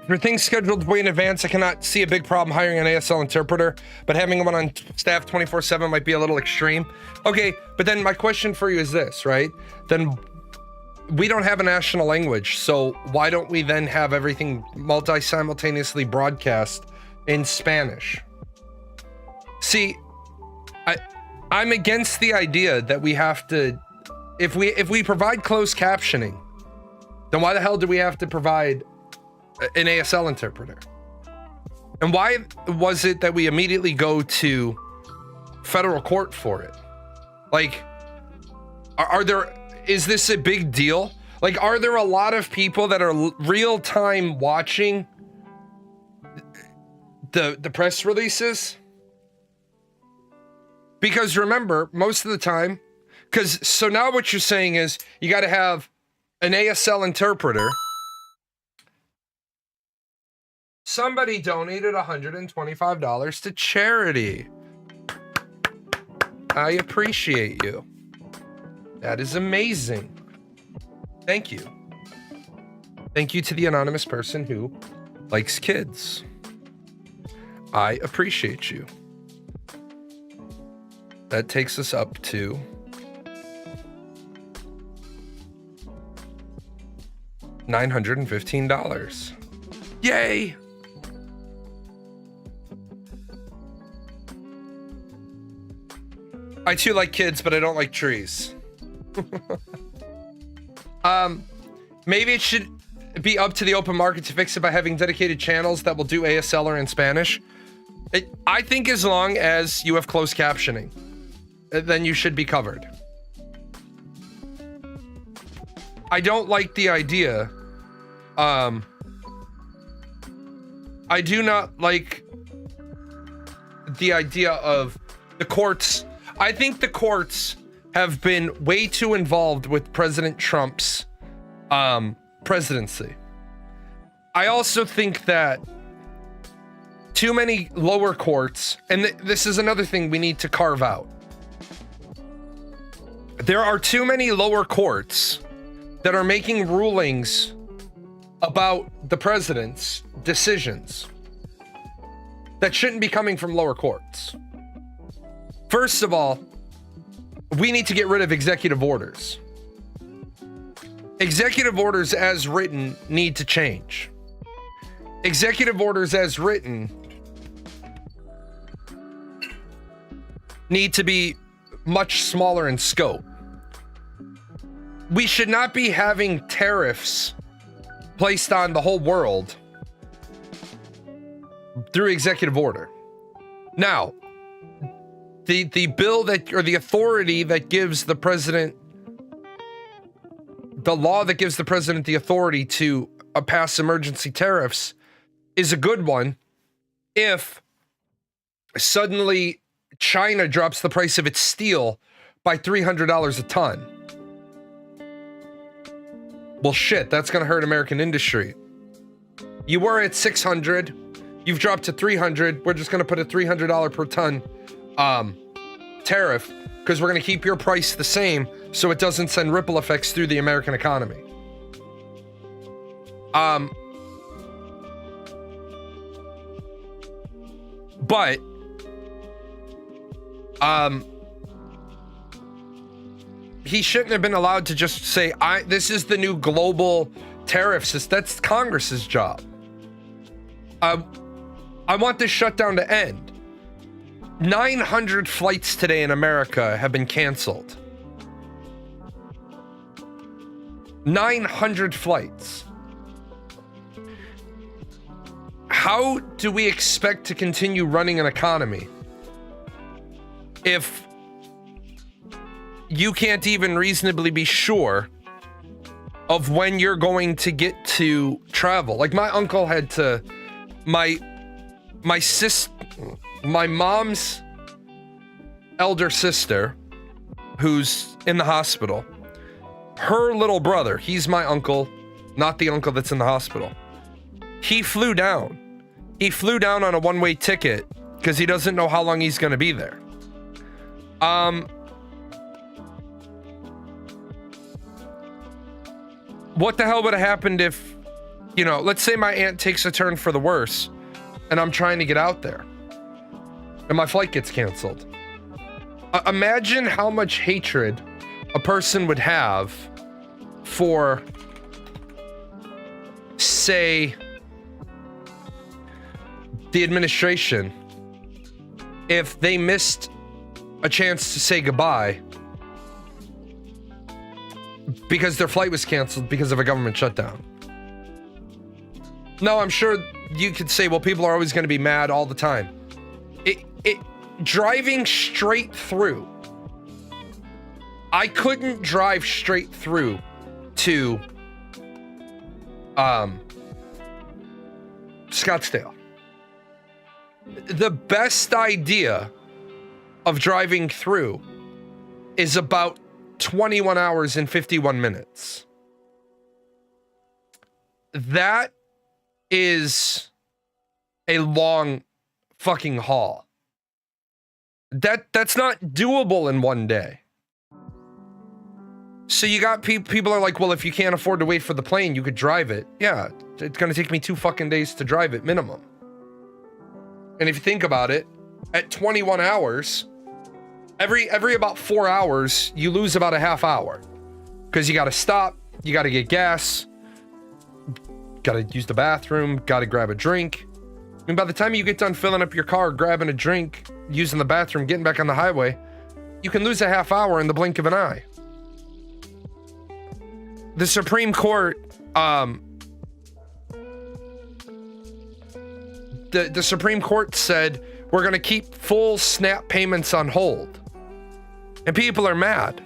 For things scheduled way in advance, I cannot see a big problem hiring an ASL interpreter, but having one on staff 24/7 might be a little extreme. Okay, but then my question for you is this, right? Then we don't have a national language, so why don't we then have everything simultaneously broadcast in Spanish? See, I'm against the idea that we have to, if we provide closed captioning, then why the hell do we have to provide an ASL interpreter? And why was it that we immediately go to federal court for it? Like, is this a big deal? Like, are there a lot of people that are real time watching the press releases? Because remember, most of the time, so now what you're saying is you got to have an ASL interpreter. Somebody donated $125 to charity. I appreciate you. That is amazing. Thank you. Thank you to the anonymous person who likes kids. I appreciate you. That takes us up to $915. Yay! I too like kids, but I don't like trees. Maybe it should be up to the open market to fix it by having dedicated channels that will do ASL in Spanish. I think as long as you have closed captioning, then you should be covered. I don't like the idea. I do not like the idea of the courts. I think the courts have been way too involved with President Trump's presidency. I also think that too many lower courts, and this is another thing we need to carve out. There are too many lower courts that are making rulings about the president's decisions that shouldn't be coming from lower courts. First of all, we need to get rid of executive orders. Executive orders as written need to change. Executive orders as written need to be much smaller in scope. We should not be having tariffs placed on the whole world through executive order. Now, the bill that, or the authority that gives the president, the law that gives the president the authority to pass emergency tariffs is a good one if suddenly China drops the price of its steel by $300 a ton. Well, shit, that's going to hurt American industry. You were at 600, you've dropped to 300. We're just going to put a $300 per ton tariff because we're going to keep your price the same so it doesn't send ripple effects through the American economy. But he shouldn't have been allowed to just say, this is the new global tariff system. That's Congress's job. I want this shutdown to end. 900 flights today in America have been canceled. 900 flights. How do we expect to continue running an economy if you can't even reasonably be sure of when you're going to get to travel? Like my uncle had to, my mom's elder sister, who's in the hospital, her little brother, he's my uncle, not the uncle that's in the hospital. He flew down. He flew down on a one-way ticket because he doesn't know how long he's going to be there. What the hell would have happened if, let's say my aunt takes a turn for the worse and I'm trying to get out there and my flight gets canceled. Imagine how much hatred a person would have for, say, the administration if they missed a chance to say goodbye because their flight was canceled because of a government shutdown. No, I'm sure you could say, well, people are always going to be mad all the time. Driving straight through. I couldn't drive straight through to Scottsdale. The best idea of driving through is about 21 hours and 51 minutes. That is a long fucking haul. That's not doable in one day. So you got people are like, well, if you can't afford to wait for the plane, you could drive it. Yeah, it's gonna take me 2 fucking days to drive it minimum. And if you think about it, at 21 hours, every about 4 hours, you lose about a half hour. Because you gotta stop, you gotta get gas, gotta use the bathroom, gotta grab a drink. I mean, by the time you get done filling up your car, grabbing a drink, using the bathroom, getting back on the highway, you can lose a half hour in the blink of an eye. The Supreme Court, the Supreme Court said, we're going to keep full SNAP payments on hold. And people are mad.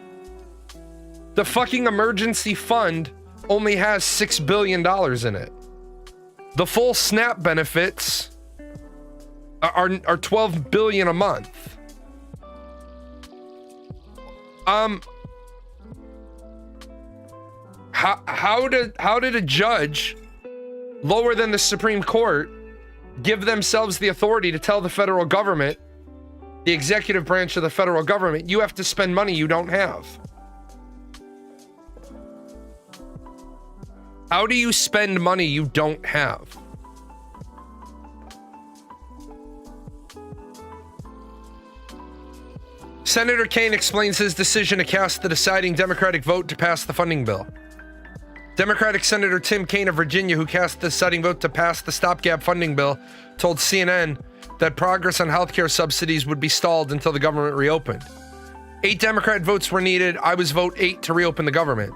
The fucking emergency fund only has $6 billion in it. The full SNAP benefits are $12 billion a month. How did a judge lower than the Supreme Court give themselves the authority to tell the federal government, the executive branch of the federal government, you have to spend money you don't have? How do you spend money you don't have? Senator Kaine explains his decision to cast the deciding Democratic vote to pass the funding bill. Democratic Senator Tim Kaine of Virginia, who cast the deciding vote to pass the stopgap funding bill, told CNN that progress on healthcare subsidies would be stalled until the government reopened. 8 Democrat votes were needed. I was vote 8 to reopen the government.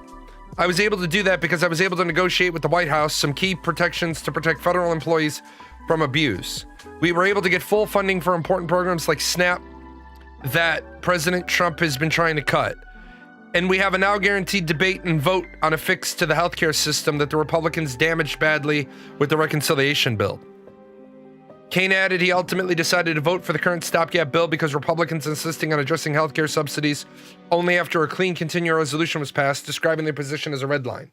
I was able to do that because I was able to negotiate with the White House some key protections to protect federal employees from abuse. We were able to get full funding for important programs like SNAP that President Trump has been trying to cut. And we have a now guaranteed debate and vote on a fix to the healthcare system that the Republicans damaged badly with the reconciliation bill. Kaine added he ultimately decided to vote for the current stopgap bill because Republicans insisting on addressing healthcare subsidies only after a clean continuing resolution was passed, describing their position as a red line.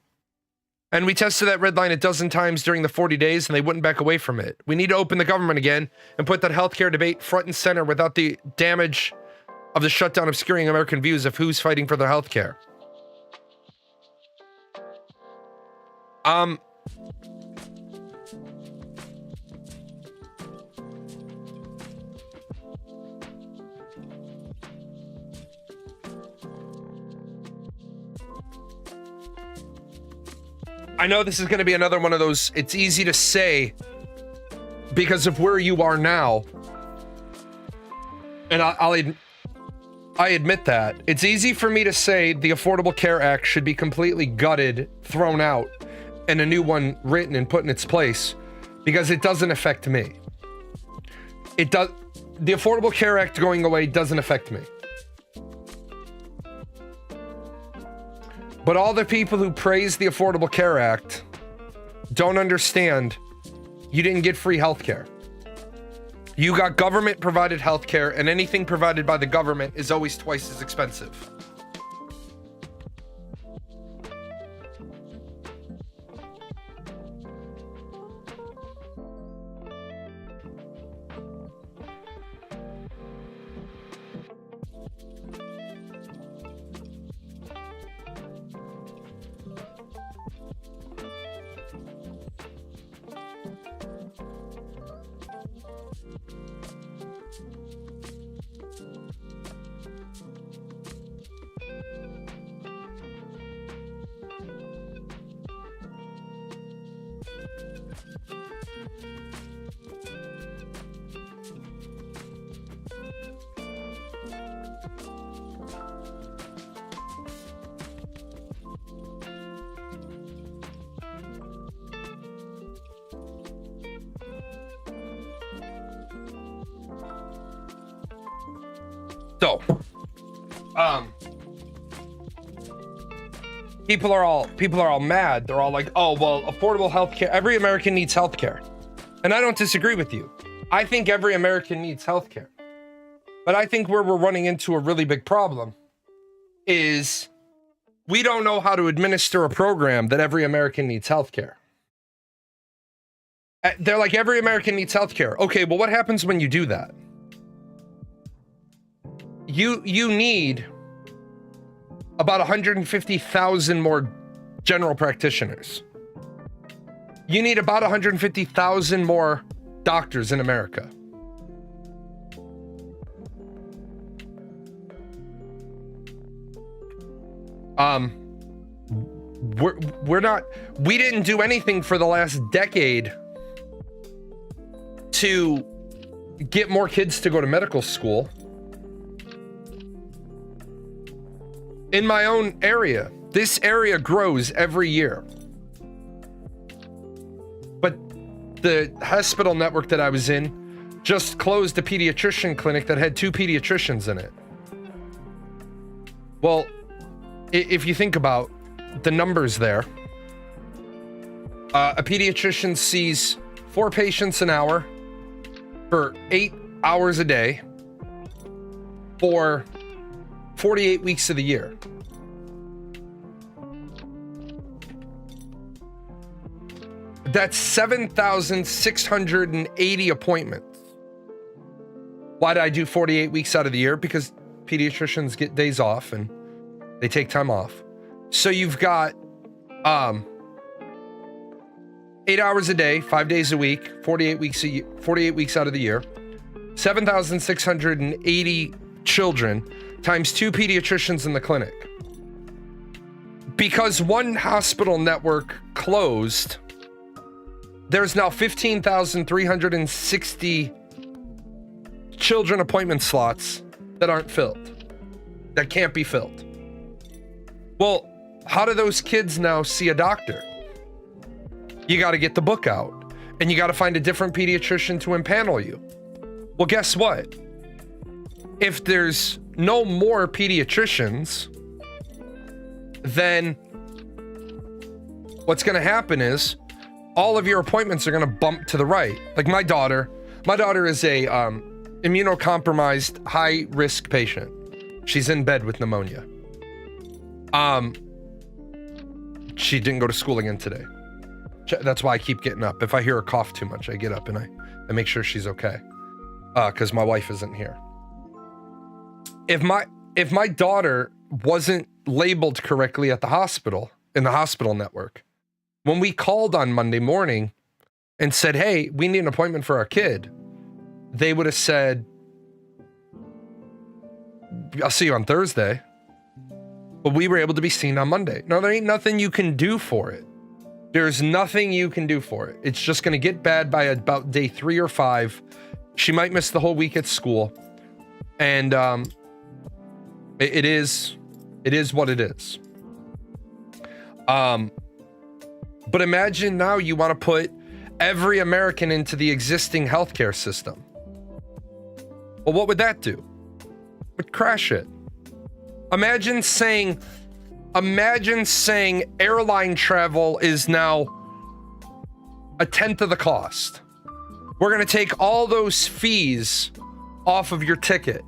And we tested that red line a dozen times during the 40 days and they wouldn't back away from it. We need to open the government again and put that healthcare debate front and center without the damage of the shutdown obscuring American views of who's fighting for their health care. I know this is going to be another one of those, it's easy to say because of where you are now. And I admit that. It's easy for me to say the Affordable Care Act should be completely gutted, thrown out, and a new one written and put in its place because it doesn't affect me. The Affordable Care Act going away doesn't affect me. But all the people who praise the Affordable Care Act don't understand you didn't get free health care. You got government provided health care, and anything provided by the government is always twice as expensive. So, people are all mad. They're all like, "Oh, well, affordable healthcare. Every American needs healthcare." And I don't disagree with you. I think every American needs healthcare. But I think where we're running into a really big problem is we don't know how to administer a program that every American needs healthcare. They're like, every American needs healthcare. Okay, well, what happens when you do that? You need about 150,000 more general practitioners. You need about 150,000 more doctors in America. We didn't do anything for the last decade to get more kids to go to medical school. In my own area, this area grows every year. But the hospital network that I was in just closed a pediatrician clinic that had 2 pediatricians in it. Well, if you think about the numbers there, a pediatrician sees 4 patients an hour for 8 hours a day for 48 weeks of the year. That's 7,680 appointments. Why did I do 48 weeks out of the year? Because pediatricians get days off and they take time off. So you've got 8 hours a day, 5 days a week, 48 weeks out of the year, 7,680 children times 2 pediatricians in the clinic. Because one hospital network closed, there's now 15,360 children appointment slots that aren't filled, that can't be filled. Well, how do those kids now see a doctor? You got to get the book out, and you got to find a different pediatrician to impanel you. Well, guess what? If there's no more pediatricians, then what's going to happen is all of your appointments are going to bump to the right. Like my daughter is a immunocompromised high-risk patient. She's in bed with pneumonia. She didn't go to school again today. That's why I keep getting up. If I hear her cough too much, I get up and I make sure she's okay. Because my wife isn't here. If my daughter wasn't labeled correctly at the hospital, in the hospital network, when we called on Monday morning and said, hey, we need an appointment for our kid, they would have said, I'll see you on Thursday. But we were able to be seen on Monday. No, there ain't nothing you can do for it. There's nothing you can do for it. It's just going to get bad by about day 3 or 5. She might miss the whole week at school. And it is what it is. But imagine now you want to put every American into the existing healthcare system. Well, what would that do? It would crash it. Imagine saying airline travel is now 1/10 of the cost. We're going to take all those fees off of your ticket.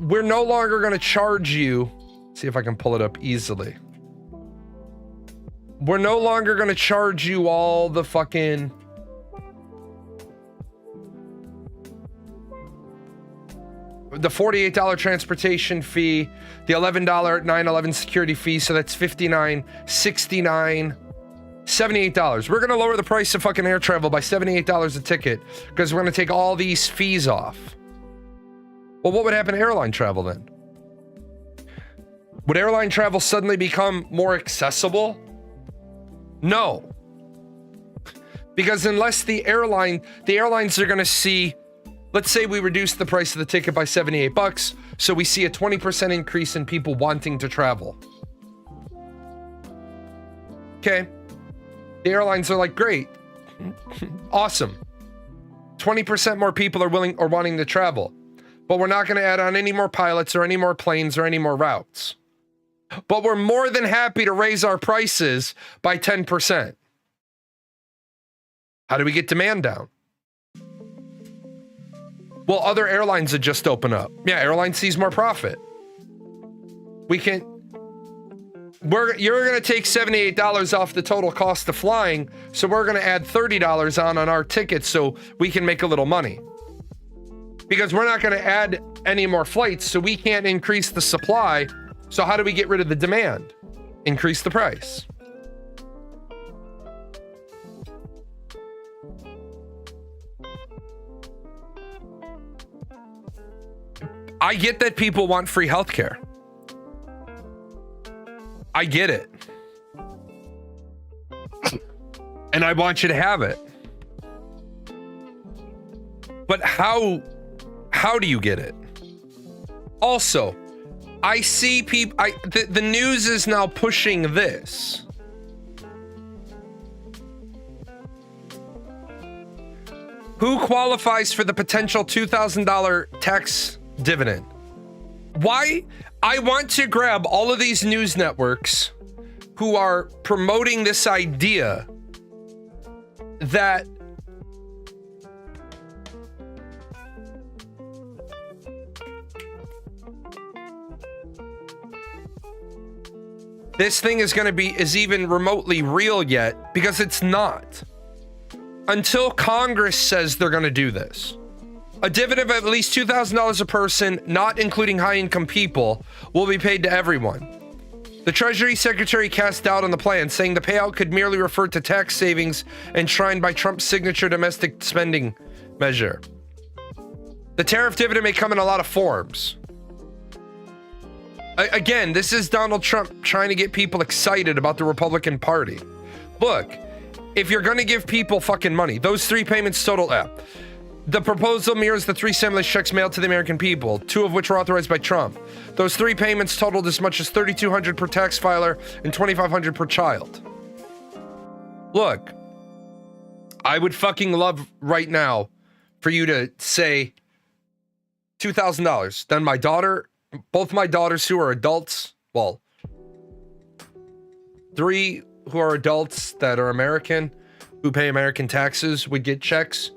We're no longer going to charge you. See if I can pull it up easily. We're no longer going to charge you all the fucking the $48 transportation fee, the $11 at 9/11 security fee, so that's $59, $69, $78. We're going to lower the price of fucking air travel by $78 a ticket because we're going to take all these fees off. Well, what would happen to airline travel then? Would airline travel suddenly become more accessible? No. Because unless the airlines are going to see, let's say we reduce the price of the ticket by $78, so we see a 20% increase in people wanting to travel. Okay. The airlines are like, great. Awesome. 20% more people are willing or wanting to travel. But we're not going to add on any more pilots or any more planes or any more routes. But we're more than happy to raise our prices by 10%. How do we get demand down? Well, other airlines would just open up. Yeah, airline sees more profit. You're going to take $78 off the total cost of flying, so we're going to add $30 on our tickets so we can make a little money. Because we're not going to add any more flights, so we can't increase the supply So how do we get rid of the demand? Increase the price. I get that people want free healthcare. I get it. And I want you to have it. But how do you get it? Also, I see people, the news is now pushing this. Who qualifies for the potential $2,000 tax dividend? Why? I want to grab all of these news networks who are promoting this idea that this thing is even remotely real yet, because it's not. Until Congress says they're going to do this. A dividend of at least $2,000 a person, not including high-income people, will be paid to everyone. The Treasury Secretary cast doubt on the plan, saying the payout could merely refer to tax savings enshrined by Trump's signature domestic spending measure. The tariff dividend may come in a lot of forms. Again, this is Donald Trump trying to get people excited about the Republican Party. Look, if you're going to give people fucking money, those 3 payments total up. The proposal mirrors the 3 stimulus checks mailed to the American people, 2 of which were authorized by Trump. Those 3 payments totaled as much as $3,200 per tax filer and $2,500 per child. Look, I would fucking love right now for you to say $2,000. Then both my daughters who are adults, well, 3 who are adults that are American, who pay American taxes, would get checks.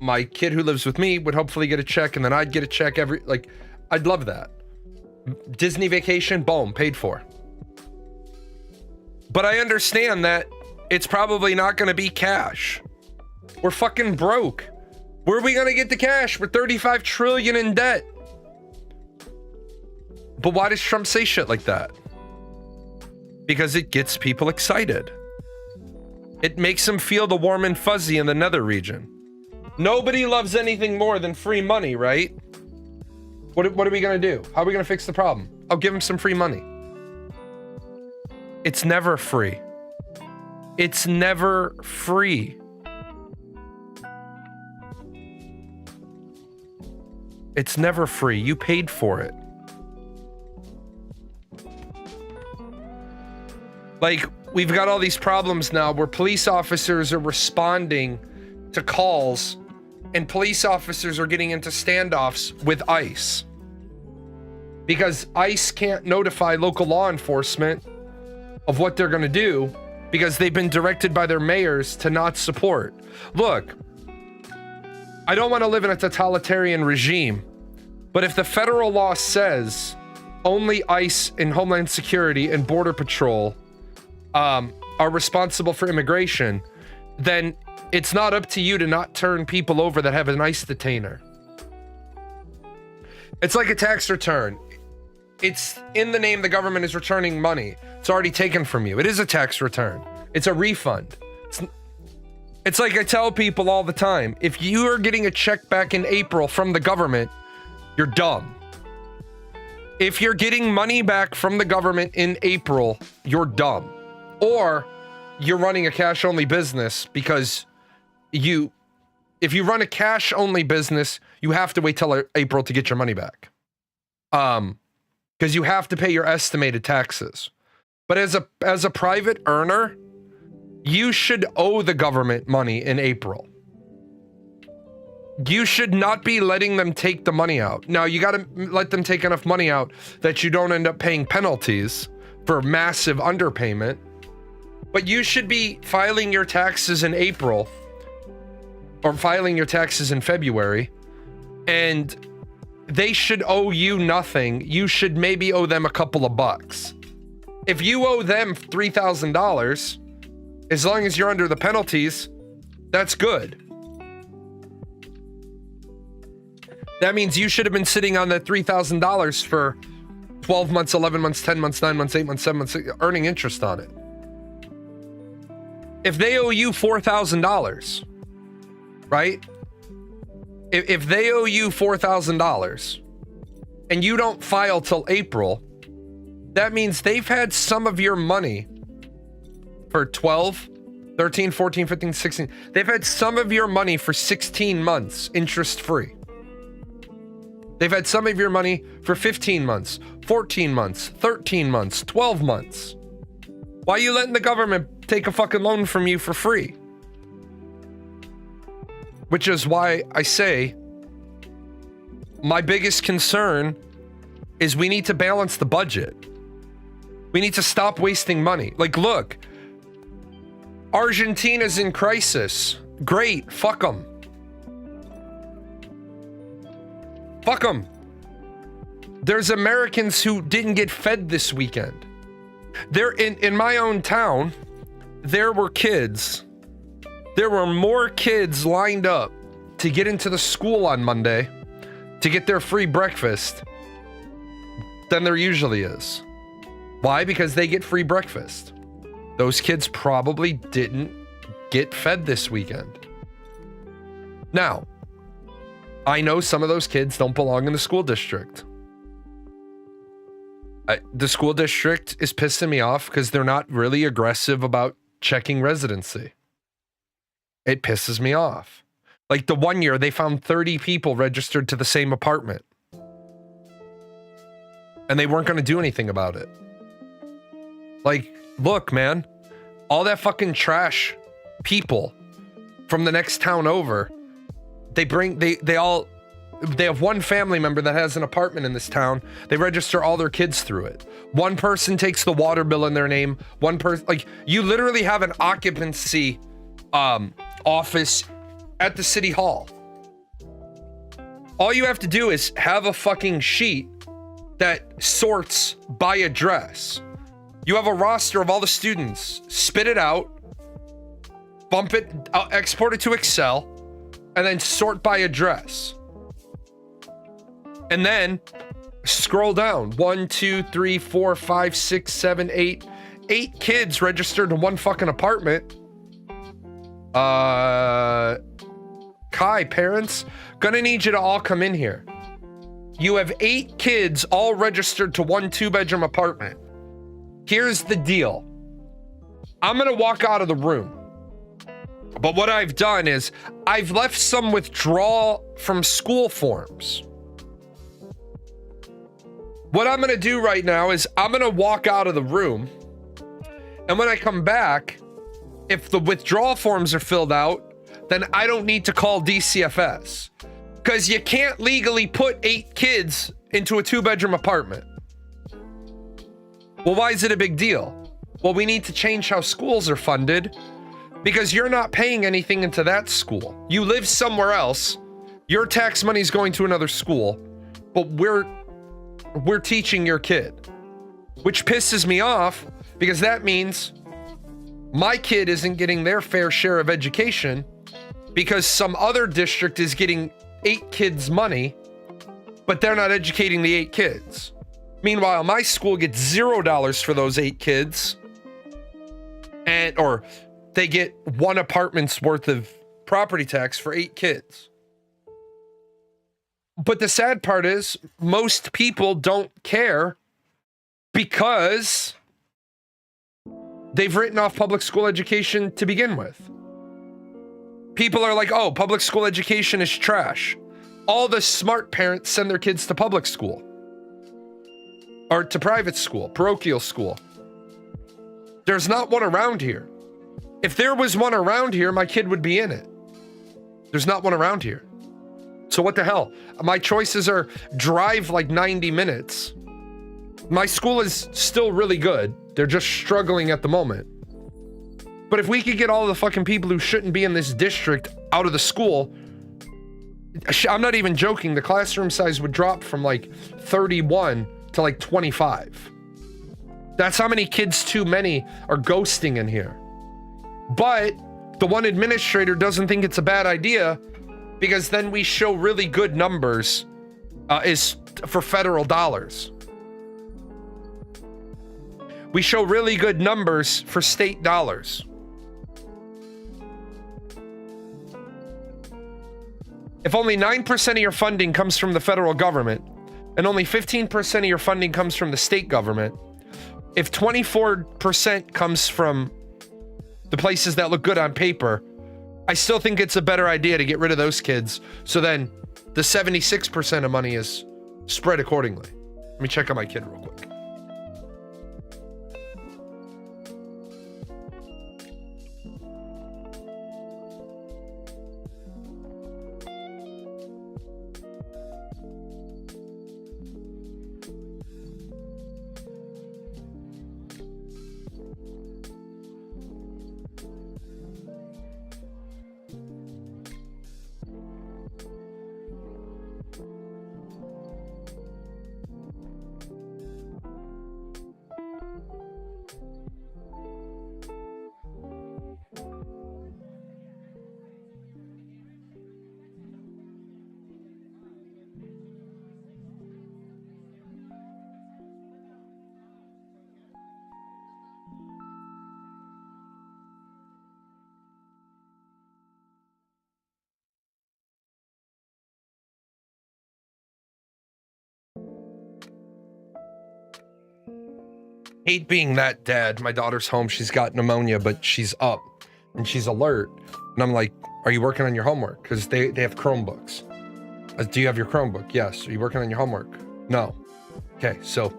My kid who lives with me would hopefully get a check, and then I'd get a check I'd love that. Disney vacation, boom, paid for. But I understand that it's probably not going to be cash. We're fucking broke. Where are we going to get the cash? We're $35 trillion in debt. But why does Trump say shit like that? Because it gets people excited. It makes them feel the warm and fuzzy in the nether region. Nobody loves anything more than free money, right? What are we going to do? How are we going to fix the problem? I'll give them some free money. It's never free. It's never free. It's never free. You paid for it. Like, we've got all these problems now where police officers are responding to calls, and police officers are getting into standoffs with ICE because ICE can't notify local law enforcement of what they're going to do because they've been directed by their mayors to not support. Look, I don't want to live in a totalitarian regime, but if the federal law says only ICE and Homeland Security and Border Patrol are responsible for immigration, then it's not up to you to not turn people over that have an ICE detainer. It's like a tax return. It's in the name the government is returning money. It's already taken from you. It is a tax return. It's a refund. It's like I tell people all the time, if you are getting a check back in April from the government, you're dumb. If you're getting money back from the government in April, you're dumb. Or you're running a cash-only business because if you run a cash-only business, you have to wait till April to get your money back. Because you have to pay your estimated taxes. But as a private earner, you should owe the government money in April. You should not be letting them take the money out. Now, you got to let them take enough money out that you don't end up paying penalties for massive underpayment. But you should be filing your taxes in April or filing your taxes in February, and they should owe you nothing. You should maybe owe them a couple of bucks. If you owe them $3,000, as long as you're under the penalties, that's good. That means you should have been sitting on that $3,000 for 12 months, 11 months, 10 months, 9 months, 8 months, 7 months, earning interest on it. If they owe you $4,000, right? If they owe you $4,000 and you don't file till April, that means they've had some of your money for 12, 13, 14, 15, 16. They've had some of your money for 16 months interest-free. They've had some of your money for 15 months, 14 months, 13 months, 12 months. Why are you letting the government take a fucking loan from you for free? Which is why I say my biggest concern is we need to balance the budget. We need to stop wasting money. Like, look, Argentina's in crisis. Great, fuck them. Fuck them. There's Americans who didn't get fed this weekend. There in my own town, there were kids. There were more kids lined up to get into the school on Monday to get their free breakfast than there usually is. Why? Because they get free breakfast. Those kids probably didn't get fed this weekend. Now, I know some of those kids don't belong in the school district. The school district is pissing me off because they're not really aggressive about checking residency. It pisses me off. Like the one year they found 30 people registered to the same apartment. And they weren't going to do anything about it. Like, look, man, all that fucking trash people from the next town over, they have one family member that has an apartment in this town. They register all their kids through it. One person takes the water bill in their name. One person, like, you literally have an occupancy office at the city hall. All you have to do is have a fucking sheet that sorts by address. You have a roster of all the students, spit it out, bump it, export it to Excel, and then sort by address. And then scroll down. 1, 2, 3, 4, 5, 6, 7, 8. 8 kids registered in one fucking apartment. Kai, parents, gonna need you to all come in here. You have 8 kids all registered to one 2-bedroom apartment. Here's the deal. I'm gonna walk out of the room. But what I've done is I've left some withdrawal from school forms. What I'm gonna do right now is I'm gonna walk out of the room. And when I come back, if the withdrawal forms are filled out, then I don't need to call DCFS. Because you can't legally put 8 kids into a 2-bedroom apartment. Well, why is it a big deal? Well, we need to change how schools are funded because you're not paying anything into that school. You live somewhere else. Your tax money is going to another school, but we're teaching your kid, which pisses me off because that means my kid isn't getting their fair share of education because some other district is getting 8 kids money, but they're not educating the 8 kids. Meanwhile, my school gets $0 for those 8 kids, or they get 1 apartment's worth of property tax for 8 kids. But the sad part is most people don't care because they've written off public school education to begin with. People are like, oh, public school education is trash. All the smart parents send their kids to public school. Or to private school, parochial school. There's not one around here. If there was one around here, my kid would be in it. There's not one around here. So what the hell? My choices are drive like 90 minutes. My school is still really good. They're just struggling at the moment. But if we could get all the fucking people who shouldn't be in this district out of the school, I'm not even joking, the classroom size would drop from like 31 to like 25. That's how many kids too many are ghosting in here. But the one administrator doesn't think it's a bad idea because then we show really good numbers is for federal dollars. we show really good numbers for state dollars. If only 9% of your funding comes from the federal government and only 15% of your funding comes from the state government, if 24% comes from the places that look good on paper, I still think it's a better idea to get rid of those kids. So then the 76% of money is spread accordingly. Let me check on my kid real quick. Hate being that dad. My daughter's home. She's got pneumonia, but she's up and she's alert. And I'm like, are you working on your homework? Because they have Chromebooks. Do you have your Chromebook? Yes. Are you working on your homework? No. Okay. So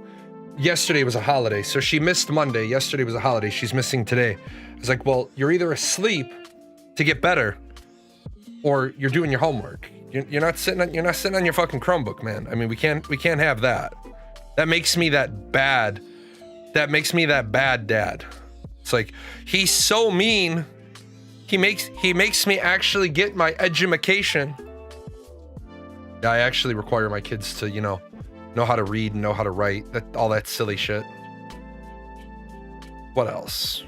yesterday was a holiday. So she missed Monday. Yesterday was a holiday. She's missing today. I was like, well, you're either asleep to get better or you're doing your homework. You're not sitting on your fucking Chromebook, man. I mean, we can't have that. That makes me that bad. That makes me that bad dad. It's like, he's so mean. He makes me actually get my edumacation. I actually require my kids to, know how to read and know how to write. All that silly shit. What else?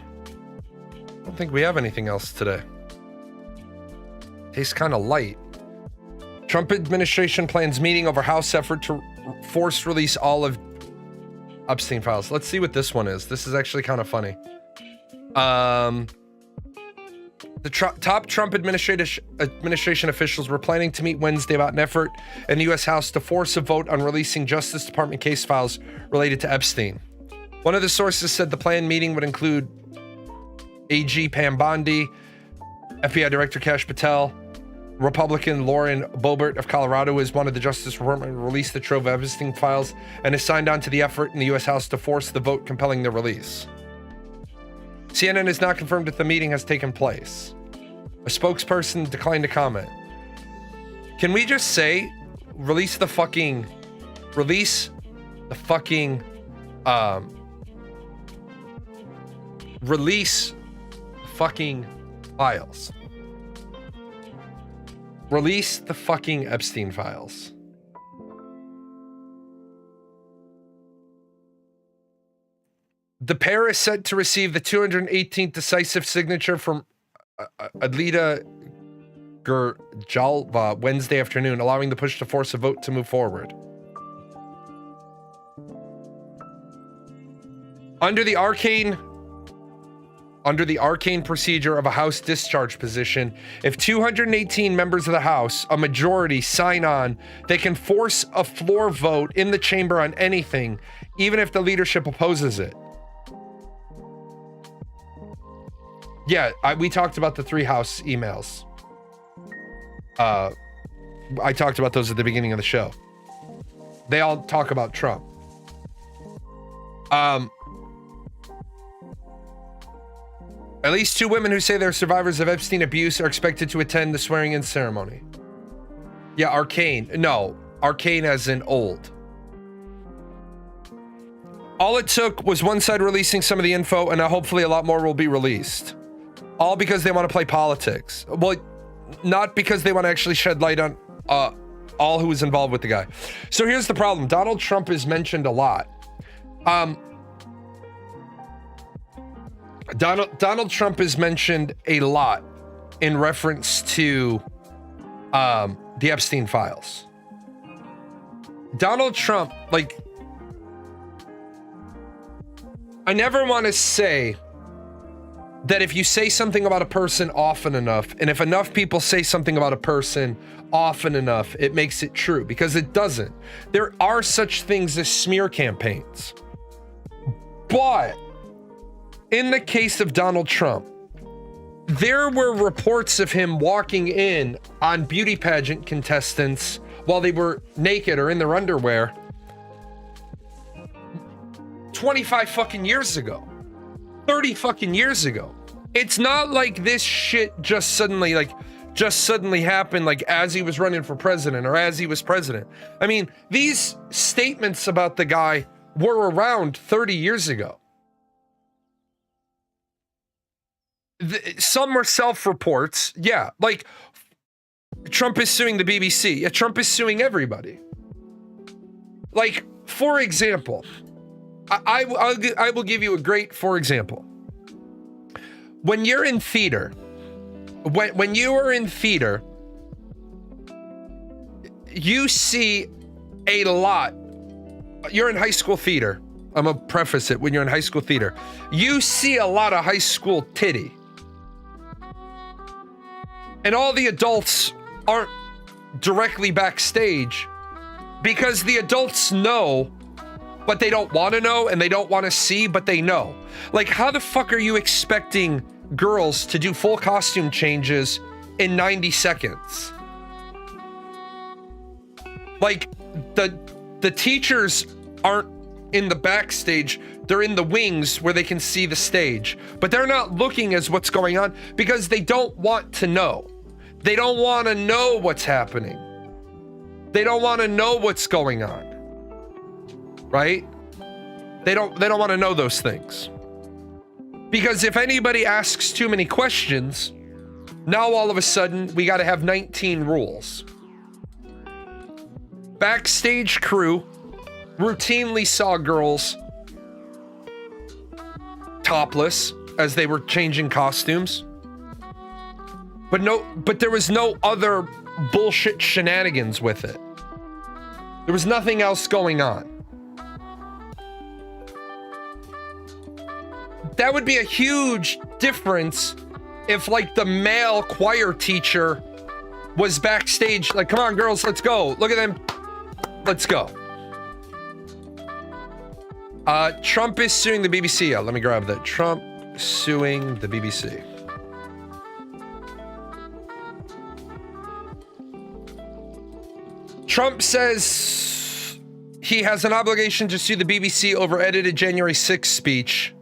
I don't think we have anything else today. Tastes kind of light. Trump administration plans meeting over House effort to force release all of Epstein files. Let's see what this one is. This is actually kind of funny. The top Trump administration officials were planning to meet Wednesday about an effort in the U.S. House to force a vote on releasing Justice Department case files related to Epstein. One of the sources said the planned meeting would include AG Pam Bondi, FBI Director Kash Patel, Republican Lauren Boebert of Colorado is one of the Justice Department released the trove of Epstein files and has signed on to the effort in the U.S. House to force the vote compelling their release. CNN has not confirmed if the meeting has taken place. A spokesperson declined to comment. Can we just say, release the fucking files? Release the fucking Epstein files. The pair is set to receive the 218th decisive signature from Adlita Gurjalva Wednesday afternoon, allowing the push to force a vote to move forward. Under the arcane procedure of a House discharge position, if 218 members of the House, a majority, sign on, they can force a floor vote in the chamber on anything, even if the leadership opposes it. Yeah, we talked about the 3 House emails. I talked about those at the beginning of the show. They all talk about Trump. At least 2 women who say they're survivors of Epstein abuse are expected to attend the swearing-in ceremony. Yeah, arcane. No, arcane as in old. All it took was one side releasing some of the info, and now hopefully a lot more will be released. All because they want to play politics. Well, not because they want to actually shed light on all who was involved with the guy. So here's the problem. Donald Trump is mentioned a lot. Donald Trump is mentioned a lot in reference to the Epstein files. Donald Trump, like, I never want to say that if you say something about a person often enough, and if enough people say something about a person often enough, it makes it true, because it doesn't. There are such things as smear campaigns. But in the case of Donald Trump, there were reports of him walking in on beauty pageant contestants while they were naked or in their underwear 25 fucking years ago. 30 fucking years ago. It's not like this shit just suddenly happened like as he was running for president or as he was president. I mean, these statements about the guy were around 30 years ago. Some were self-reports. Yeah, like Trump is suing the BBC. Yeah, Trump is suing everybody. Like, for example, I will give you a great for example. When you're in theater, when you are in theater, you see a lot. You're in high school theater. I'm gonna preface it. When you're in high school theater, you see a lot of high school titty. And all the adults aren't directly backstage because the adults know, but they don't want to know, and they don't want to see, but they know. Like, how the fuck are you expecting girls to do full costume changes in 90 seconds? Like, the teachers aren't in the backstage, they're in the wings where they can see the stage, but they're not looking as what's going on because they don't want to know. They don't want to know what's happening. They don't want to know what's going on. Right? They don't want to know those things. Because if anybody asks too many questions, now all of a sudden we got to have 19 rules. Backstage crew routinely saw girls topless as they were changing costumes. But there was no other bullshit shenanigans with it. There was nothing else going on. That would be a huge difference if, like, the male choir teacher was backstage, like, come on, girls, let's go. Look at them. Let's go. Trump is suing the BBC. Let me grab that. Trump suing the BBC. Trump says he has an obligation to sue the BBC over edited January 6th speech.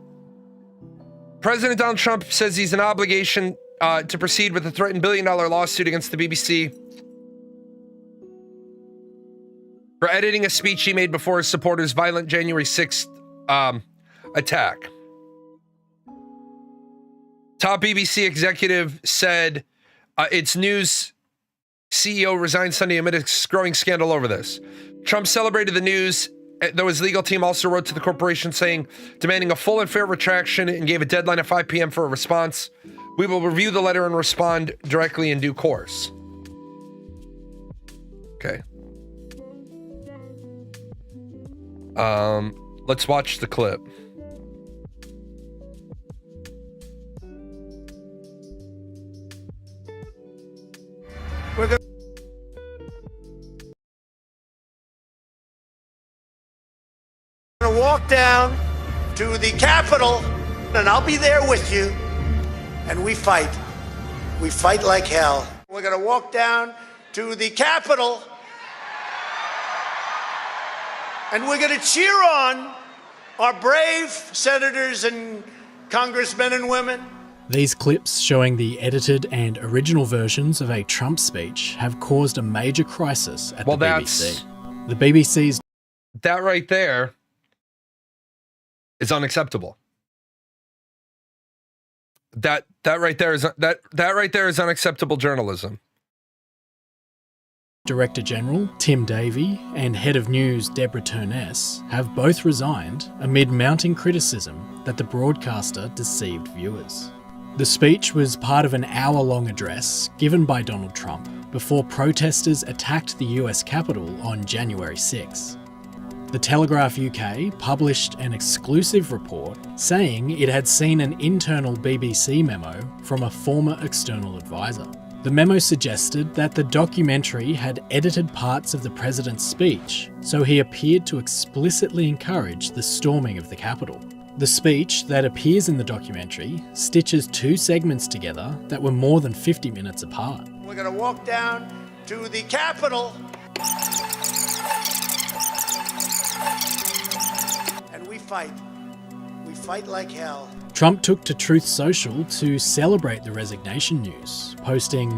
President Donald Trump says he's an obligation to proceed with a threatened billion-dollar lawsuit against the BBC for editing a speech he made before his supporters' violent January 6th attack. Top BBC executive said its news CEO resigned Sunday amid a growing scandal over this. Trump celebrated the news, though his legal team also wrote to the corporation saying, demanding a full and fair retraction, and gave a deadline of 5 p.m. for a response. We will review the letter and respond directly in due course. Okay. Let's watch the clip. We're going to walk down to the Capitol, and I'll be there with you, and we fight. We fight like hell. We're going to walk down to the Capitol, and we're going to cheer on our brave senators and congressmen and women. These clips showing the edited and original versions of a Trump speech have caused a major crisis at the BBC. The BBC's... That right there is unacceptable. That right there is unacceptable journalism. Director General Tim Davie and Head of News Deborah Turness have both resigned amid mounting criticism that the broadcaster deceived viewers. The speech was part of an hour-long address given by Donald Trump before protesters attacked the US Capitol on January 6. The Telegraph UK published an exclusive report saying it had seen an internal BBC memo from a former external advisor. The memo suggested that the documentary had edited parts of the president's speech, so he appeared to explicitly encourage the storming of the Capitol. The speech that appears in the documentary stitches two segments together that were more than 50 minutes apart. We're going to walk down to the Capitol. And we fight. We fight like hell. Trump took to Truth Social to celebrate the resignation news, posting,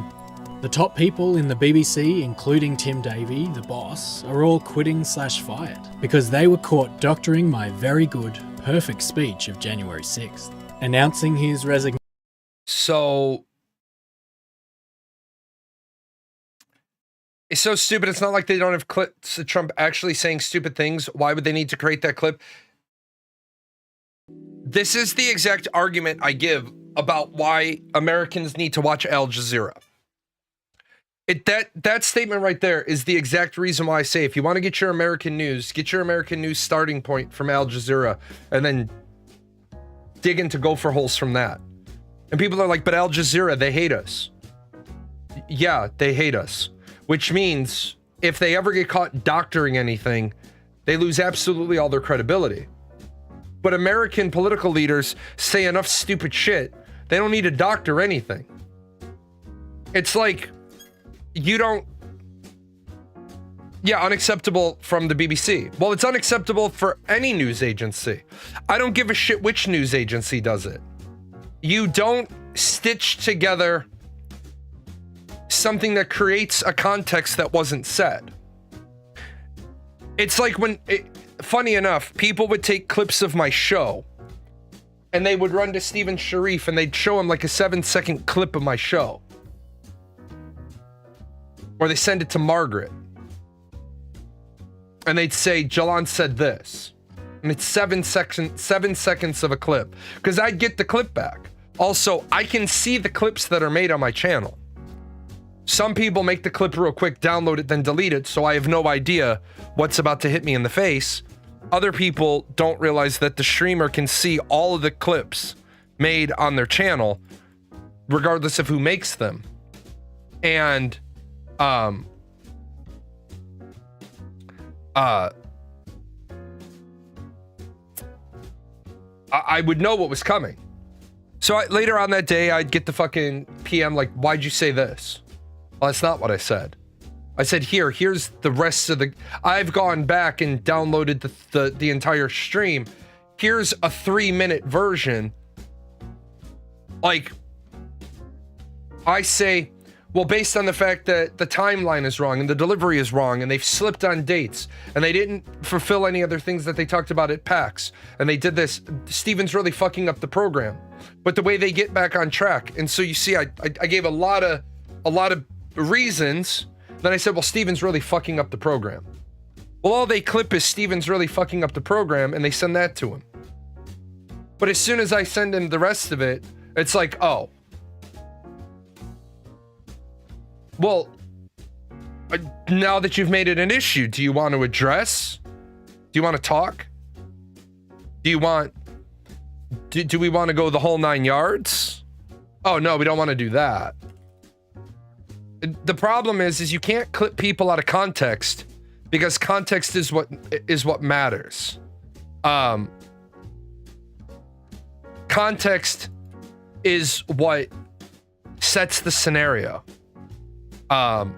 "The top people in the BBC, including Tim Davie, the boss, are all quitting/fired because they were caught doctoring my very good, perfect speech of January 6th, announcing his resignation." So it's so stupid. It's not like they don't have clips of Trump actually saying stupid things. Why would they need to create that clip? This is the exact argument I give about why Americans need to watch Al Jazeera. That statement right there is the exact reason why I say if you want to get your American news starting point from Al Jazeera and then dig into gopher holes from that. And people are like, but Al Jazeera, they hate us. Yeah, they hate us. Which means if they ever get caught doctoring anything, they lose absolutely all their credibility. But American political leaders say enough stupid shit, they don't need to doctor anything. It's like, unacceptable from the BBC. Well, it's unacceptable for any news agency. I don't give a shit which news agency does it. You don't stitch together something that creates a context that wasn't said. It's like funny enough, people would take clips of my show and they would run to Steven Sharif and they'd show him like a 7-second clip of my show. Or they send it to Margaret and they'd say, Jalan said this. And it's 7 seconds of a clip. Because I'd get the clip back. Also, I can see the clips that are made on my channel. Some people make the clip real quick, download it, then delete it, so I have no idea what's about to hit me in the face. Other people don't realize that the streamer can see all of the clips made on their channel, regardless of who makes them. And, I would know what was coming. So later on that day, I'd get the fucking PM like, why'd you say this? Well, that's not what I said. I said, here's the rest of the... I've gone back and downloaded the entire stream. Here's a 3-minute version. Like, I say, well, based on the fact that the timeline is wrong and the delivery is wrong and they've slipped on dates and they didn't fulfill any other things that they talked about at PAX and they did this, Steven's really fucking up the program. But the way they get back on track. And so you see, I gave a lot of reasons. Then I said, well, Steven's really fucking up the program. Well, all they clip is Steven's really fucking up the program and they send that to him. But as soon as I send him the rest of it, it's like, oh. Well, now that you've made it an issue, do you want to address? Do you want to talk? Do we want to go the whole 9 yards? Oh, no, we don't want to do that. The problem is you can't clip people out of context because context is what matters. Context is what sets the scenario. And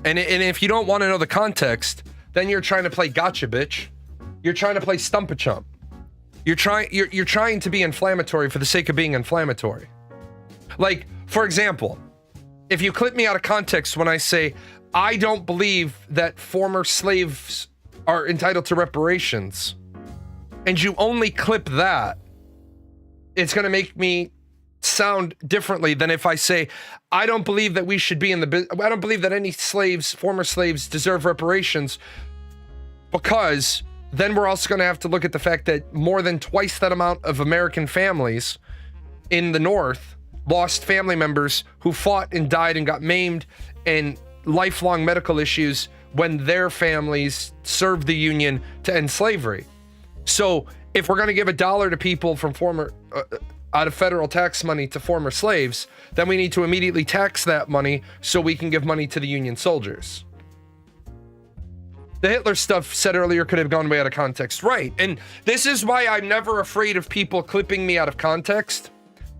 if you don't want to know the context, then you're trying to play gotcha, bitch. You're trying to play stump a chump. You're trying to be inflammatory for the sake of being inflammatory. Like, for example, if you clip me out of context when I say, I don't believe that former slaves are entitled to reparations, and you only clip that, it's going to make me sound differently than if I say, I don't believe that we should be I don't believe that any former slaves deserve reparations, because then we're also going to have to look at the fact that more than twice that amount of American families in the North lost family members who fought and died and got maimed and lifelong medical issues when their families served the Union to end slavery. So if we're going to give $1 to people from former out of federal tax money to former slaves, then we need to immediately tax that money so we can give money to the Union soldiers. The Hitler stuff said earlier could have gone way out of context. Right. And this is why I'm never afraid of people clipping me out of context.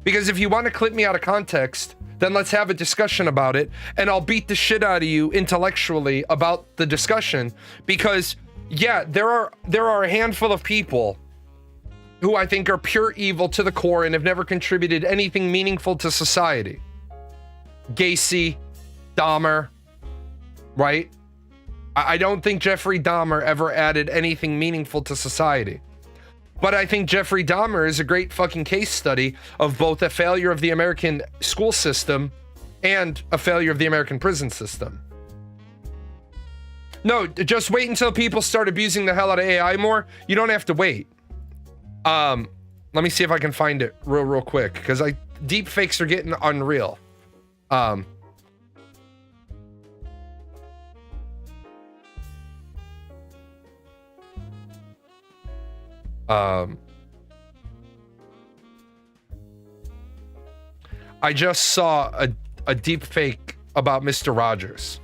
Because if you want to clip me out of context, then let's have a discussion about it. And I'll beat the shit out of you intellectually about the discussion. Because, yeah, there are a handful of people who I think are pure evil to the core and have never contributed anything meaningful to society. Gacy, Dahmer, right? I don't think Jeffrey Dahmer ever added anything meaningful to society. But I think Jeffrey Dahmer is a great fucking case study of both a failure of the American school system and a failure of the American prison system. No, just wait until people start abusing the hell out of AI more. You don't have to wait. Let me see if I can find it real quick, because deep fakes are getting unreal. I just saw a deep fake about Mr. Rogers.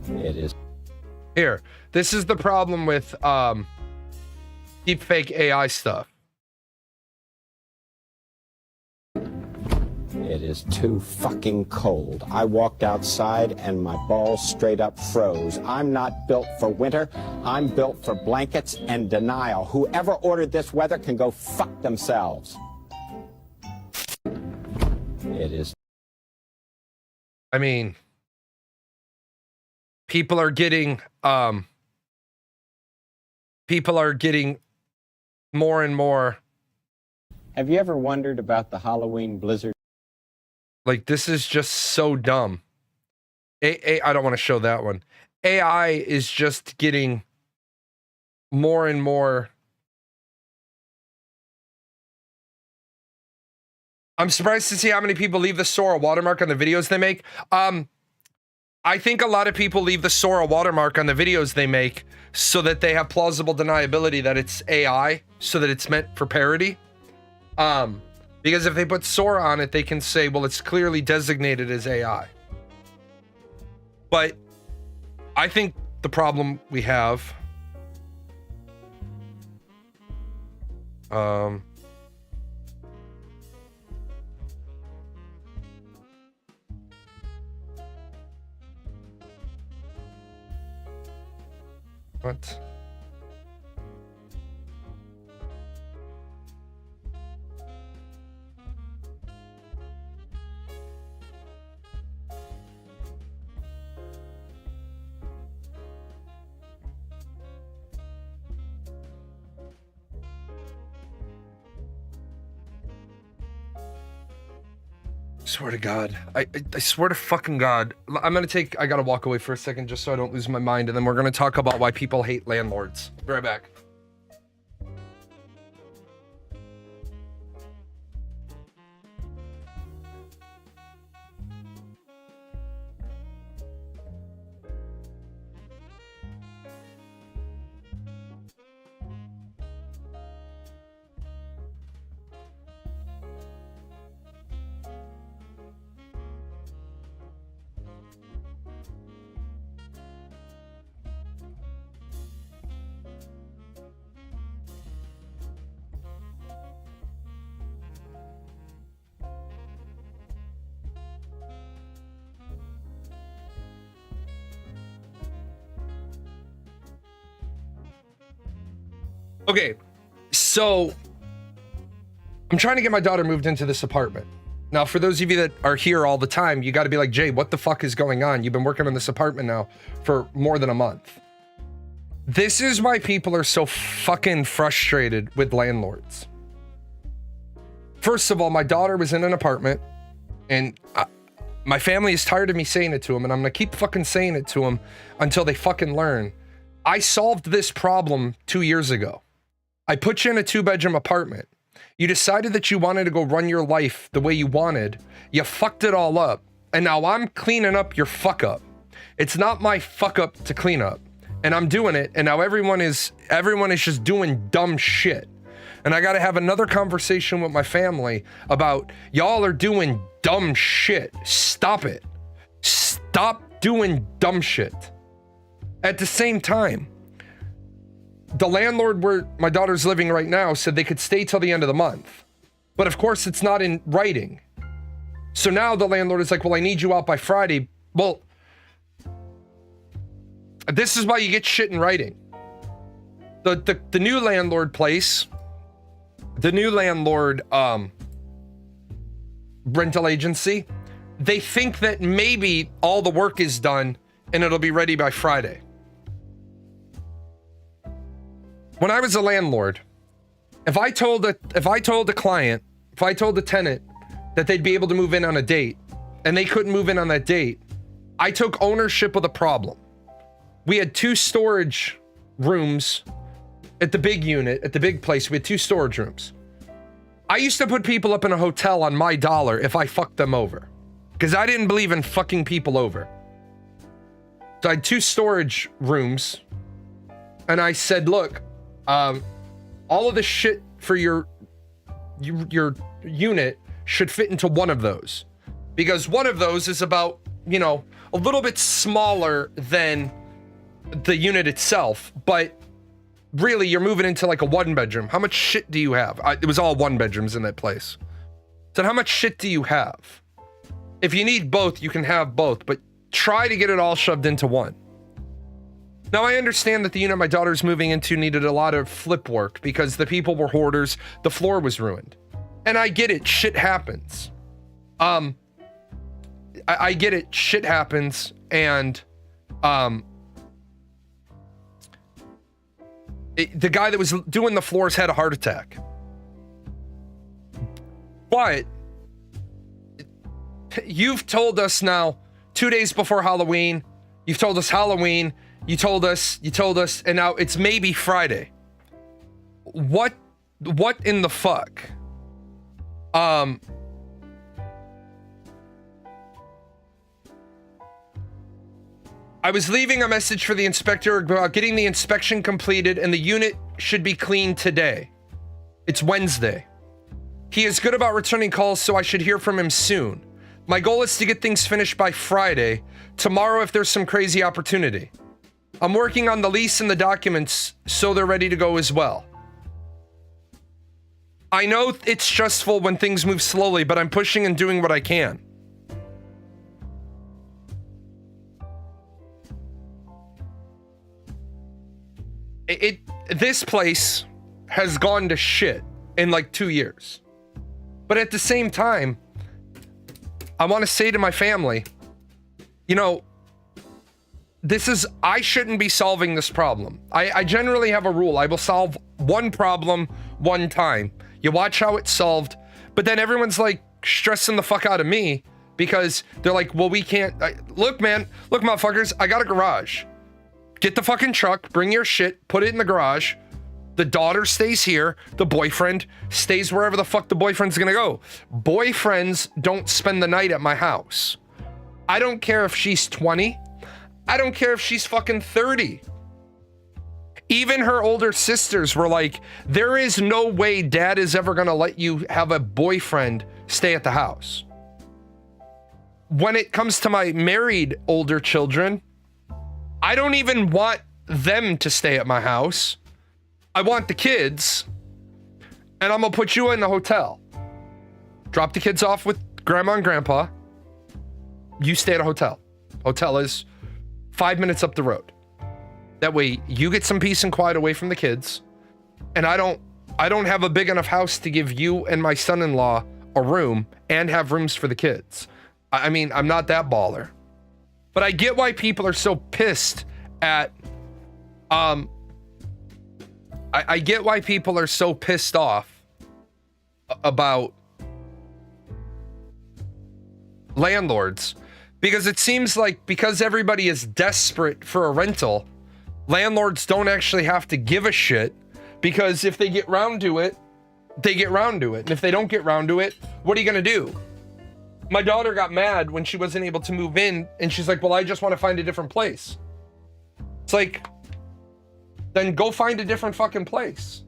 It is. Here, this is the problem with deep fake AI stuff. It is too fucking cold. I walked outside and my balls straight up froze. I'm not built for winter. I'm built for blankets and denial. Whoever ordered this weather can go fuck themselves. It is. I mean, people are getting more and more. Have you ever wondered about the Halloween blizzard? Like, this is just so dumb. I don't want to show that one. AI is just getting more and more. I'm surprised to see how many people leave the Sora watermark on the videos they make. I think a lot of people leave the Sora watermark on the videos they make so that they have plausible deniability that it's AI, so that it's meant for parody. Because if they put Sora on it, they can say, well, it's clearly designated as AI. But I think the problem we have, what? Swear to God. I swear to fucking God. I gotta walk away for a second just so I don't lose my mind, and then we're gonna talk about why people hate landlords. Be right back. Okay, so I'm trying to get my daughter moved into this apartment. Now, for those of you that are here all the time, you got to be like, Jay, what the fuck is going on? You've been working on this apartment now for more than a month. This is why people are so fucking frustrated with landlords. First of all, my daughter was in an apartment, and My family is tired of me saying it to them, and I'm gonna keep fucking saying it to them until they fucking learn. I solved this problem 2 years ago. I put you in a 2-bedroom apartment. You decided that you wanted to go run your life the way you wanted. You fucked it all up. And now I'm cleaning up your fuck up. It's not my fuck up to clean up. And I'm doing it. And now everyone is just doing dumb shit. And I got to have another conversation with my family about y'all are doing dumb shit. Stop it. Stop doing dumb shit. At the same time, the landlord where my daughter's living right now said they could stay till the end of the month. But of course, it's not in writing. So now the landlord is like, well, I need you out by Friday. Well, this is why you get shit in writing. The new landlord place, the new landlord rental agency, they think that maybe all the work is done and it'll be ready by Friday. When I was a landlord, if I told the client, if I told the tenant that they'd be able to move in on a date and they couldn't move in on that date, I took ownership of the problem. We had 2 storage rooms at the big unit, at the big place. We had 2 storage rooms. I used to put people up in a hotel on my dollar if I fucked them over, because I didn't believe in fucking people over. So I had 2 storage rooms, and I said, look, all of the shit for your unit should fit into one of those, because one of those is about, you know, a little bit smaller than the unit itself, but really you're moving into like a 1-bedroom. How much shit do you have? It was all 1-bedrooms in that place. So how much shit do you have? If you need both, you can have both, but try to get it all shoved into one. Now, I understand that the unit my daughter's moving into needed a lot of flip work because the people were hoarders, the floor was ruined. And I get it, shit happens. I get it, shit happens, and the guy that was doing the floors had a heart attack. But you've told us now 2 days before Halloween, you've told us Halloween, you told us, and now it's maybe Friday. What in the fuck? I was leaving a message for the inspector about getting the inspection completed, and the unit should be cleaned today. It's Wednesday. He is good about returning calls, so I should hear from him soon. My goal is to get things finished by Friday, tomorrow if there's some crazy opportunity. I'm working on the lease and the documents so they're ready to go as well. I know it's stressful when things move slowly, but I'm pushing and doing what I can. This place has gone to shit in like 2 years. But at the same time, I want to say to my family, you know, I shouldn't be solving this problem. I generally have a rule. I will solve one problem one time. You watch how it's solved, but then everyone's like stressing the fuck out of me because they're like, well, we can't. Look, motherfuckers, I got a garage. Get the fucking truck, bring your shit, put it in the garage. The daughter stays here. The boyfriend stays wherever the fuck the boyfriend's gonna go. Boyfriends don't spend the night at my house. I don't care if she's 20. I don't care if she's fucking 30. Even her older sisters were like, there is no way dad is ever gonna let you have a boyfriend stay at the house. When it comes to my married older children, I don't even want them to stay at my house. I want the kids, and I'm gonna put you in the hotel. Drop the kids off with grandma and grandpa. You stay at a hotel. Hotel is 5 minutes up the road. That way you get some peace and quiet away from the kids. And I don't have a big enough house to give you and my son-in-law a room and have rooms for the kids. I mean, I'm not that baller. But I get why people are so pissed at, I get why people are so pissed off about landlords, because it seems like because everybody is desperate for a rental, landlords don't actually have to give a shit, because if they get round to it, they get round to it. And if they don't get round to it, what are you going to do? My daughter got mad when she wasn't able to move in, and she's like, well, I just want to find a different place. It's like, then go find a different fucking place.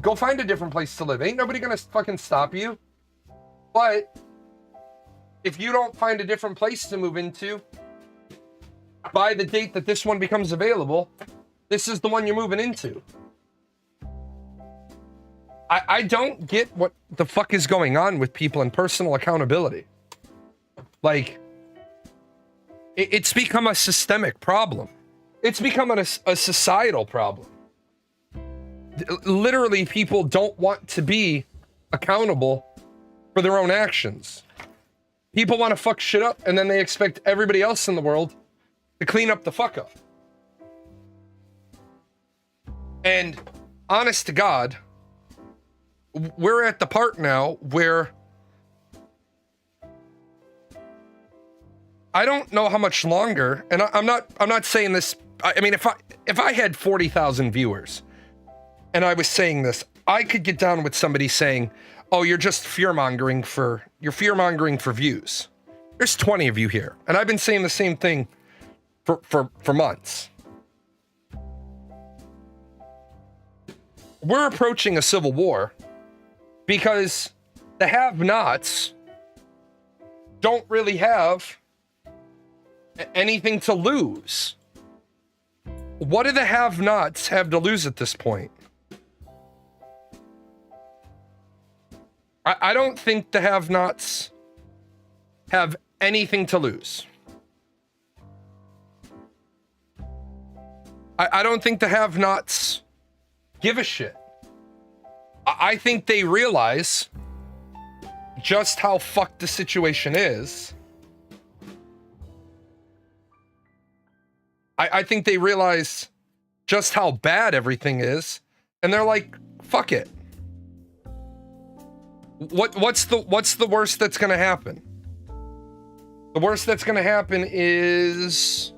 Go find a different place to live. Ain't nobody gonna fucking stop you. But if you don't find a different place to move into by the date that this one becomes available, this is the one you're moving into. I don't get what the fuck is going on with people and personal accountability. Like, it's become a systemic problem. It's become a societal problem. Literally, people don't want to be accountable for their own actions. People want to fuck shit up, and then they expect everybody else in the world to clean up the fuck up. And honest to God, we're at the part now where I don't know how much longer, and I'm not saying this. I mean, if I had 40,000 viewers and I was saying this, I could get down with somebody saying, "Oh, you're just fear-mongering for views." There's 20 of you here, and I've been saying the same thing for months. We're approaching a civil war because the have-nots don't really have anything to lose. What do the have-nots have to lose at this point? I don't think the have-nots have anything to lose. I don't think the have-nots give a shit. I think they realize just how fucked the situation is. I think they realize just how bad everything is, and they're like, fuck it. What's the worst that's gonna happen? The worst that's gonna happen is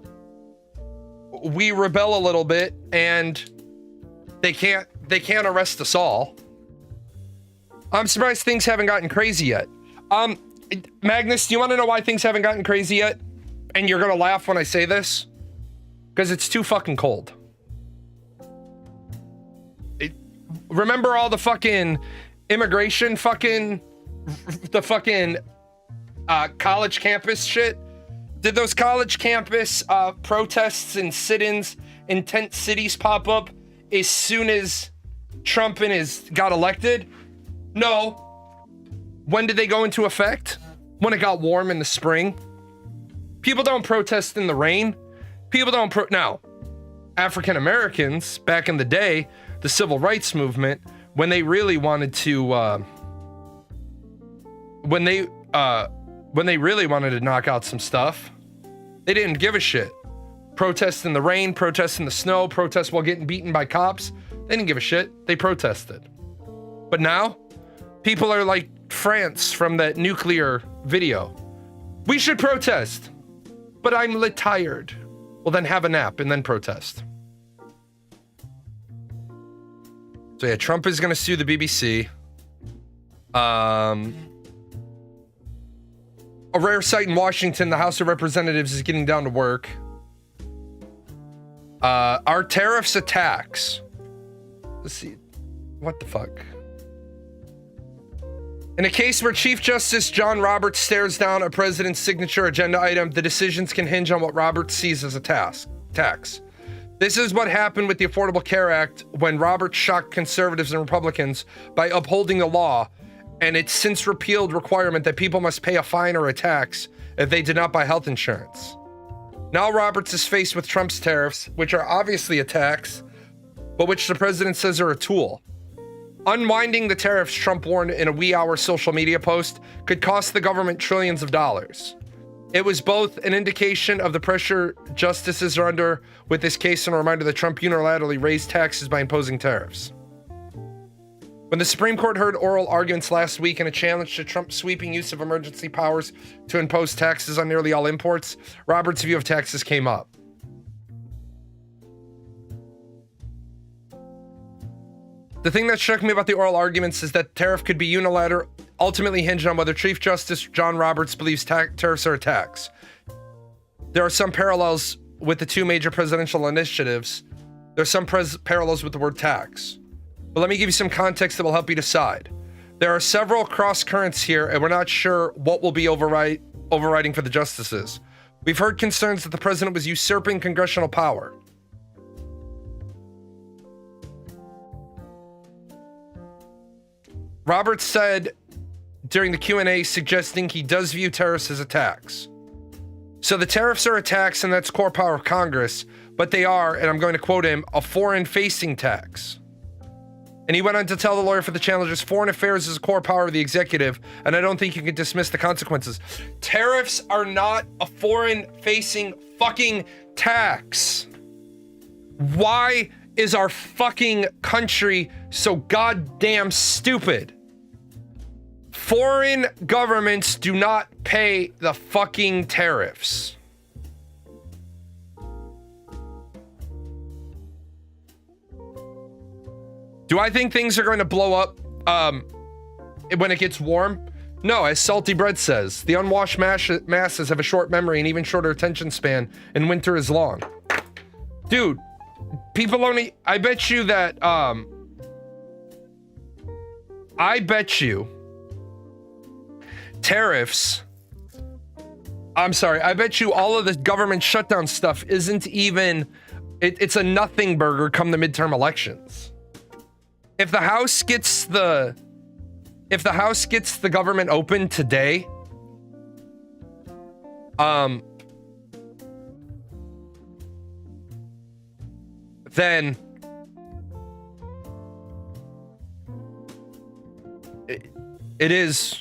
we rebel a little bit and they can't arrest us all. I'm surprised things haven't gotten crazy yet. Magnus, do you want to know why things haven't gotten crazy yet? And you're gonna laugh when I say this, because it's too fucking cold. Remember all the fucking immigration the fucking college campus shit? Did those college campus protests and sit-ins in tent cities pop up as soon as Trump got elected? No. When did they go into effect? When it got warm in the spring. People don't protest in the rain. People don't now, African Americans back in the day, the civil rights movement, when they really wanted to when they really wanted to knock out some stuff, they didn't give a shit. Protest in the rain, protest in the snow, protest while getting beaten by cops. They didn't give a shit. They protested. But now, people are like France from that nuclear video. We should protest, but I'm tired. Well, then have a nap and then protest. So yeah, Trump is going to sue the BBC. A rare sight in Washington, the House of Representatives is getting down to work. Are tariffs a tax? Let's see. What the fuck? In a case where Chief Justice John Roberts stares down a president's signature agenda item, the decisions can hinge on what Roberts sees as a tax. This is what happened with the Affordable Care Act when Roberts shocked conservatives and Republicans by upholding the law and its since repealed requirement that people must pay a fine or a tax if they did not buy health insurance. Now Roberts is faced with Trump's tariffs, which are obviously a tax, but which the president says are a tool. Unwinding the tariffs, Trump warned in a wee-hour social media post, could cost the government trillions of dollars. It was both an indication of the pressure justices are under with this case and a reminder that Trump unilaterally raised taxes by imposing tariffs. When the Supreme Court heard oral arguments last week in a challenge to Trump's sweeping use of emergency powers to impose taxes on nearly all imports, Roberts' view of taxes came up. The thing that struck me about the oral arguments is that tariff could be unilateral, ultimately hinged on whether Chief Justice John Roberts believes tariffs are a tax. There are some parallels with the two major presidential initiatives. There are some parallels with the word tax. But let me give you some context that will help you decide. There are several cross currents here, and we're not sure what will be overriding for the justices. We've heard concerns that the president was usurping congressional power. Roberts said during the Q&A suggesting he does view tariffs as a tax. So the tariffs are a tax, and that's core power of Congress, but they are, and I'm going to quote him, a foreign-facing tax. And he went on to tell the lawyer for the challengers, foreign affairs is a core power of the executive, and I don't think you can dismiss the consequences. Tariffs are not a foreign-facing fucking tax. Why is our fucking country so goddamn stupid? Foreign governments do not pay the fucking tariffs. Do I think things are going to blow up when it gets warm? No, as Salty Bread says, the unwashed masses have a short memory and even shorter attention span, and winter is long. Dude, people only... I bet you that... I bet you... tariffs... I'm sorry, I bet you all of the government shutdown stuff isn't even... It's a nothing burger come the midterm elections. If the House gets the government open today, then it is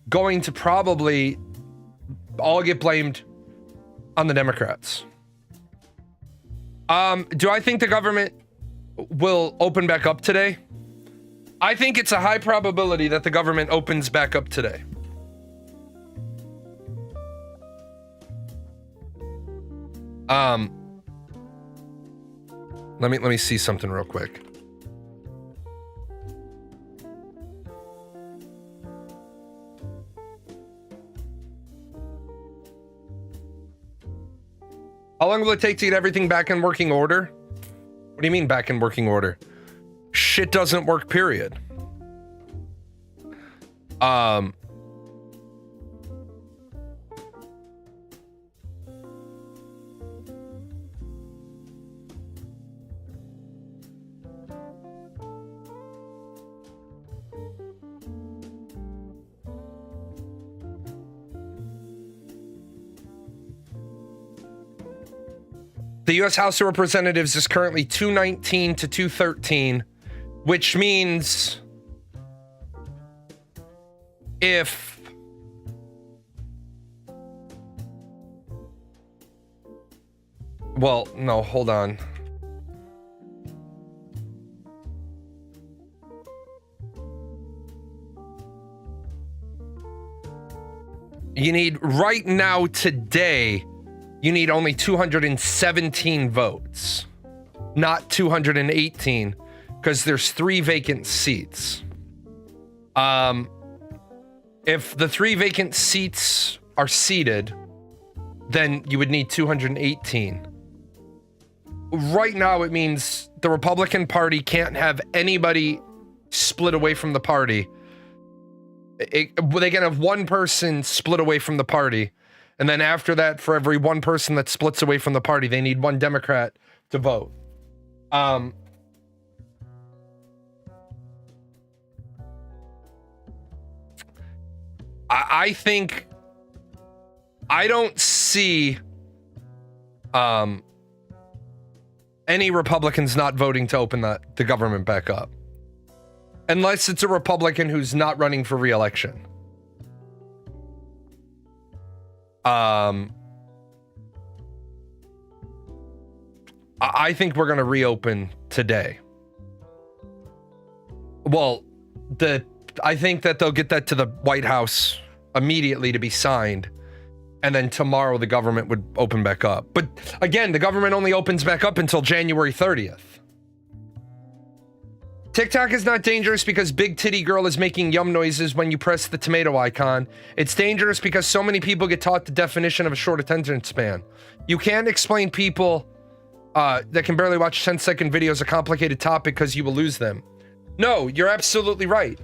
going to probably all get blamed on the Democrats. Do I think the government will open back up today? I think it's a high probability that the government opens back up today. Let me see something real quick. How long will it take to get everything back in working order? What do you mean back in working order? Shit doesn't work, period. The U.S. House of Representatives is currently 219 to 213, which means if well, no, hold on. You need right now today. You need only 217 votes, not 218, because there's 3 vacant seats. If the 3 vacant seats are seated, then you would need 218. Right now, it means the Republican Party can't have anybody split away from the party. They can have one person split away from the party. And then after that, for every one person that splits away from the party, they need one Democrat to vote. I think I don't see any Republicans not voting to open the government back up. Unless it's a Republican who's not running for re-election. I think we're going to reopen today. Well, I think that they'll get that to the White House immediately to be signed, and then tomorrow the government would open back up. But again, the government only opens back up until January 30th. TikTok is not dangerous because Big Titty Girl is making yum noises when you press the tomato icon. It's dangerous because so many people get taught the definition of a short attention span. You can't explain people that can barely watch 10-second videos a complicated topic because you will lose them. No, you're absolutely right.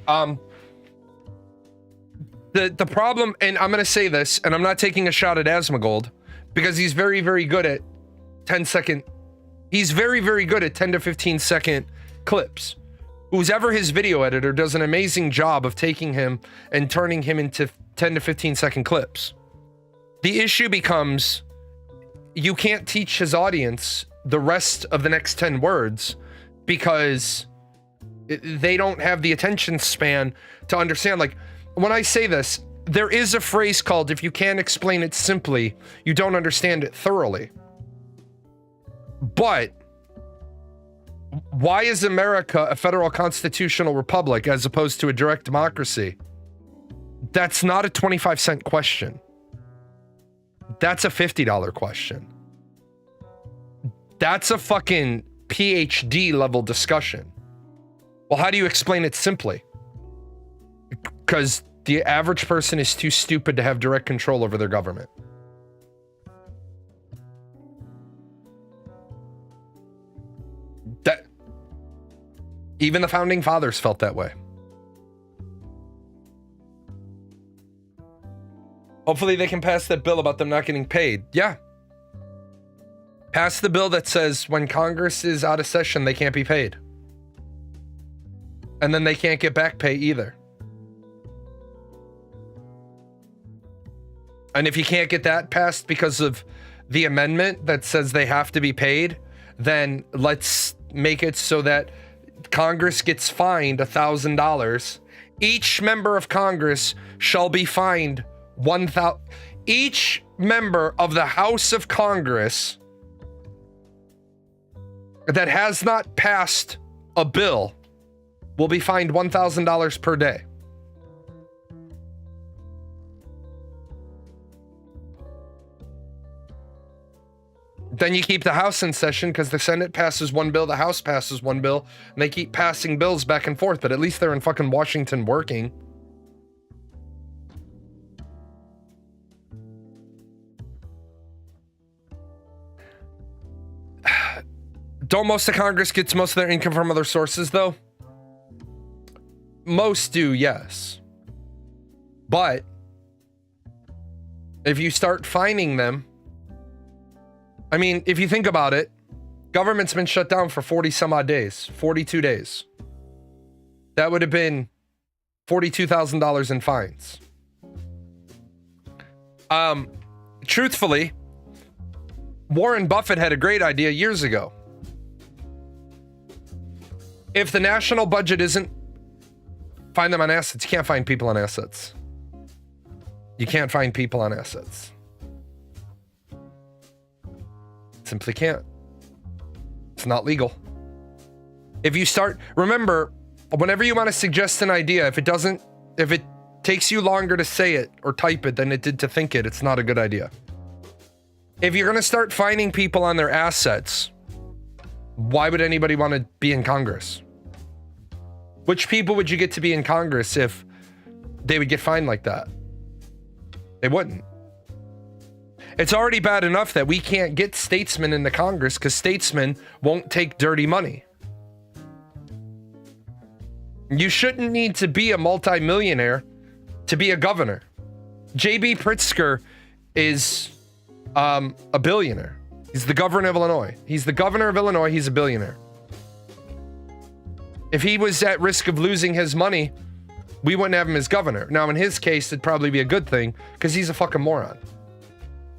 The problem, and I'm going to say this, and I'm not taking a shot at Asmongold, because he's very, very good at 10-second... He's very, very good at 10 to 15-second clips. Who's ever his video editor does an amazing job of taking him and turning him into 10 to 15-second clips. The issue becomes, you can't teach his audience the rest of the next 10 words because they don't have the attention span to understand. Like, when I say this, there is a phrase called, if you can't explain it simply, you don't understand it thoroughly. But why is America a federal constitutional republic as opposed to a direct democracy? That's not a 25-cent question. That's a $50 question. That's a fucking PhD level discussion. Well, how do you explain it simply? Because the average person is too stupid to have direct control over their government. That even the founding fathers felt that way. Hopefully they can pass that bill about them not getting paid. Yeah. Pass the bill that says when Congress is out of session, they can't be paid. And then they can't get back pay either. And if you can't get that passed because of the amendment that says they have to be paid, then let's make it so that Congress gets fined $1,000. Each member of Congress shall be fined $1,000. Each member of the House of Congress that has not passed a bill will be fined $1,000 per day. Then you keep the House in session because the Senate passes one bill, the House passes one bill, and they keep passing bills back and forth, but at least they're in fucking Washington working. Don't most of Congress gets most of their income from other sources, though? Most do, yes. But if you start fining them, I mean, if you think about it, government's been shut down for 40 some odd days, 42 days. That would have been $42,000 in fines. Truthfully, Warren Buffett had a great idea years ago. If the national budget isn't, find them on assets. You can't find people on assets. You can't find people on assets. Simply can't. It's not legal. If you start, remember, whenever you want to suggest an idea, if it takes you longer to say it or type it than it did to think it, it's not a good idea. If you're going to start fining people on their assets, why would anybody want to be in Congress? Which people would you get to be in Congress if they would get fined like that? They wouldn't. It's already bad enough that we can't get statesmen into Congress because statesmen won't take dirty money. You shouldn't need to be a multimillionaire to be a governor. J.B. Pritzker is a billionaire. He's the governor of Illinois. He's the governor of Illinois. He's a billionaire. If he was at risk of losing his money, we wouldn't have him as governor. Now, in his case, it'd probably be a good thing because he's a fucking moron.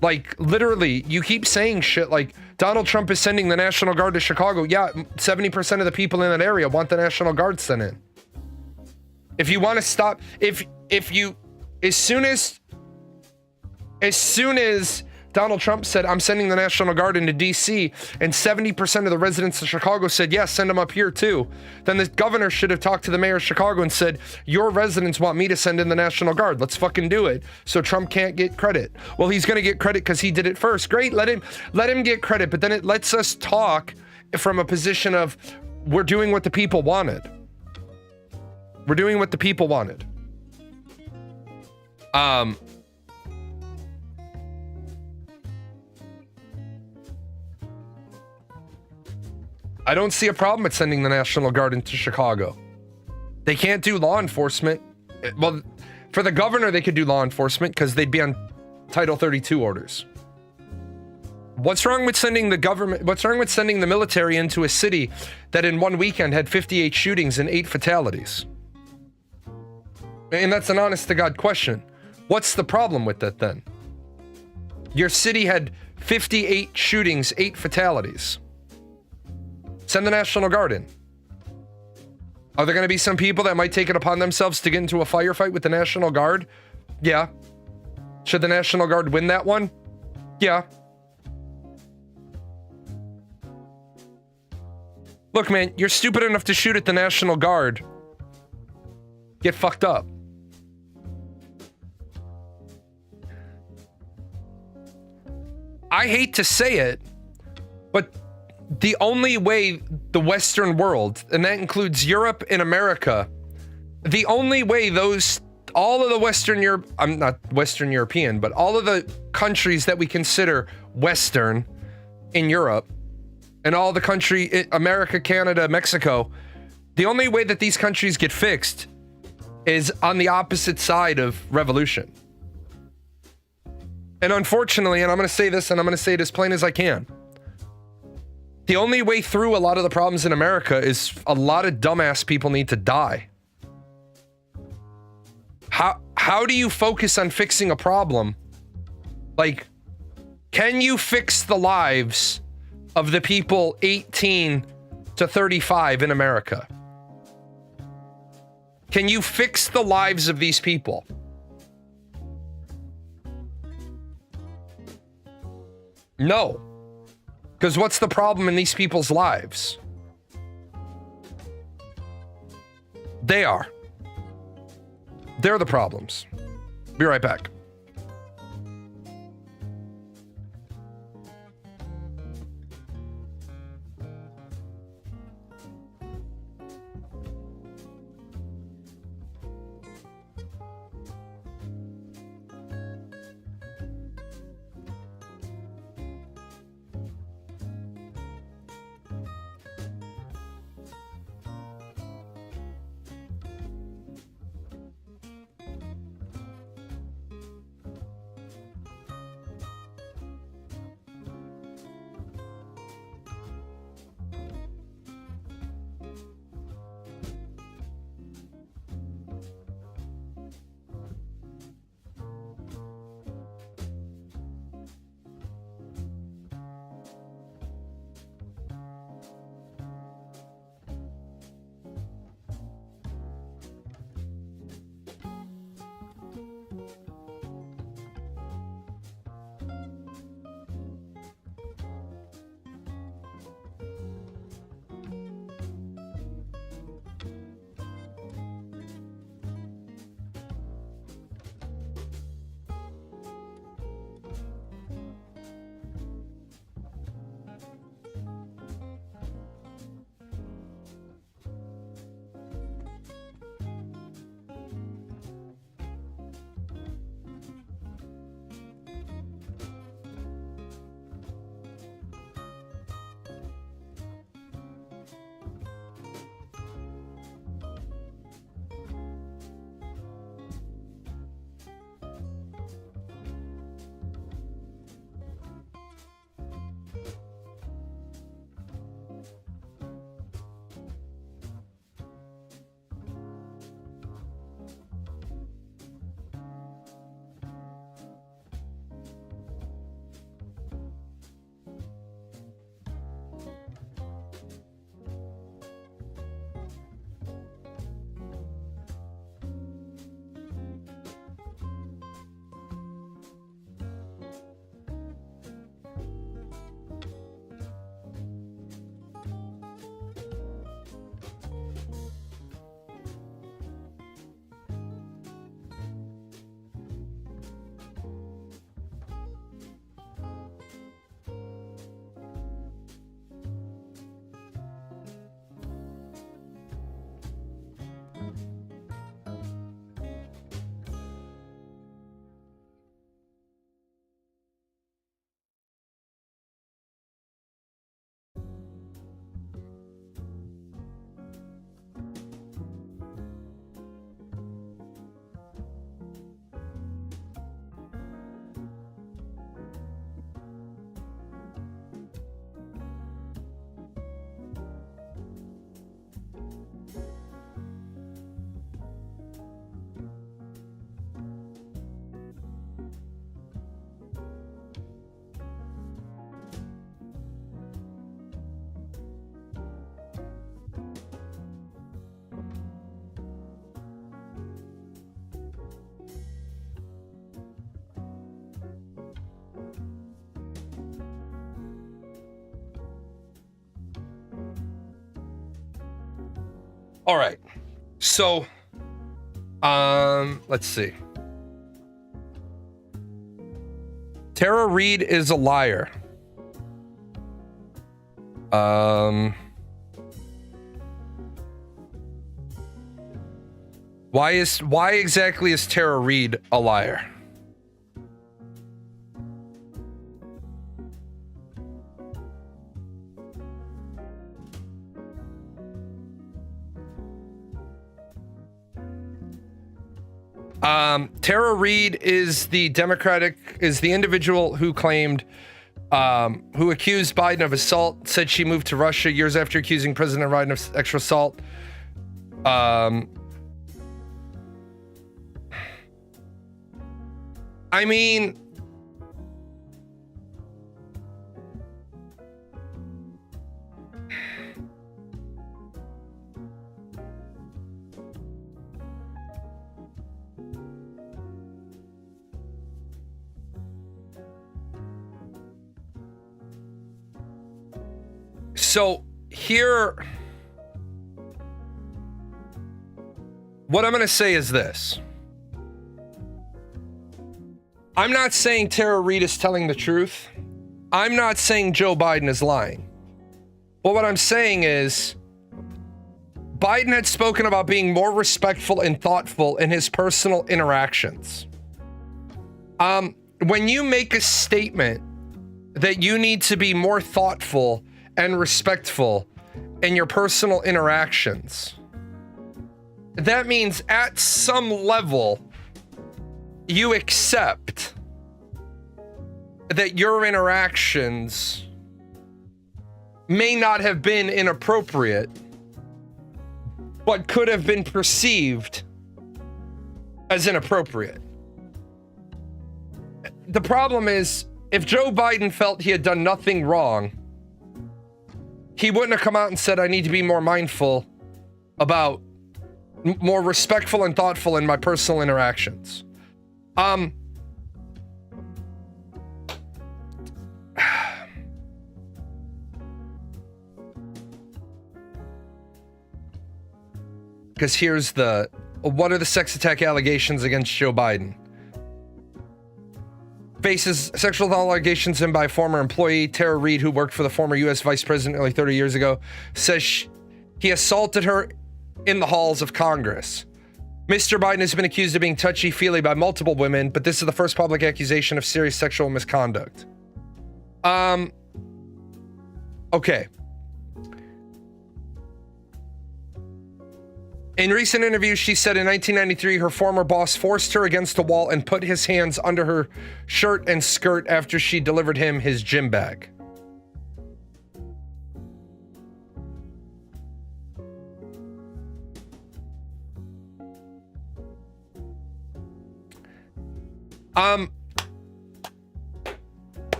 Like, literally, you keep saying shit like Donald Trump is sending the National Guard to Chicago. Yeah, 70% of the people in that area want the National Guard sent in. If you want to stop, if you, as soon as Donald Trump said, I'm sending the National Guard into D.C., and 70% of the residents of Chicago said, yes, send them up here too, then the governor should have talked to the mayor of Chicago and said, your residents want me to send in the National Guard. Let's fucking do it. So Trump can't get credit. Well, he's going to get credit because he did it first. Great, let him get credit, but then it lets us talk from a position of we're doing what the people wanted. We're doing what the people wanted. I don't see a problem with sending the National Guard into Chicago. They can't do law enforcement. Well, for the governor, they could do law enforcement because they'd be on Title 32 orders. What's wrong with sending the government? What's wrong with sending the military into a city that in one weekend had 58 shootings and 8 fatalities? And that's an honest to God question. What's the problem with that then? Your city had 58 shootings, 8 fatalities. Send the National Guard in. Are there going to be some people that might take it upon themselves to get into a firefight with the National Guard? Yeah. Should the National Guard win that one? Yeah. Look, man, you're stupid enough to shoot at the National Guard. Get fucked up. I hate to say it, but the only way the Western world, and that includes Europe and America, the only way all of the Western Europe, I'm not Western European, but all of the countries that we consider Western in Europe, and all the country, America, Canada, Mexico, the only way that these countries get fixed is on the opposite side of revolution. And unfortunately, and I'm going to say this, and I'm going to say it as plain as I can, the only way through a lot of the problems in America is a lot of dumbass people need to die. How do you focus on fixing a problem? Like, can you fix the lives of the people 18 to 35 in America? Can you fix the lives of these people? No. Because what's the problem in these people's lives? They are. They're the problems. Be right back. All right. So, let's see. Tara Reid is a liar. Why exactly is Tara Reid a liar? Tara Reid is the individual who claimed, who accused Biden of assault, said she moved to Russia years after accusing President Biden of sexual assault. I mean, so here, what I'm going to say is this. I'm not saying Tara Reid is telling the truth. I'm not saying Joe Biden is lying. But what I'm saying is Biden had spoken about being more respectful and thoughtful in his personal interactions. When you make a statement that you need to be more thoughtful and respectful in your personal interactions, that means at some level you accept that your interactions may not have been inappropriate, but could have been perceived as inappropriate. The problem is, if Joe Biden felt he had done nothing wrong, he wouldn't have come out and said, I need to be more mindful about more respectful and thoughtful in my personal interactions. Because here's what are the sex attack allegations against Joe Biden? Faces sexual allegations in by former employee Tara Reid, who worked for the former U.S. vice president nearly 30 years ago, says he assaulted her in the halls of Congress. Mr. Biden has been accused of being touchy-feely by multiple women, but this is the first public accusation of serious sexual misconduct. Okay. In recent interviews, she said in 1993, her former boss forced her against a wall and put his hands under her shirt and skirt after she delivered him his gym bag.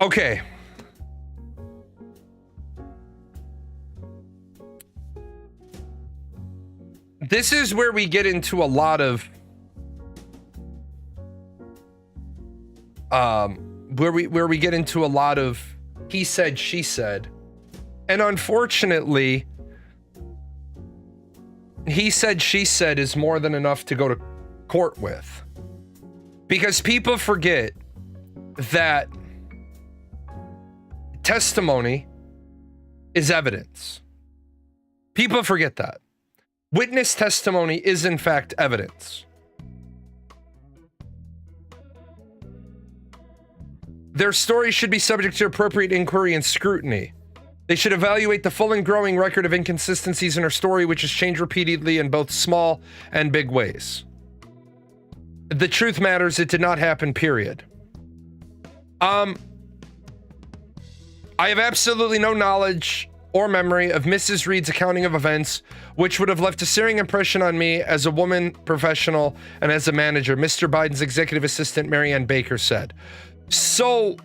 Okay. This is where we get into a lot of where we get into a lot of he said, she said. And unfortunately, he said, she said is more than enough to go to court with. Because people forget that testimony is evidence. People forget that. Witness testimony is in fact evidence. Their stories should be subject to appropriate inquiry and scrutiny. They should evaluate the full and growing record of inconsistencies in her story, which has changed repeatedly in both small and big ways. The truth matters. It did not happen, period. I have absolutely no knowledge or memory of Mrs. Reid's accounting of events, which would have left a searing impression on me as a woman professional and as a manager, Mr. Biden's executive assistant, Mary Ann Baker, said. So,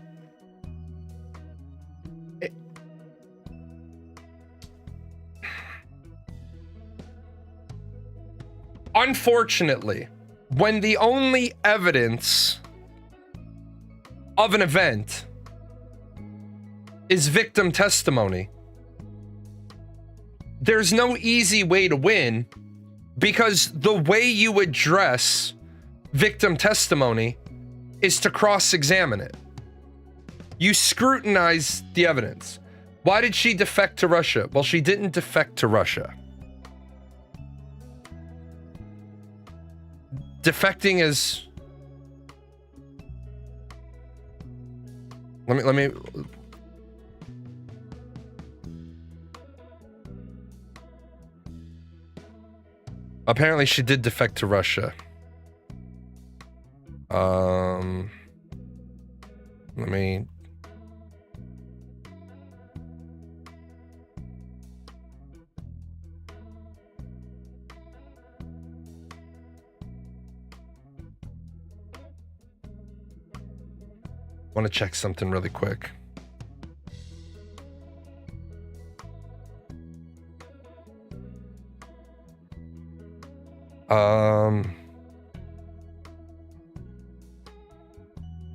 unfortunately, when the only evidence of an event is victim testimony, there's no easy way to win, because the way you address victim testimony is to cross-examine it. You scrutinize the evidence. Why did she defect to Russia? Well, she didn't defect to Russia. Defecting is... Let me... Apparently she did defect to Russia. Let me... want to check something really quick.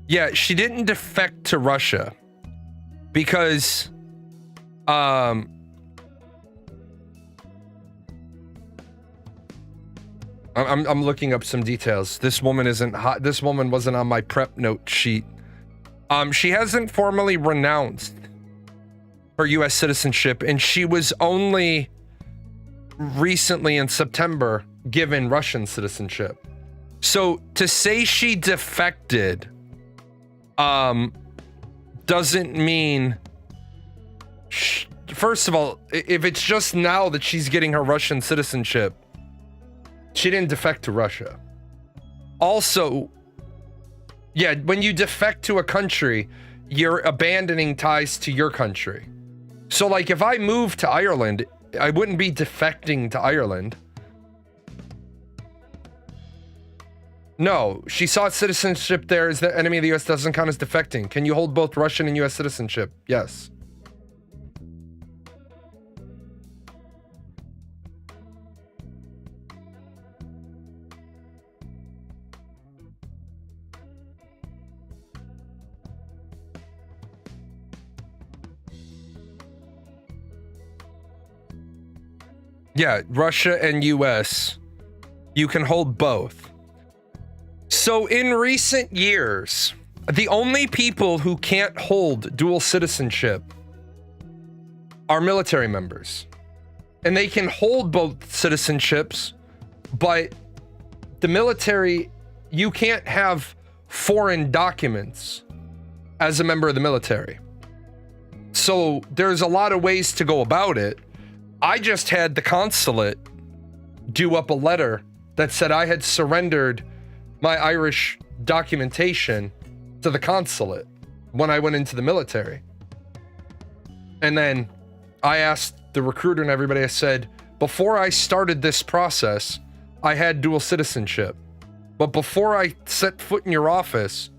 Yeah, she didn't defect to Russia because I'm looking up some details. This woman isn't hot. This woman wasn't on my prep note sheet. She hasn't formally renounced her US citizenship, and she was only recently in September given Russian citizenship. So to say she defected doesn't mean first of all, if it's just now that she's getting her Russian citizenship, she didn't defect to Russia. Also, yeah, when you defect to a country, you're abandoning ties to your country. So like if I moved to Ireland, I wouldn't be defecting to Ireland. No, she sought citizenship there as the enemy of the US, doesn't count as defecting. Can you hold both Russian and US citizenship? Yes. Yeah, Russia and US, you can hold both. So in recent years, the only people who can't hold dual citizenship are military members. And they can hold both citizenships, but the military, you can't have foreign documents as a member of the military. So there's a lot of ways to go about it. I just had the consulate do up a letter that said I had surrendered my Irish documentation to the consulate when I went into the military. And then I asked the recruiter and everybody, I said, before I started this process, I had dual citizenship. But before I set foot in your office,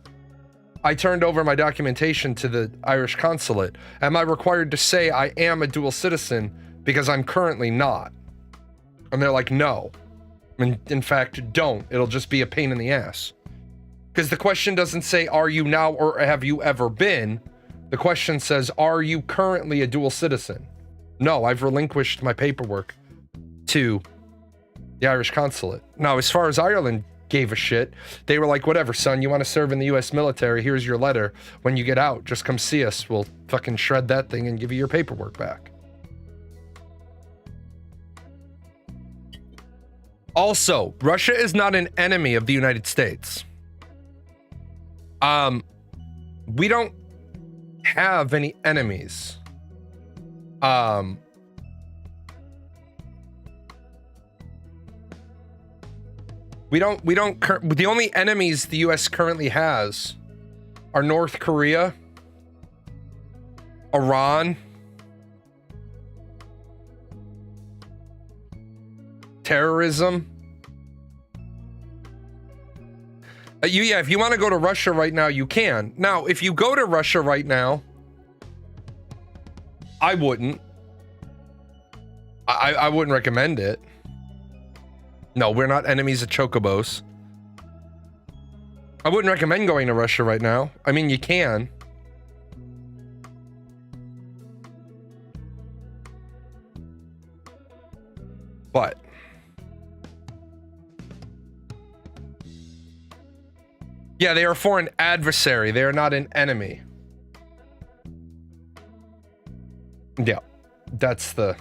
I turned over my documentation to the Irish consulate. Am I required to say I am a dual citizen because I'm currently not? And they're like, no. In fact, don't. It'll just be a pain in the ass. Because the question doesn't say, are you now or have you ever been? The question says, are you currently a dual citizen? No, I've relinquished my paperwork to the Irish consulate. Now, as far as Ireland gave a shit, they were like, whatever, son, you want to serve in the US military, here's your letter. When you get out, just come see us. We'll fucking shred that thing and give you your paperwork back. Also, Russia is not an enemy of the United States. We don't have any enemies. The only enemies the US currently has are North Korea, Iran, terrorism. If you want to go to Russia right now, you can. Now, if you go to Russia right now, I wouldn't. I wouldn't recommend it. No, we're not enemies of chocobos. I wouldn't recommend going to Russia right now. I mean, you can. Yeah, they are a foreign adversary. They are not an enemy. Yeah, that's the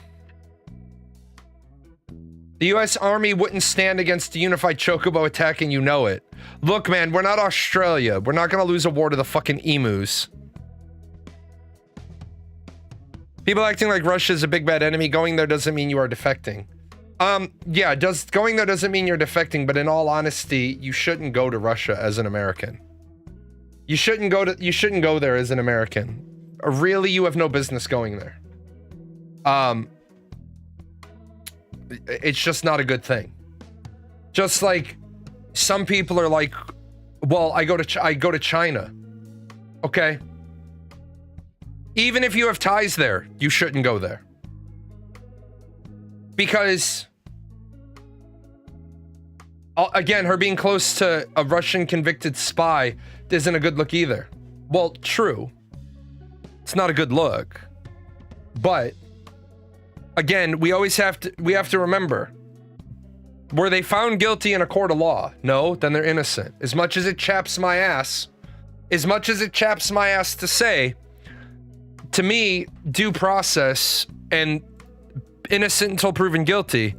U.S. Army wouldn't stand against a unified Chocobo attack, and you know it. Look, man, we're not Australia. We're not gonna lose a war to the fucking emus. People acting like Russia's a big bad enemy. Going there doesn't mean you are defecting. Yeah, going there doesn't mean you're defecting, but in all honesty, you shouldn't go to Russia as an American. You shouldn't go there as an American. Really, you have no business going there. It's just not a good thing. Just like some people are like, well, I go to China. Okay. Even if you have ties there, you shouldn't go there. Because again, her being close to a Russian convicted spy isn't a good look either. Well, true. It's not a good look. But again, we have to remember, were they found guilty in a court of law? No, then they're innocent. As much as it chaps my ass to say, to me, due process and innocent until proven guilty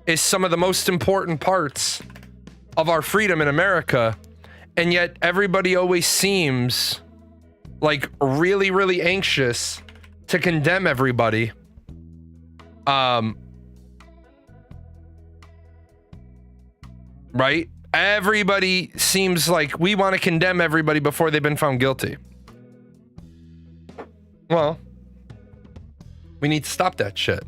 is some of the most important parts of our freedom in America. And yet everybody always seems like really, really anxious to condemn everybody. Right? Everybody seems like we want to condemn everybody before they've been found guilty. Well, we need to stop that shit.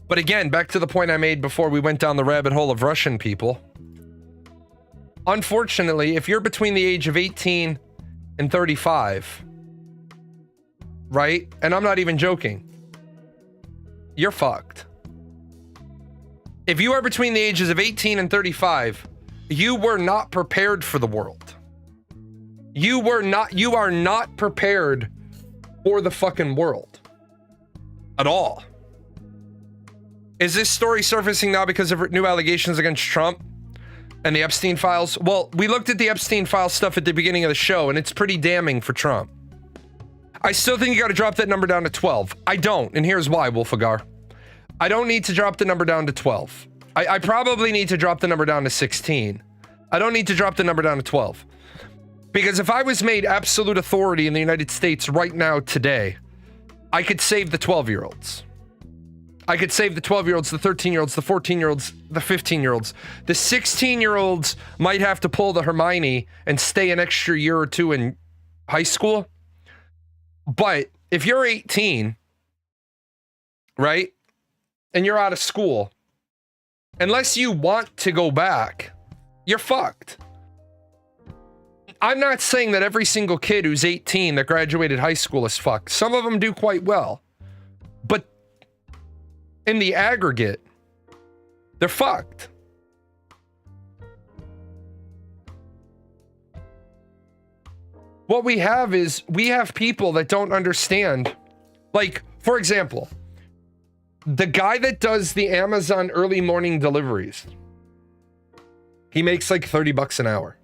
But again, back to the point I made before we went down the rabbit hole of Russian people. Unfortunately, if you're between the age of 18 and 35, right? And I'm not even joking. You're fucked. If you are between the ages of 18 and 35, you were not prepared for the world. You are not prepared for the fucking world. At all. Is this story surfacing now because of new allegations against Trump and the Epstein files? Well, we looked at the Epstein file stuff at the beginning of the show, and it's pretty damning for Trump. I still think you got to drop that number down to 12. I don't, and here's why, Wolfagar. I don't need to drop the number down to 12. I probably need to drop the number down to 16. I don't need to drop the number down to 12. Because if I was made absolute authority in the United States right now, today, I could save the 12-year-olds. I could save the 12-year-olds, the 13-year-olds, the 14-year-olds, the 15-year-olds. The 16-year-olds might have to pull the Hermione and stay an extra year or two in high school. But if you're 18, right, and you're out of school, unless you want to go back, you're fucked. I'm not saying that every single kid who's 18 that graduated high school is fucked. Some of them do quite well. But in the aggregate, they're fucked. What we have is, we have people that don't understand. Like, for example, the guy that does the Amazon early morning deliveries, he makes like $30 an hour.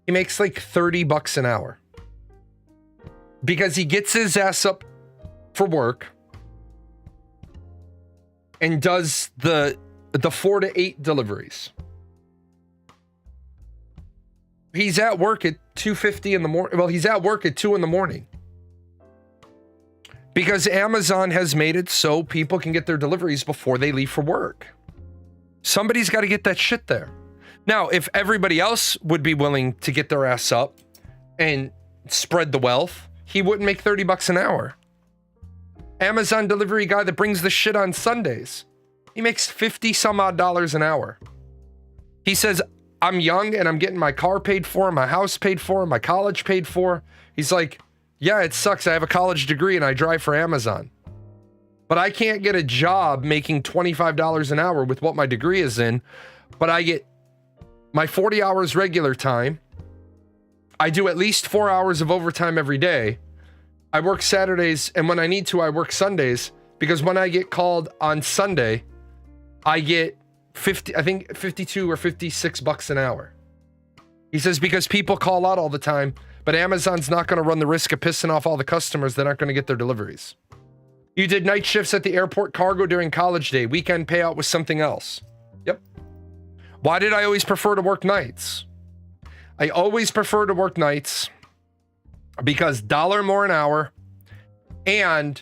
He makes like $30 an hour. Because he gets his ass up for work and does the 4 to 8 deliveries. He's at work at 2:50 in the morning. Well, he's at work at 2 in the morning. Because Amazon has made it so people can get their deliveries before they leave for work. Somebody's got to get that shit there. Now, if everybody else would be willing to get their ass up and spread the wealth, he wouldn't make $30 an hour. Amazon delivery guy that brings the shit on Sundays, he makes 50 some odd dollars an hour. He says, I'm young and I'm getting my car paid for, my house paid for, my college paid for. He's like, yeah, it sucks. I have a college degree and I drive for Amazon. But I can't get a job making $25 an hour with what my degree is in. But I get my 40 hours regular time. I do at least 4 hours of overtime every day. I work Saturdays, and when I need to, I work Sundays. Because when I get called on Sunday, I get I think 52 or 56 bucks an hour. He says, because people call out all the time, but Amazon's not going to run the risk of pissing off all the customers that aren't going to get their deliveries. You did night shifts at the airport cargo during college day. Weekend payout was something else. Yep. Why did I always prefer to work nights? I always prefer to work nights because $1 more an hour, and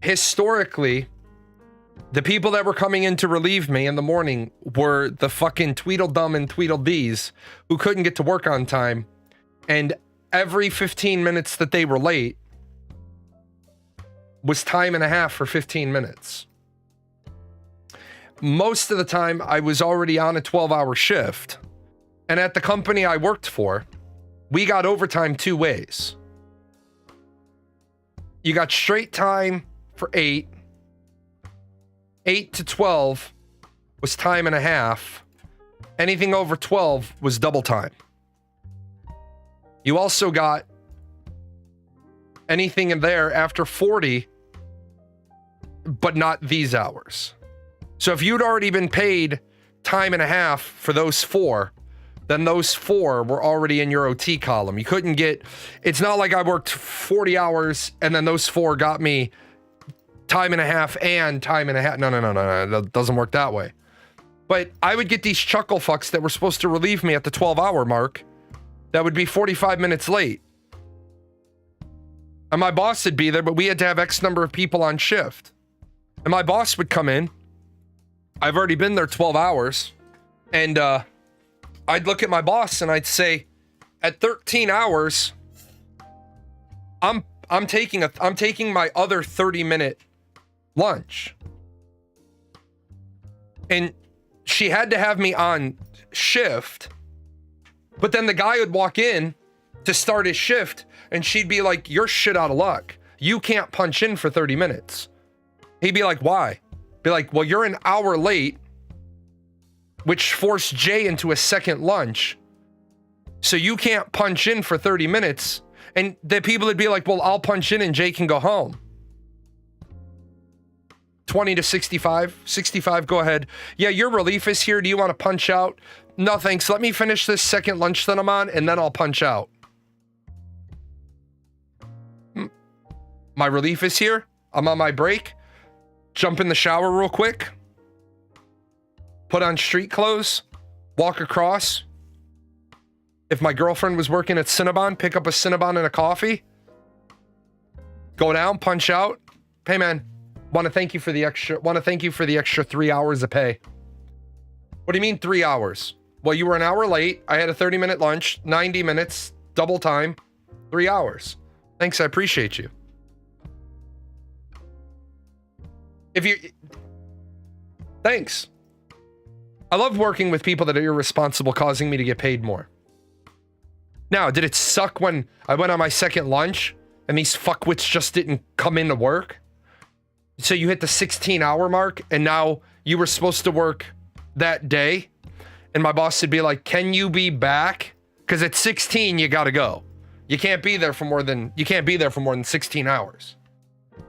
historically, the people that were coming in to relieve me in the morning were the fucking Tweedledum and Tweedledees who couldn't get to work on time. And every 15 minutes that they were late was time and a half for 15 minutes. Most of the time, I was already on a 12-hour shift. And at the company I worked for, we got overtime 2 ways. You got straight time for 8. 8 to 12 was time and a half. Anything over 12 was double time. You also got anything in there after 40, but not these hours. So if you'd already been paid time and a half for those 4, then those 4 were already in your OT column. You couldn't get, it's not like I worked 40 hours and then those 4 got me time and a half and time and a half. No. That doesn't work that way. But I would get these chuckle fucks that were supposed to relieve me at the 12-hour mark that would be 45 minutes late. And my boss would be there, but we had to have X number of people on shift. And my boss would come in. I've already been there 12 hours. And I'd look at my boss and I'd say, at 13 hours, I'm taking my other 30-minute lunch. And she had to have me on shift, but then the guy would walk in to start his shift and she'd be like, you're shit out of luck. You can't punch in for 30 minutes. He'd be like, why? Be like, well, you're an hour late, which forced Jay into a second lunch. So you can't punch in for 30 minutes. And the people would be like, well, I'll punch in and Jay can go home. 20 to 65. 65, go ahead. Yeah, your relief is here. Do you want to punch out? No, thanks. Let me finish this second lunch that I'm on, and then I'll punch out. My relief is here. I'm on my break. Jump in the shower real quick. Put on street clothes. Walk across. If my girlfriend was working at Cinnabon, pick up a Cinnabon and a coffee. Go down, punch out. Hey, man. Want to thank you for the extra 3 hours of pay. What do you mean 3 hours? Well, you were an hour late. I had a 30-minute lunch, 90 minutes, double time, 3 hours. Thanks, I appreciate you. Thanks. I love working with people that are irresponsible, causing me to get paid more. Now, did it suck when I went on my second lunch and these fuckwits just didn't come into work? So you hit the 16-hour mark and now you were supposed to work that day. And my boss would be like, can you be back? Because at 16, you got to go. You can't be there for more than 16 hours.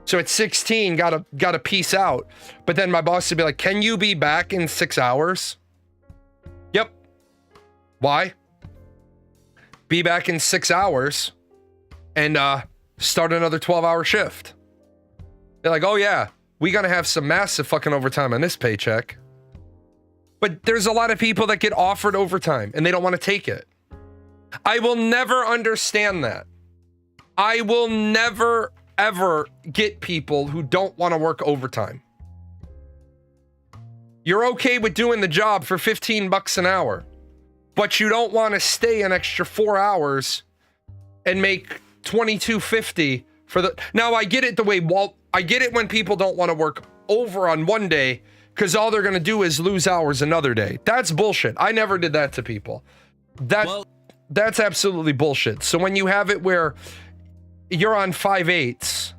So at 16, gotta peace out. But then my boss would be like, can you be back in 6 hours? Yep. Why? Be back in 6 hours and start another 12-hour shift. They're like, oh yeah, we gotta have some massive fucking overtime on this paycheck. But there's a lot of people that get offered overtime and they don't want to take it. I will never understand that. I will never, ever get people who don't want to work overtime. You're okay with doing the job for 15 bucks an hour, but you don't want to stay an extra 4 hours and make $22.50 for the. Now I get it I get it when people don't want to work over on one day because all they're going to do is lose hours another day. That's bullshit. I never did that to people. That's absolutely bullshit. So when you have it where you're on 5/8,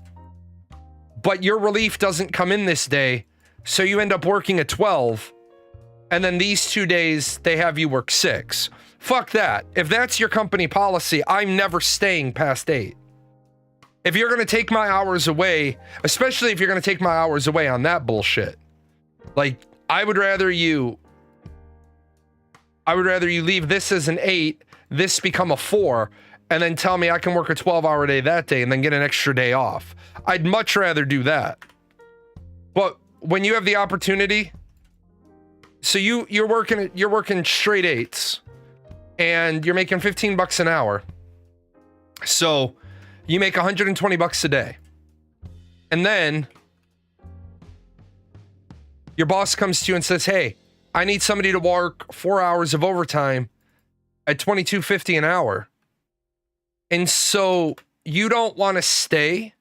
but your relief doesn't come in this day, so you end up working at 12, and then these 2 days they have you work 6. Fuck that. If that's your company policy, I'm never staying past 8. If you're going to take my hours away, especially if you're going to take my hours away on that bullshit, like I would rather you leave this as an 8, this become a 4, and then tell me I can work a 12-hour day that day and then get an extra day off. I'd much rather do that. But when you have the opportunity, so you're working straight 8s and you're making $15 an hour. So you make $120 a day. And then your boss comes to you and says, "Hey, I need somebody to work 4 hours of overtime at $22.50 an hour." And so you don't want to stay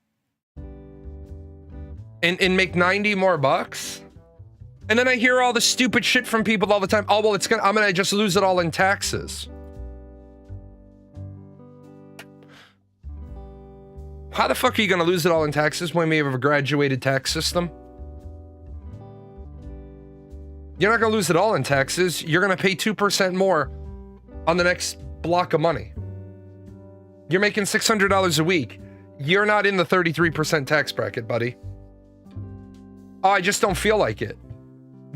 and make 90 more bucks. And then I hear all the stupid shit from people all the time. Oh, well, I'm gonna just lose it all in taxes. How the fuck are you gonna lose it all in taxes when we have a graduated tax system? You're not gonna lose it all in taxes. You're gonna pay 2% more on the next block of money. You're making $600 a week. You're not in the 33% tax bracket, buddy. Oh, I just don't feel like it.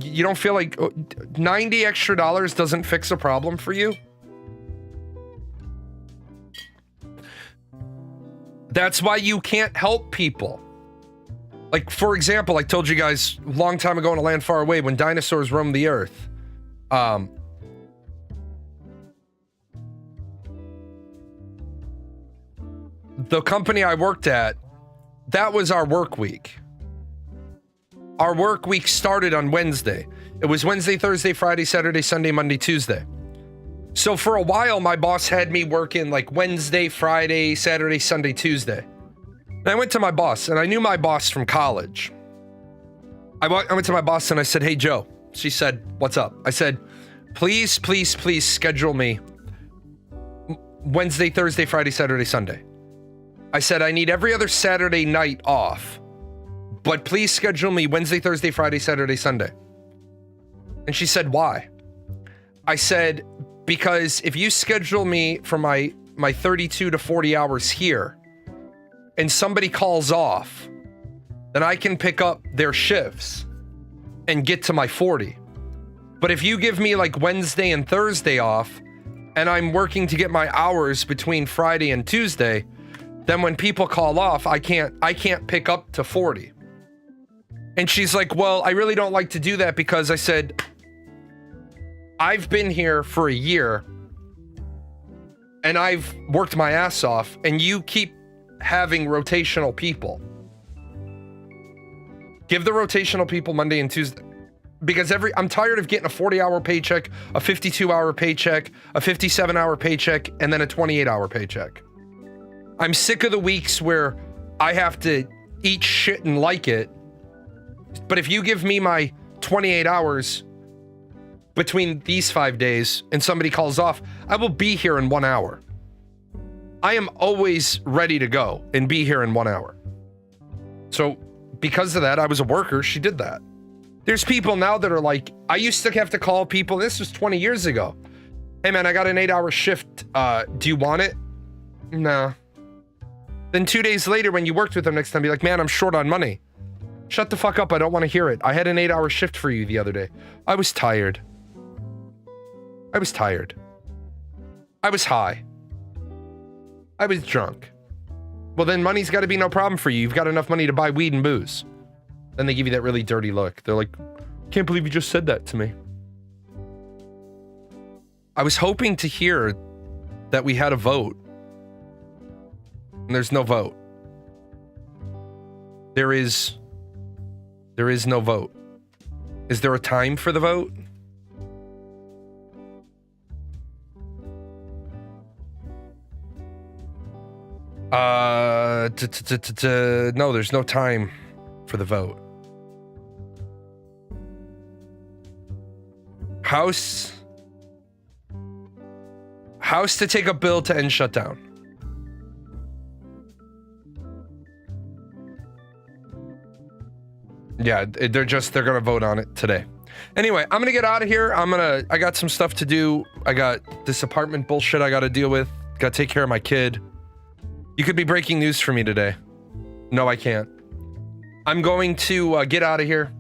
You don't feel like $90 extra doesn't fix a problem for you? That's why you can't help people. Like, for example, I told you guys a long time ago in a land far away when dinosaurs roamed the earth. The company I worked at, that was our work week. Our work week started on Wednesday. It was Wednesday, Thursday, Friday, Saturday, Sunday, Monday, Tuesday. So for a while, my boss had me working like Wednesday, Friday, Saturday, Sunday, Tuesday. And I went to my boss, and I knew my boss from college. I went to my boss and I said, "Hey, Joe." She said, "What's up?" I said, please schedule me Wednesday, Thursday, Friday, Saturday, Sunday. I said, I need every other Saturday night off, but please schedule me Wednesday, Thursday, Friday, Saturday, Sunday. And she said, "Why?" I said, "Because if you schedule me for my 32 to 40 hours here and somebody calls off, then I can pick up their shifts and get to my 40. But if you give me like Wednesday and Thursday off and I'm working to get my hours between Friday and Tuesday, then when people call off, I can't pick up to 40. And she's like, "Well, I really don't like to do that," because I said, I've been here for a year and I've worked my ass off, and you keep having rotational people. Give the rotational people Monday and Tuesday, because I'm tired of getting a 40-hour paycheck, a 52-hour paycheck, a 57-hour paycheck, and then a 28-hour paycheck. I'm sick of the weeks where I have to eat shit and like it. But if you give me my 28 hours between these 5 days and somebody calls off, I will be here in 1 hour. I am always ready to go and be here in 1 hour. So because of that, I was a worker. She did that. There's people now that are like, I used to have to call people. This was 20 years ago. "Hey man, I got an 8-hour shift. Do you want it?" No. Then 2 days later, when you worked with them next time, be like, "Man, I'm short on money." Shut the fuck up. I don't want to hear it. I had an 8-hour shift for you the other day. I was tired. I was tired. I was high. I was drunk. Well, then money's got to be no problem for you. You've got enough money to buy weed and booze. Then they give you that really dirty look. They're like, "Can't believe you just said that to me." I was hoping to hear that we had a vote. And there's no vote. There is no vote. Is there a time for the vote? No, there's no time for the vote. House to take a bill to end shutdown. Yeah, they're gonna vote on it today. Anyway, I'm gonna get out of here. I got some stuff to do. I got this apartment bullshit I gotta deal with. Gotta take care of my kid. You could be breaking news for me today. No, I can't. I'm going to get out of here.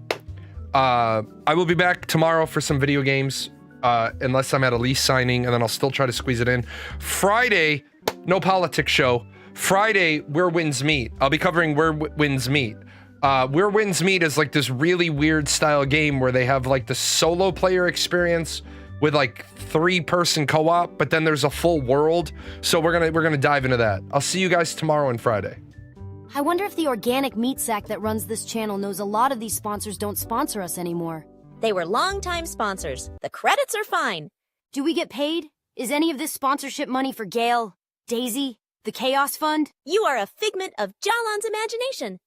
I will be back tomorrow for some video games, unless I'm at a lease signing, and then I'll still try to squeeze it in. Friday, no politics show. Friday, Where Winds Meet. I'll be covering Where Winds Meet. Where Winds Meet is like this really weird style game where they have like the solo player experience with like 3-person co-op, but then there's a full world. So we're gonna dive into that. I'll see you guys tomorrow and Friday. I wonder if the organic meat sack that runs this channel knows a lot of these sponsors don't sponsor us anymore. They were longtime sponsors. The credits are fine. Do we get paid? Is any of this sponsorship money for Gail, Daisy, the Chaos Fund? You are a figment of Jalan's imagination.